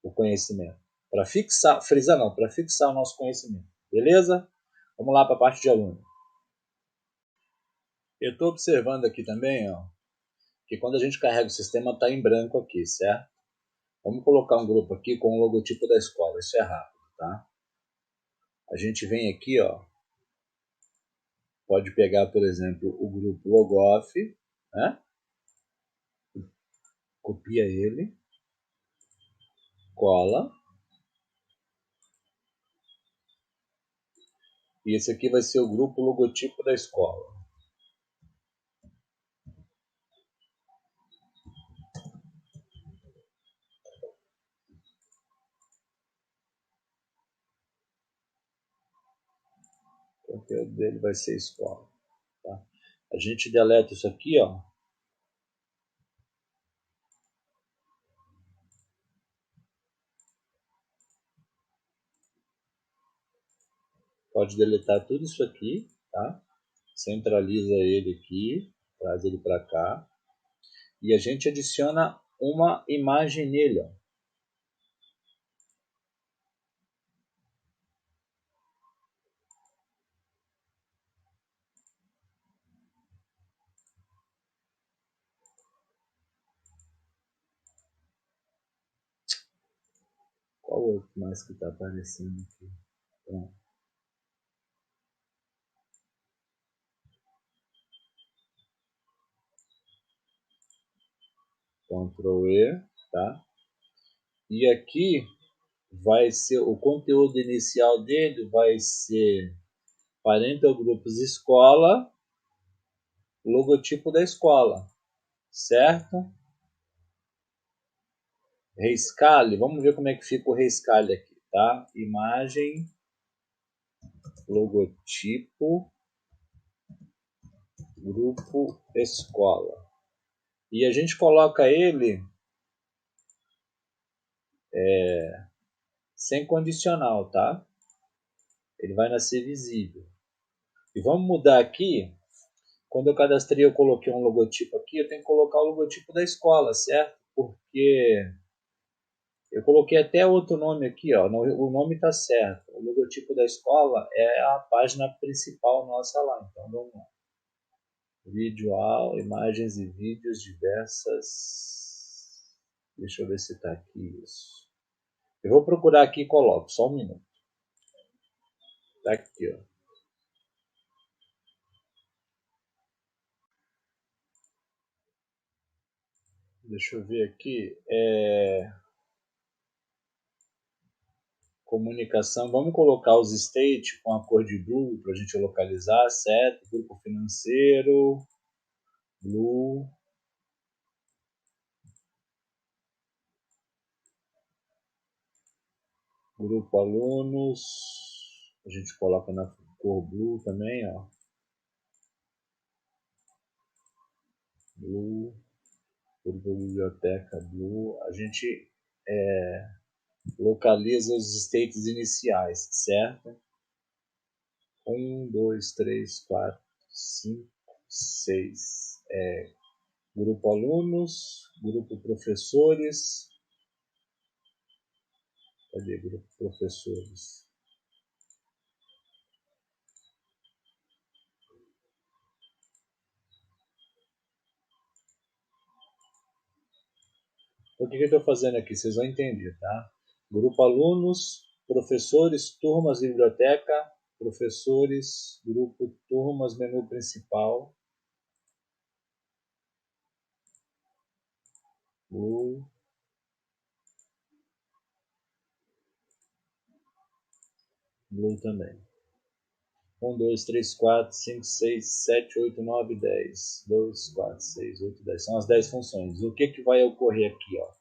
o conhecimento. Para fixar, frisar não, para fixar o nosso conhecimento. Beleza? Vamos lá para a parte de aluno. Eu estou observando aqui também, ó, que quando a gente carrega o sistema está em branco aqui, certo? Vamos colocar um grupo aqui com o logotipo da escola, isso é rápido, tá? A gente vem aqui, ó, pode pegar, por exemplo, o grupo Logoff, né? Copia ele, cola. E esse aqui vai ser o grupo logotipo da escola. O conteúdo dele vai ser escola. Tá? A gente deleta isso aqui, ó. Pode deletar tudo isso aqui, tá? Centraliza ele aqui, traz ele para cá. E a gente adiciona uma imagem nele, ó. Qual outro mais que está aparecendo aqui? Pronto. Ctrl E, tá? E aqui vai ser o conteúdo inicial dele, vai ser Parental Groups Escola, logotipo da escola, certo? Rescale, vamos ver como é que fica o rescale aqui, tá? Imagem, logotipo, grupo escola. E a gente coloca ele sem condicional, tá? Ele vai nascer visível. E vamos mudar aqui. Quando eu cadastrei, eu coloquei um logotipo aqui, eu tenho que colocar o logotipo da escola, certo? Porque eu coloquei até outro nome aqui, ó. O nome está certo. O logotipo da escola é a página principal nossa lá. Então vamos lá. Visual, imagens e vídeos diversas. Deixa eu ver se está aqui isso. Eu vou procurar aqui e coloco, só um minuto. Está aqui, ó. Deixa eu ver aqui. Comunicação, vamos colocar os state com a cor de blue para a gente localizar, certo? Grupo financeiro, blue. Grupo alunos, a gente coloca na cor blue também, ó. Blue, grupo biblioteca blue. A gente localiza os states iniciais, certo? 1, 2, 3, 4, 5, 6. Grupo alunos, grupo professores. Cadê grupo professores? O que eu estou fazendo aqui? Vocês vão entender, tá? Grupo alunos, professores, turmas, biblioteca, professores, grupo, turmas, menu principal. Blue. Blue também. 1, 2, 3, 4, 5, 6, 7, 8, 9, 10. 2, 4, 6, 8, 10. São as 10 funções. O que vai ocorrer aqui, ó?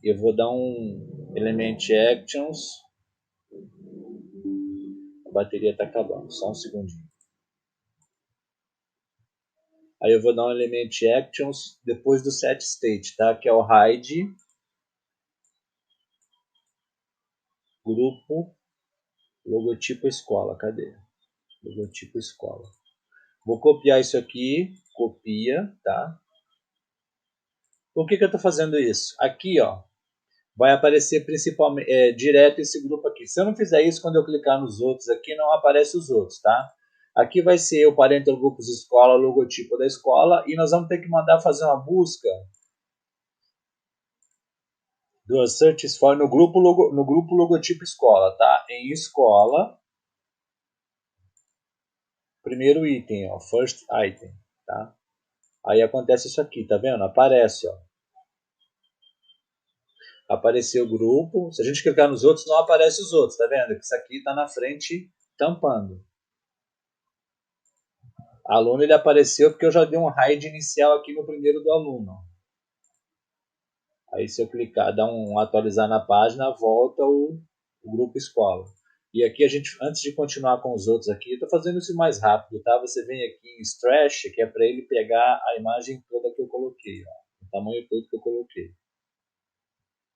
Eu vou dar um element actions. A bateria está acabando, só um segundinho. Aí eu vou dar um element actions depois do set state, tá? Que é o hide grupo logotipo escola. Cadê? Logotipo escola. Vou copiar isso aqui, copia, tá? Por que eu estou fazendo isso? Aqui, ó, vai aparecer principalmente direto esse grupo aqui. Se eu não fizer isso, quando eu clicar nos outros aqui, não aparece os outros, tá? Aqui vai ser o Parental Grupos Escola, logotipo da escola, e nós vamos ter que mandar fazer uma busca do search for no grupo logotipo escola, tá? Em escola, primeiro item, ó, first item, tá? Aí acontece isso aqui, tá vendo? Aparece, ó. apareceu o grupo. Se a gente clicar nos outros, não aparece os outros, tá vendo? Isso aqui está na frente tampando. Aluno, ele apareceu porque eu já dei um hide inicial aqui no primeiro do aluno. Aí se eu clicar, dar um atualizar na página, volta o grupo escola. E aqui a gente, antes de continuar com os outros aqui, eu estou fazendo isso mais rápido, tá? Você vem aqui em Stretch, que é para ele pegar a imagem toda que eu coloquei, ó, o tamanho todo que eu coloquei.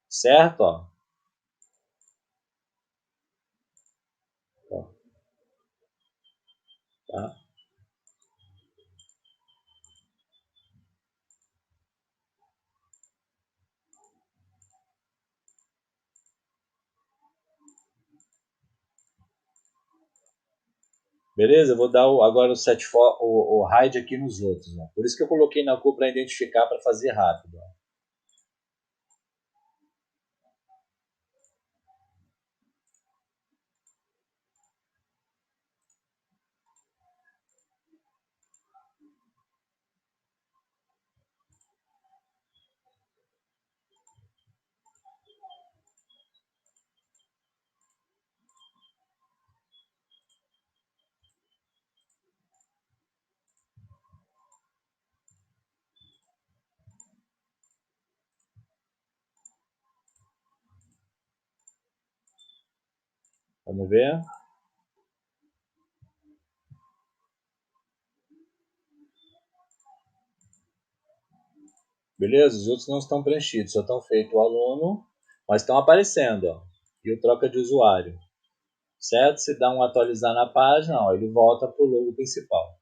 Certo? Ó. Tá? Beleza? Eu vou dar agora o hide aqui nos outros. Ó. Por isso que eu coloquei na cor para identificar, para fazer rápido. Ó. Vamos ver? Beleza? Os outros não estão preenchidos, só estão feito o aluno, mas estão aparecendo. Ó. E o troca de usuário. Certo? Se dá um atualizar na página, ó, ele volta para o logo principal.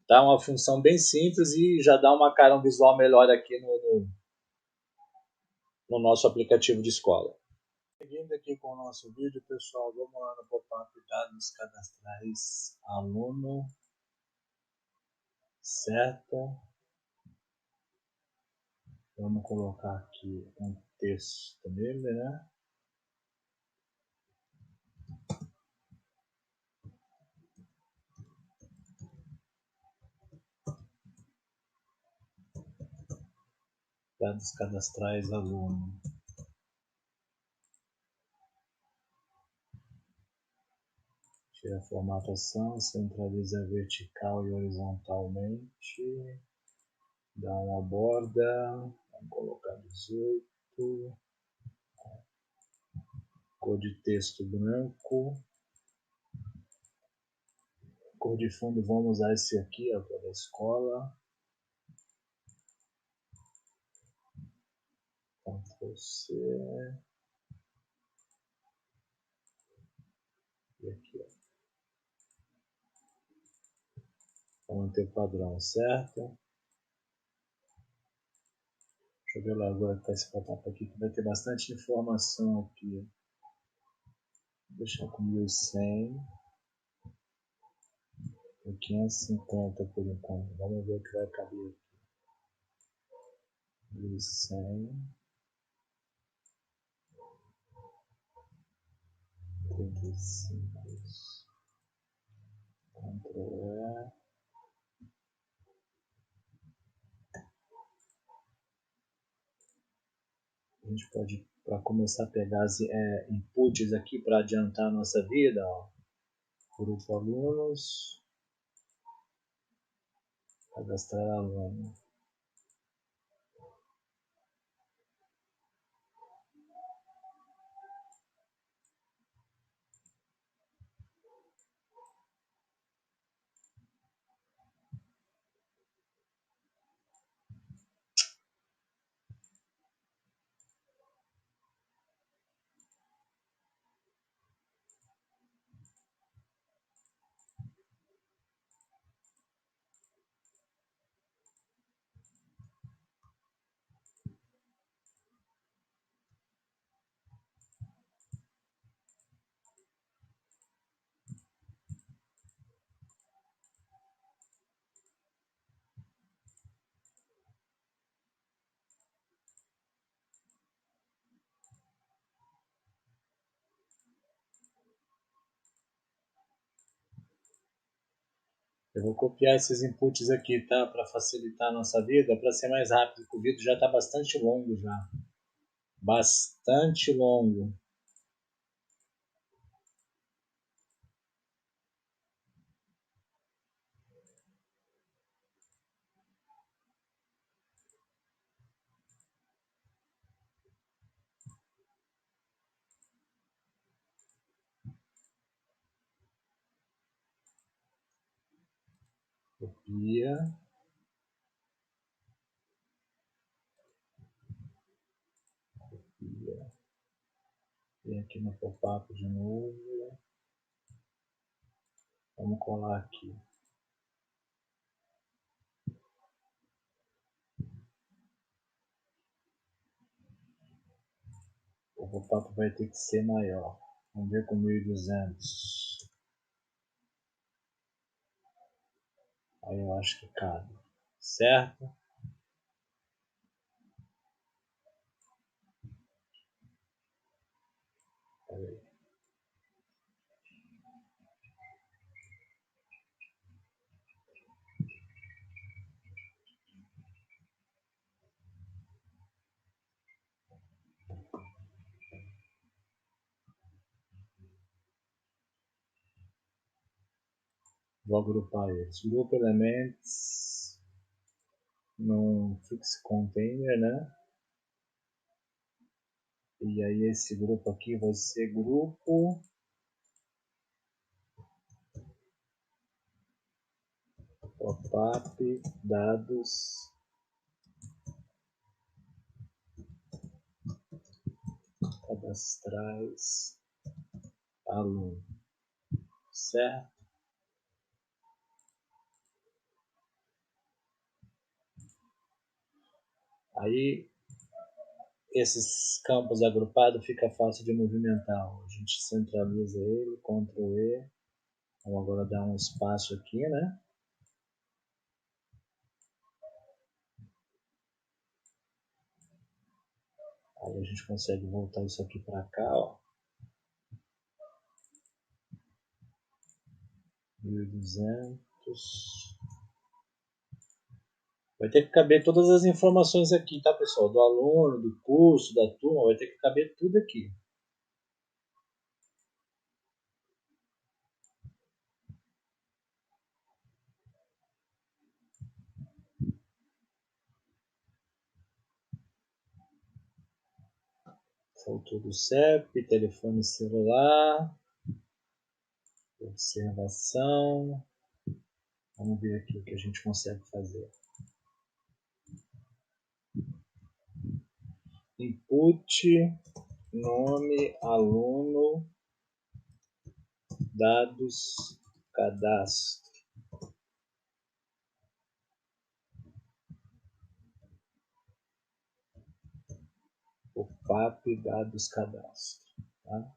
Tá? Uma função bem simples e já dá uma cara, um visual melhor aqui no nosso aplicativo de escola. Seguindo aqui com o nosso vídeo, pessoal, vamos lá no pop-up dados cadastrais aluno, certo? Vamos colocar aqui um texto nele, né? Dados cadastrais aluno. Tira a formatação, centraliza vertical e horizontalmente. Dá uma borda, vamos colocar 18. Cor de texto branco. Cor de fundo, vamos usar esse aqui, ó, para a escola. Ctrl C. E aqui, ó. Para manter o padrão, certo? Deixa eu ver lá agora que está esse pop-up aqui, que vai ter bastante informação aqui. Vou deixar com 1100. Por 550 por enquanto. Vamos ver o que vai caber aqui. 1100. 35. Ctrl E. A gente pode, para começar a pegar as inputs aqui para adiantar a nossa vida, ó. Grupo alunos, cadastrar aluno. Eu vou copiar esses inputs aqui, tá? Para facilitar a nossa vida, para ser mais rápido, porque o vídeo já está bastante longo já. bastante longo. Copia. Copia. Vem aqui no pop-up de novo. Vamos colar aqui. O pop-up vai ter que ser maior. Vamos ver com 1200. Aí eu acho que cabe. Certo? Peraí. Vou agrupar eles. Grupo Elements num fixed container, né? E aí esse grupo aqui vai ser grupo pop-up dados cadastrais aluno, certo? Aí esses campos agrupados fica fácil de movimentar. A gente centraliza ele, Ctrl E. Vamos agora dar um espaço aqui, né? Aí a gente consegue voltar isso aqui para cá, ó. 1200. Vai ter que caber todas as informações aqui, tá, pessoal? Do aluno, do curso, da turma, vai ter que caber tudo aqui. Faltou do CEP, telefone celular, observação. Vamos ver aqui o que a gente consegue fazer. Input, nome, aluno, dados, cadastro. O PAP, dados, cadastro. Tá?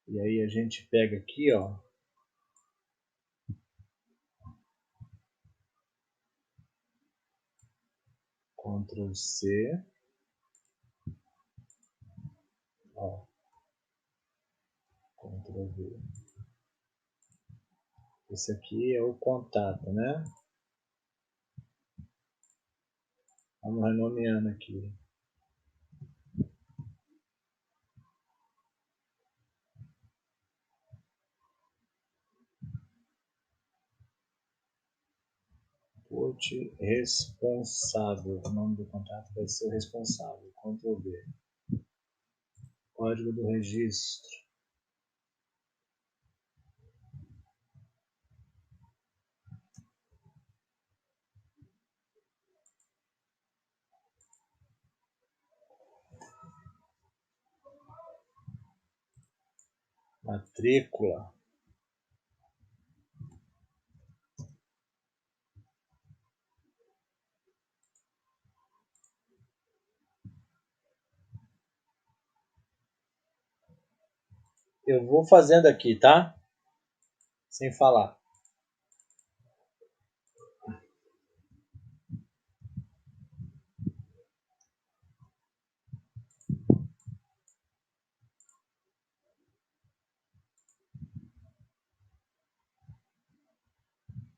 E aí a gente pega aqui, ó. Ctrl C. Ó. Ctrl V. Esse aqui é o contato, né? Vamos renomeando aqui. Input responsável. O nome do contato vai ser o responsável. Ctrl V. Código do registro. Matrícula. Eu vou fazendo aqui, tá? Sem falar.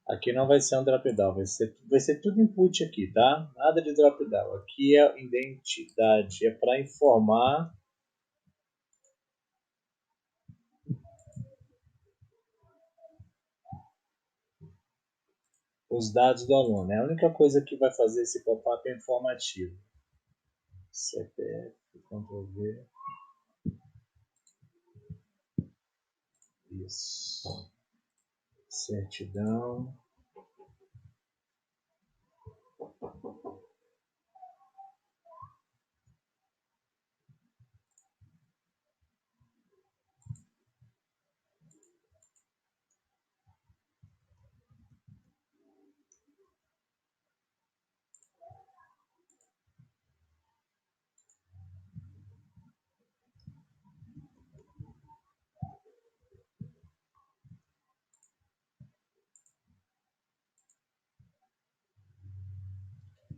Aqui não vai ser um drop down, vai ser tudo input aqui, tá? Nada de drop down. Aqui é identidade, é para informar os dados do aluno. É a única coisa que vai fazer esse pop-up é informativo. CPF, Ctrl V. Isso. Certidão.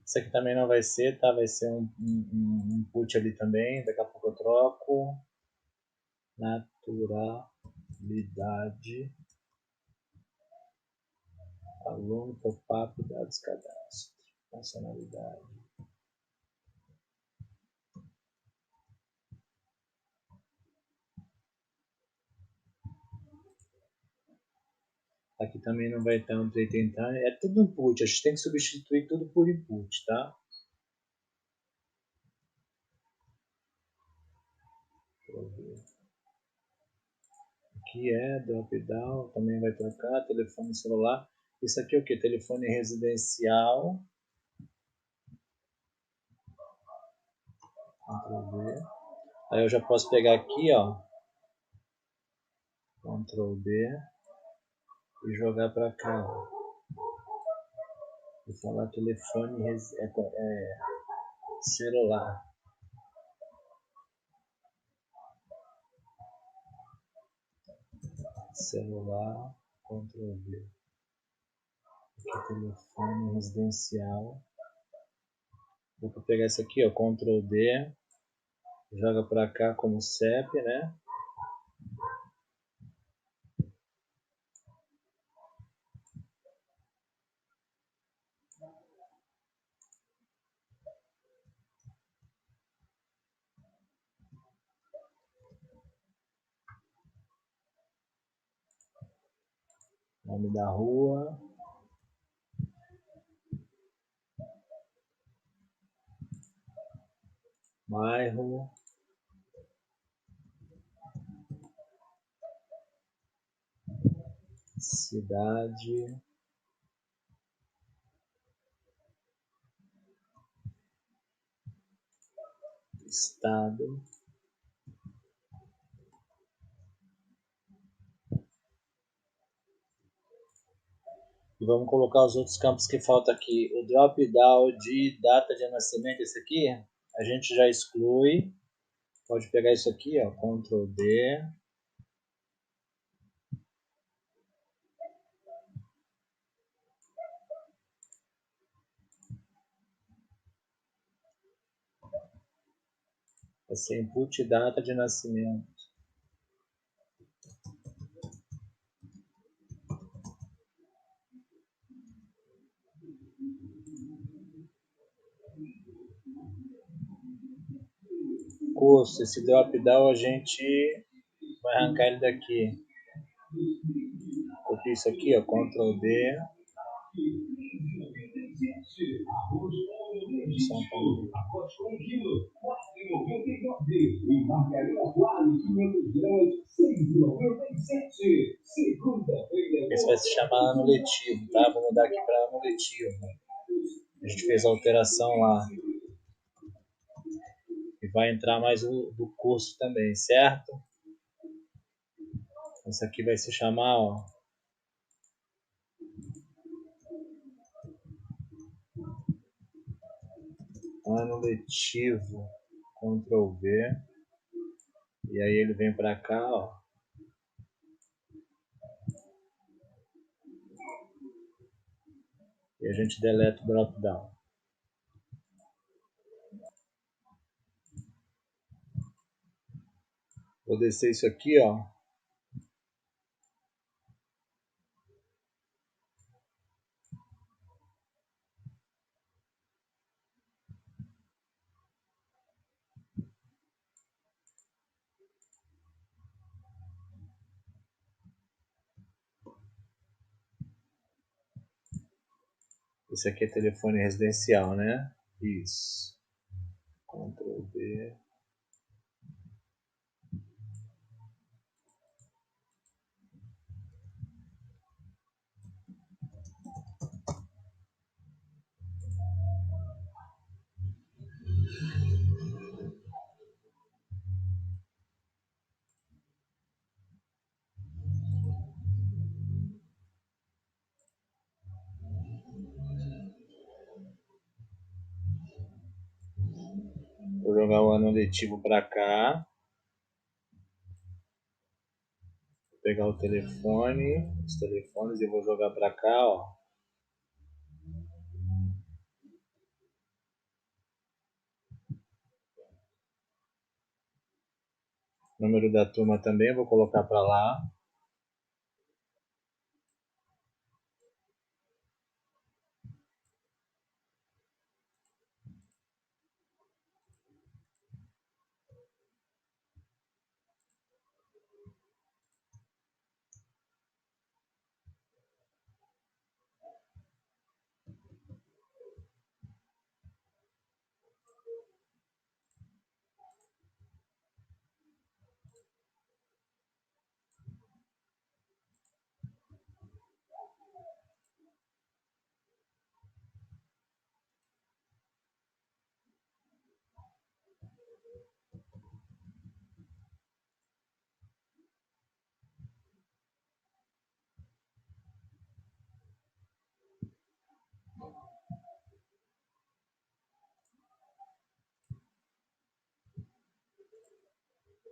Isso aqui também não vai ser, tá? Vai ser um input ali também. Daqui a pouco eu troco. Naturalidade. Aluno, pop-up, dados, cadastro. Nacionalidade. Aqui também não vai estar um tentando. É tudo input. A gente tem que substituir tudo por input, tá? Aqui é drop down, também vai trocar, telefone celular. Isso aqui é o que? Telefone residencial. Ctrl V. Aí eu já posso pegar aqui, ó. Ctrl D e jogar para cá. Ó. Vou falar telefone celular. Celular, Ctrl V. Aqui telefone residencial. Vou pegar esse aqui, ó, Ctrl D. Joga para cá como CEP, né? Nome da rua. Bairro. Cidade. Estado. E vamos colocar os outros campos que faltam aqui. O drop down de data de nascimento, esse aqui, a gente já exclui. Pode pegar isso aqui, ó, Ctrl D. Vai ser input data de nascimento. Curso, esse drop down a gente vai arrancar ele daqui. Copio isso aqui, ó, Ctrl D. São Paulo. Esse vai se chamar ano letivo, tá? Vou mudar aqui para ano letivo. A gente fez a alteração lá. E vai entrar mais o do curso também, certo? Isso aqui vai se chamar, ó, ano letivo. Ctrl V. E aí ele vem para cá, ó. E a gente deleta o drop down. Vou descer isso aqui, ó. Esse aqui é telefone residencial, né? Isso. Ctrl V. Vou jogar o ano letivo para cá. Vou pegar o telefone, os telefones e vou jogar para cá, ó. Número da turma também vou colocar para lá.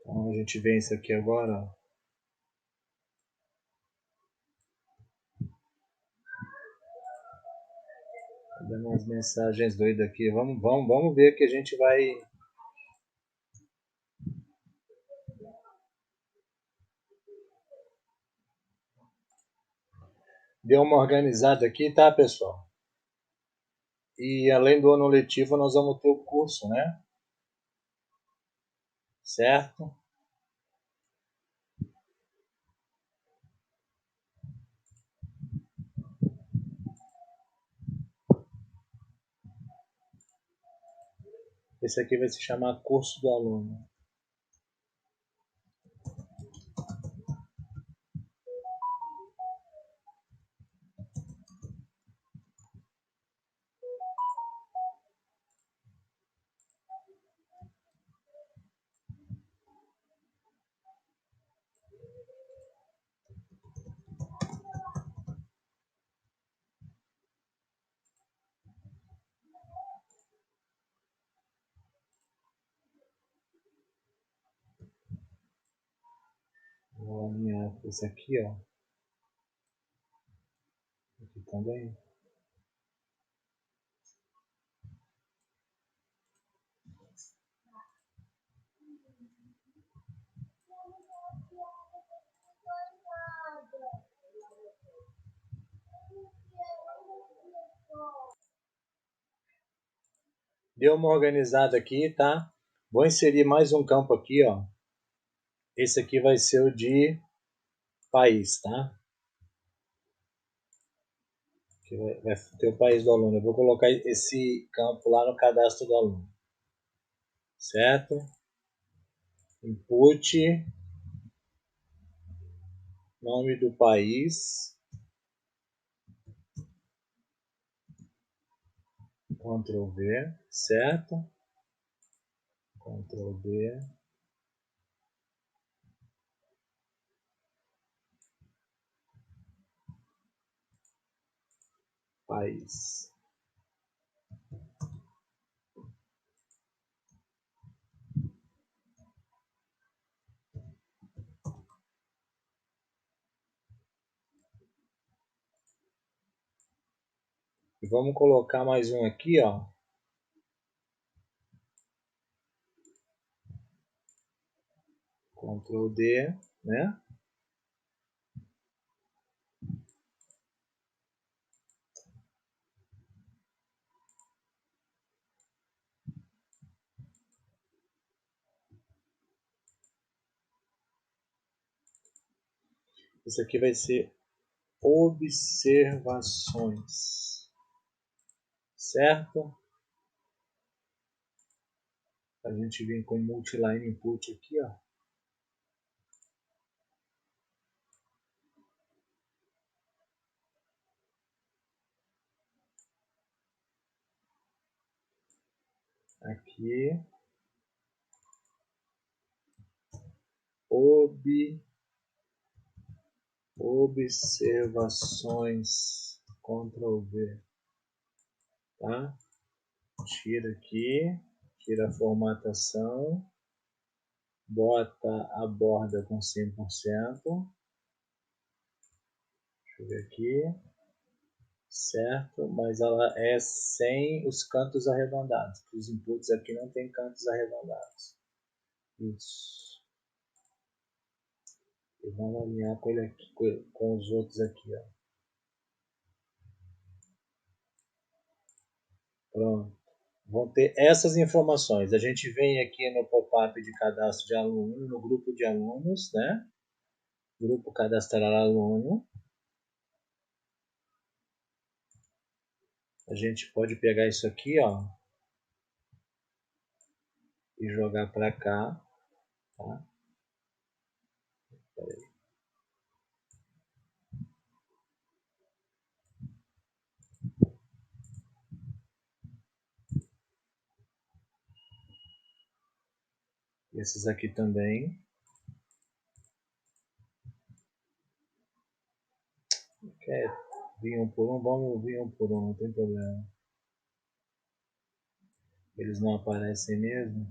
Então a gente vê isso aqui agora, ó. Tá dando umas mensagens doidas aqui. Vamos ver que a gente vai. Deu uma organizada aqui, tá, pessoal? E além do ano letivo, nós vamos ter o curso, né? Certo? Esse aqui vai se chamar curso do aluno. Vou alinhar esse aqui, ó. Aqui também. Deu uma organizada aqui, tá? Vou inserir mais um campo aqui, ó. Esse aqui vai ser o de país, tá? Que vai ter o país do aluno. Eu vou colocar esse campo lá no cadastro do aluno. Certo? Input, nome do país, Ctrl V, certo? Ctrl V, país. E vamos colocar mais um aqui, ó. Ctrl D, né? Isso aqui vai ser observações. certo? A gente vem com multiline input aqui, ó. Aqui. Observações. Ctrl V. Tá? Tira aqui. Tira a formatação. Bota a borda com 100%. Deixa eu ver aqui. Certo, mas ela é sem os cantos arredondados. Os inputs aqui não tem cantos arredondados. Isso. E vamos alinhar com ele aqui, com os outros aqui, ó. Pronto. Vão ter essas informações. A gente vem aqui no pop-up de cadastro de aluno, no grupo de alunos, né? Grupo cadastrar aluno. A gente pode pegar isso aqui, ó, e jogar para cá, tá? Peraí. Esses aqui também. Quer vir um por um? Vamos vir um por um, não tem problema. Eles não aparecem mesmo.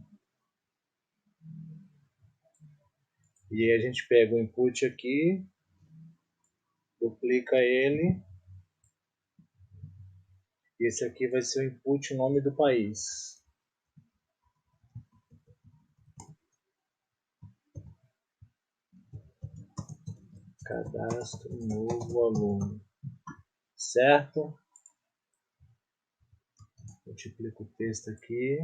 E aí a gente pega o input aqui, duplica ele. E esse aqui vai ser o input nome do país. Cadastro novo aluno. Certo? Multiplico o texto aqui.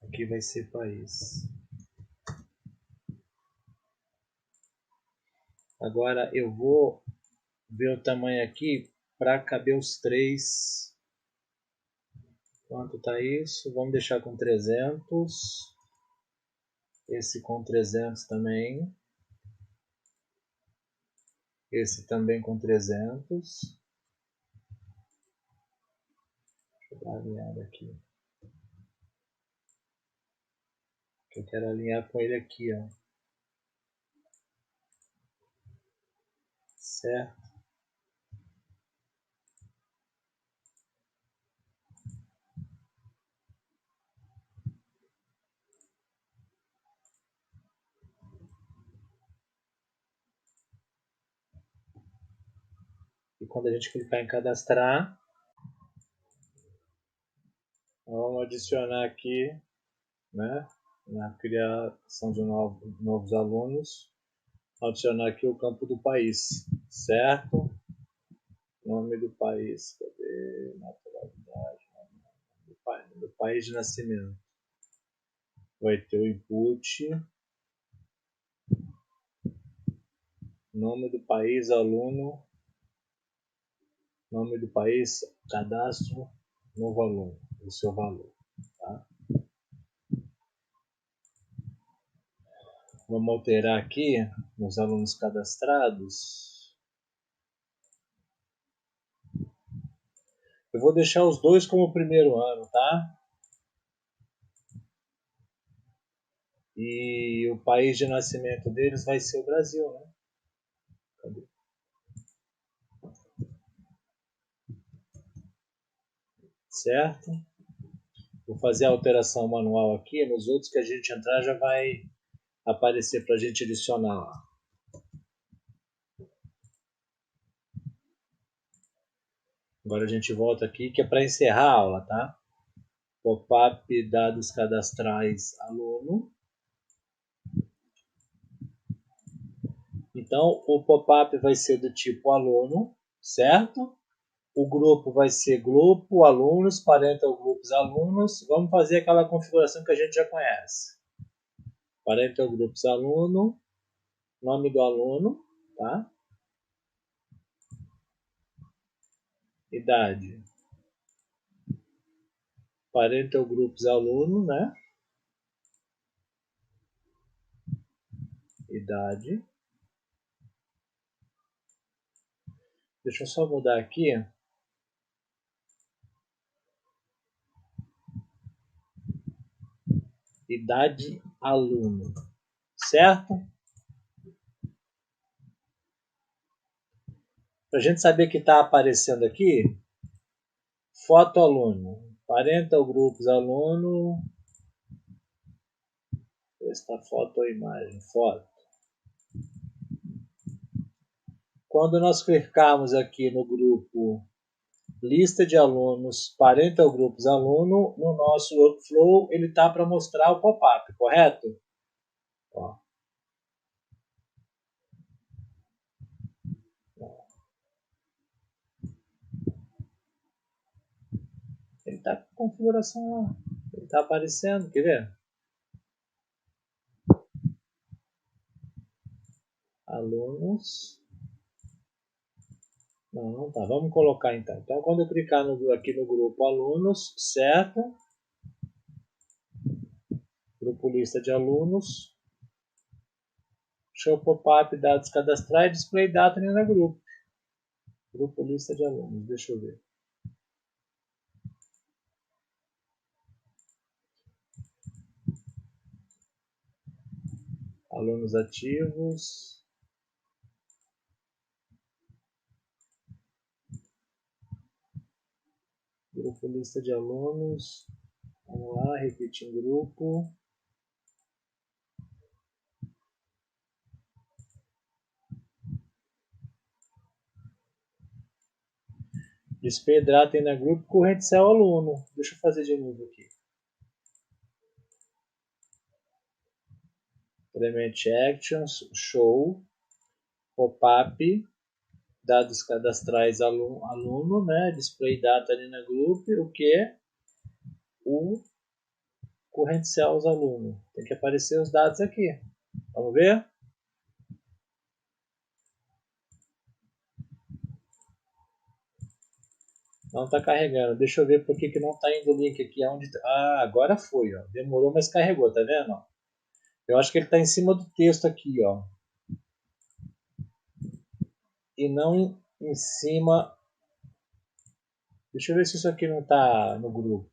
Aqui vai ser país. Agora eu vou ver o tamanho aqui para caber os três. Quanto tá isso? Vamos deixar com 300. Esse com 300 também. Esse também com 300. Deixa eu dar uma alinhada aqui. Eu quero alinhar com ele aqui, ó. Certo? E quando a gente clicar em cadastrar, vamos adicionar aqui, né, na criação de novos alunos, adicionar aqui o campo do país, certo? Nome do país, cadê? Naturalidade, do país de nascimento. Vai ter o input, nome do país, aluno, nome do país, cadastro, novo aluno, o seu valor, tá? Vamos alterar aqui nos alunos cadastrados. Eu vou deixar os dois como primeiro ano, tá? E o país de nascimento deles vai ser o Brasil, né? Cadê? Certo? Vou fazer a alteração manual aqui. Nos outros que a gente entrar já vai aparecer para a gente adicionar lá. Agora a gente volta aqui, que é para encerrar a aula, tá? Pop-up dados cadastrais aluno. Então, o pop-up vai ser do tipo aluno, certo? O grupo vai ser grupo, alunos, parental groups, alunos. Vamos fazer aquela configuração que a gente já conhece. Parental groups, aluno. nome do aluno, tá? Idade. Parental groups aluno, né? Idade. Deixa eu só mudar aqui. Idade aluno, certo? Para a gente saber que está aparecendo aqui, foto aluno, parental groups aluno, esta foto ou imagem, foto. Quando nós clicarmos aqui no grupo lista de alunos, parental groups aluno, no nosso workflow ele tá para mostrar o pop-up, correto? Ó. Ele tá com configuração lá. Ele tá aparecendo, quer ver? Alunos. Não, não tá. Vamos colocar então. Então, quando eu clicar aqui no grupo alunos, certo? Grupo lista de alunos. Show pop-up, dados cadastrais, display data na grupo. Grupo lista de alunos. Deixa eu ver. Alunos ativos. Grupo lista de alunos. Vamos lá, repetir grupo. Display data na grupo, corrente cell aluno. Deixa eu fazer de novo aqui. Element actions, show, pop-up, dados cadastrais aluno, né? Display data ali na grupo, o que? O corrente cells aluno. Tem que aparecer os dados aqui. Vamos ver? Não está carregando. Deixa eu ver por que não está indo o link aqui. Onde... Ah, agora foi. Ó. Demorou, mas carregou. Tá vendo? Eu acho que ele está em cima do texto aqui. Ó. E não em cima... Deixa eu ver se isso aqui não está no grupo.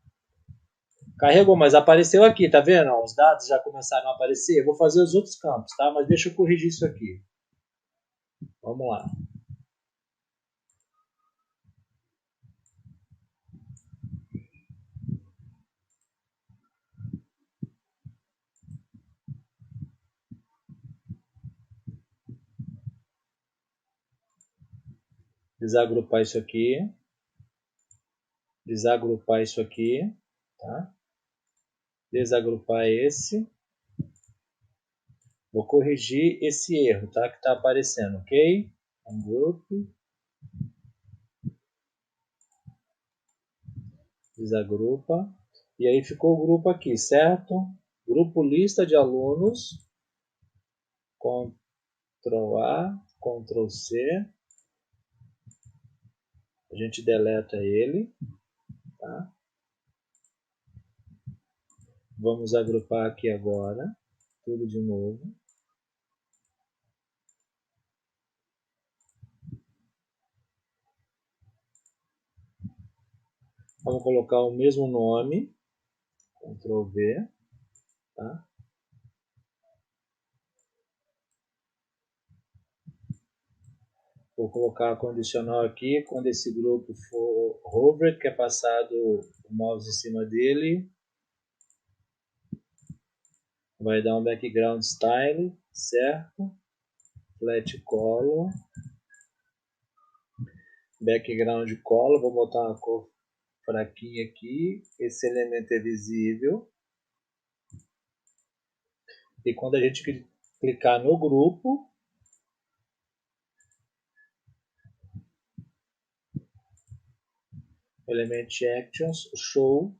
Carregou, mas apareceu aqui, tá vendo? Ó, os dados já começaram a aparecer. Eu vou fazer os outros campos, tá? Mas deixa eu corrigir isso aqui. Vamos lá. Desagrupar isso aqui. Desagrupar isso aqui, tá? Desagrupar esse. Vou corrigir esse erro, tá? Que está aparecendo, ok? Ungroup. Desagrupa. E aí ficou o grupo aqui, certo? Grupo lista de alunos. Ctrl A, Ctrl C. A gente deleta ele, tá? Vamos agrupar aqui agora. Tudo de novo. Vamos colocar o mesmo nome. Ctrl V. Tá? Vou colocar a condicional aqui. Quando esse grupo for hovered, que é passado o mouse em cima dele, vai dar um background style, certo? Flat color. Background color. Vou botar uma cor fraquinha aqui. Esse elemento é visível. E quando a gente clicar no grupo, Element Actions, Show,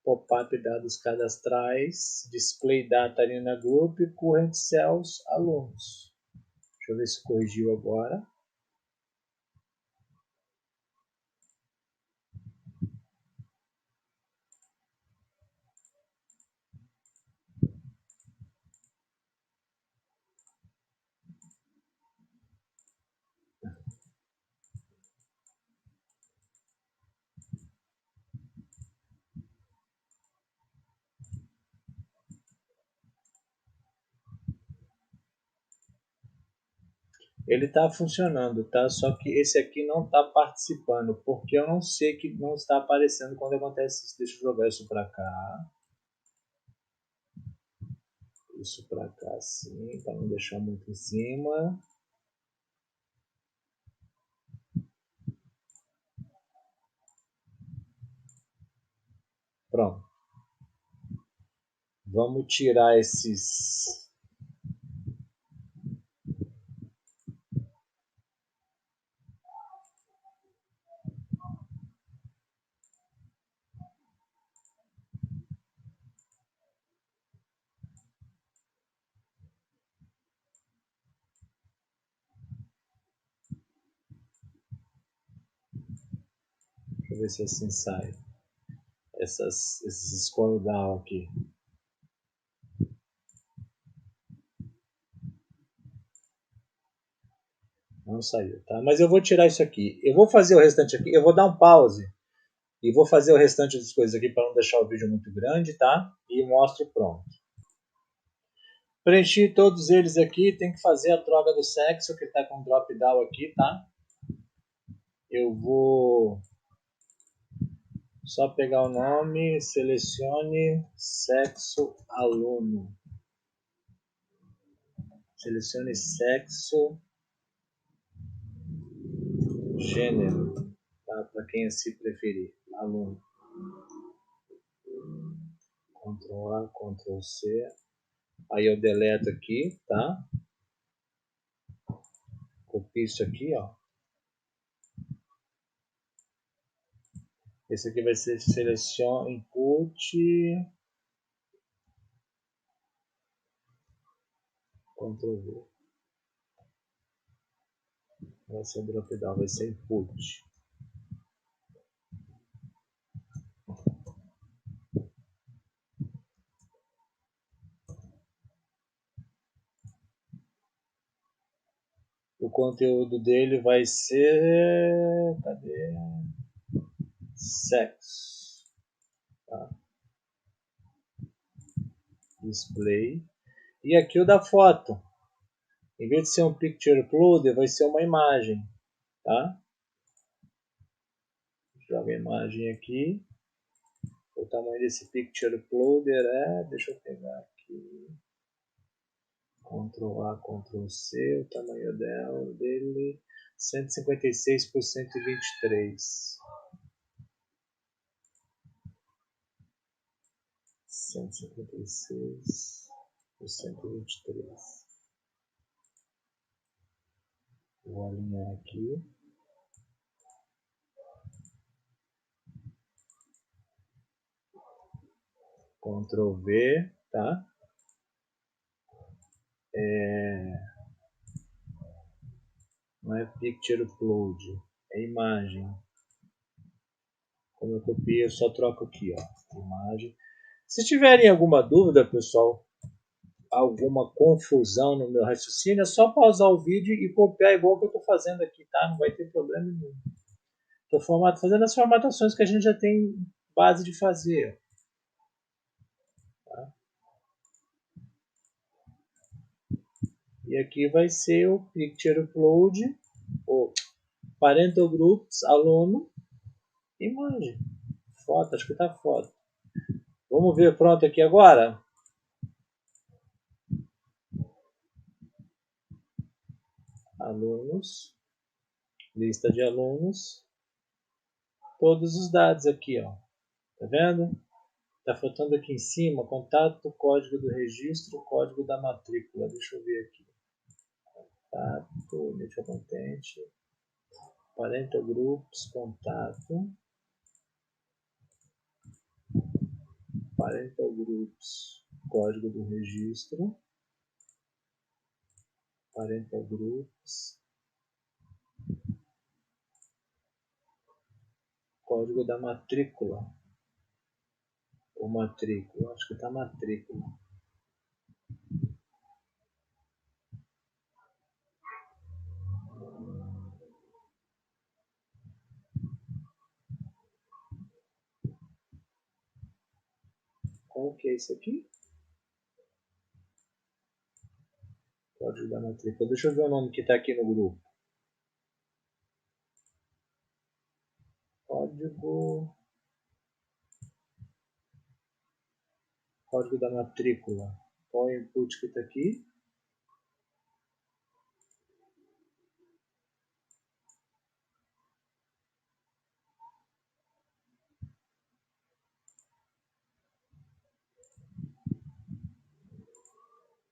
pop-up dados cadastrais, display data arena group, current cells, alunos. Deixa eu ver se corrigiu agora. Ele está funcionando, tá? Só que esse aqui não está participando, porque eu não sei que não está aparecendo quando acontece isso. Deixa eu jogar isso para cá. Isso para cá assim, para não deixar muito em cima. Pronto. Vamos tirar esses... Deixa eu ver se assim sai. Esses scroll down aqui. Não saiu, tá? Mas eu vou tirar isso aqui. Eu vou fazer o restante aqui. Eu vou dar um pause. E vou fazer o restante das coisas aqui para não deixar o vídeo muito grande, tá? E mostro pronto. Preenchi todos eles aqui. Tem que fazer a troca do sexo, que está com drop down aqui, tá? Eu vou só pegar o nome, selecione sexo aluno. Selecione sexo, gênero, tá? Para quem se preferir, aluno. Ctrl A, Ctrl C. Aí eu deleto aqui, tá? Copio isso aqui, ó. Esse aqui vai ser selecione input. Ctrl V. Vai ser drop down, vai ser input. O conteúdo dele vai ser... Cadê? Sexo. Tá? Display. E aqui o da foto. Em vez de ser um picture uploader, vai ser uma imagem. Tá? Joga a imagem aqui. O tamanho desse picture uploader é... Deixa eu pegar aqui. Ctrl A, Ctrl C. O tamanho dele... 156 por 123. 156 por 123. Vou alinhar aqui. Ctrl V, tá? Não é picture upload, é imagem. Como eu copiei, eu só troco aqui, ó, imagem. Se tiverem alguma dúvida, pessoal, alguma confusão no meu raciocínio, é só pausar o vídeo e copiar igual que eu estou fazendo aqui, tá? Não vai ter problema nenhum. Estou fazendo as formatações que a gente já tem base de fazer. Tá? E aqui vai ser o picture upload, o parental groups, aluno, imagem. Foto, acho que está foto. Vamos ver pronto aqui agora? Alunos, lista de alunos, todos os dados aqui, ó. Tá vendo? Tá faltando aqui em cima, contato, código do registro, código da matrícula. Deixa eu ver aqui. Contato, initial content, parental groups, contato. Parental Groups, código do registro. Parental Groups, código da matrícula. Ou matrícula, acho que está matrícula. Qual que é isso aqui? Código da matrícula. Deixa eu ver o nome que está aqui no grupo. Código da matrícula. Qual é o input que está aqui?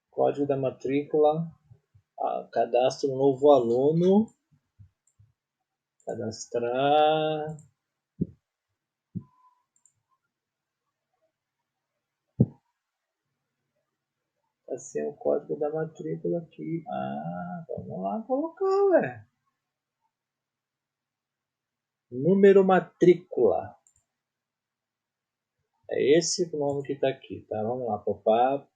Código da matrícula. Cadastro um novo aluno. Cadastrar. Assim é o código da matrícula aqui. Vamos lá colocar, ué. Número matrícula. É esse o nome que está aqui, tá? Vamos lá, pop-up.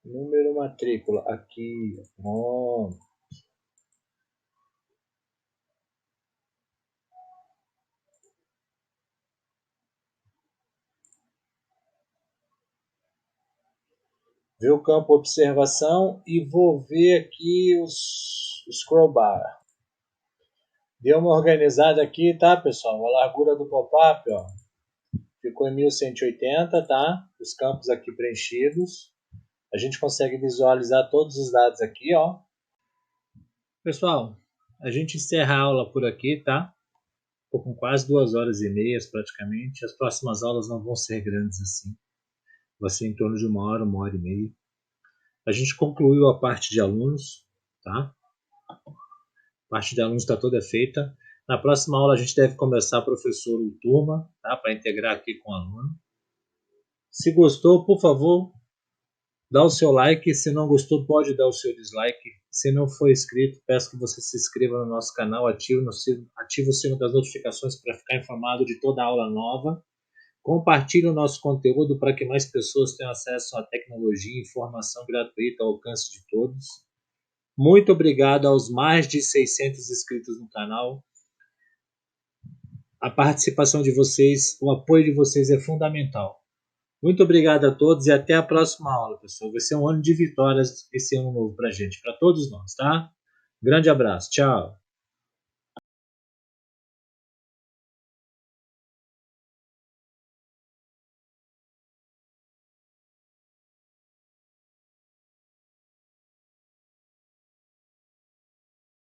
Número matrícula. Aqui, pronto. Ver o campo observação e vou ver aqui os scroll bar. Deu uma organizada aqui, tá, pessoal? A largura do pop-up, ó, ficou em 1180, tá? Os campos aqui preenchidos. A gente consegue visualizar todos os dados aqui, ó. Pessoal, a gente encerra a aula por aqui, tá? Estou com quase 2 horas e meia praticamente. As próximas aulas não vão ser grandes assim. Vai ser em torno de 1 hora e meia. A gente concluiu a parte de alunos, tá? A parte de alunos está toda feita. Na próxima aula a gente deve começar professor ou turma, tá? Para integrar aqui com o aluno. Se gostou, por favor, dá o seu like. Se não gostou, pode dar o seu dislike. Se não for inscrito, peço que você se inscreva no nosso canal, ative o sino das notificações para ficar informado de toda aula nova. Compartilhe o nosso conteúdo para que mais pessoas tenham acesso à tecnologia e informação gratuita ao alcance de todos. Muito obrigado aos mais de 600 inscritos no canal. A participação de vocês, o apoio de vocês é fundamental. Muito obrigado a todos e até a próxima aula, pessoal. Vai ser um ano de vitórias esse ano novo para a gente, para todos nós, tá? Grande abraço, tchau!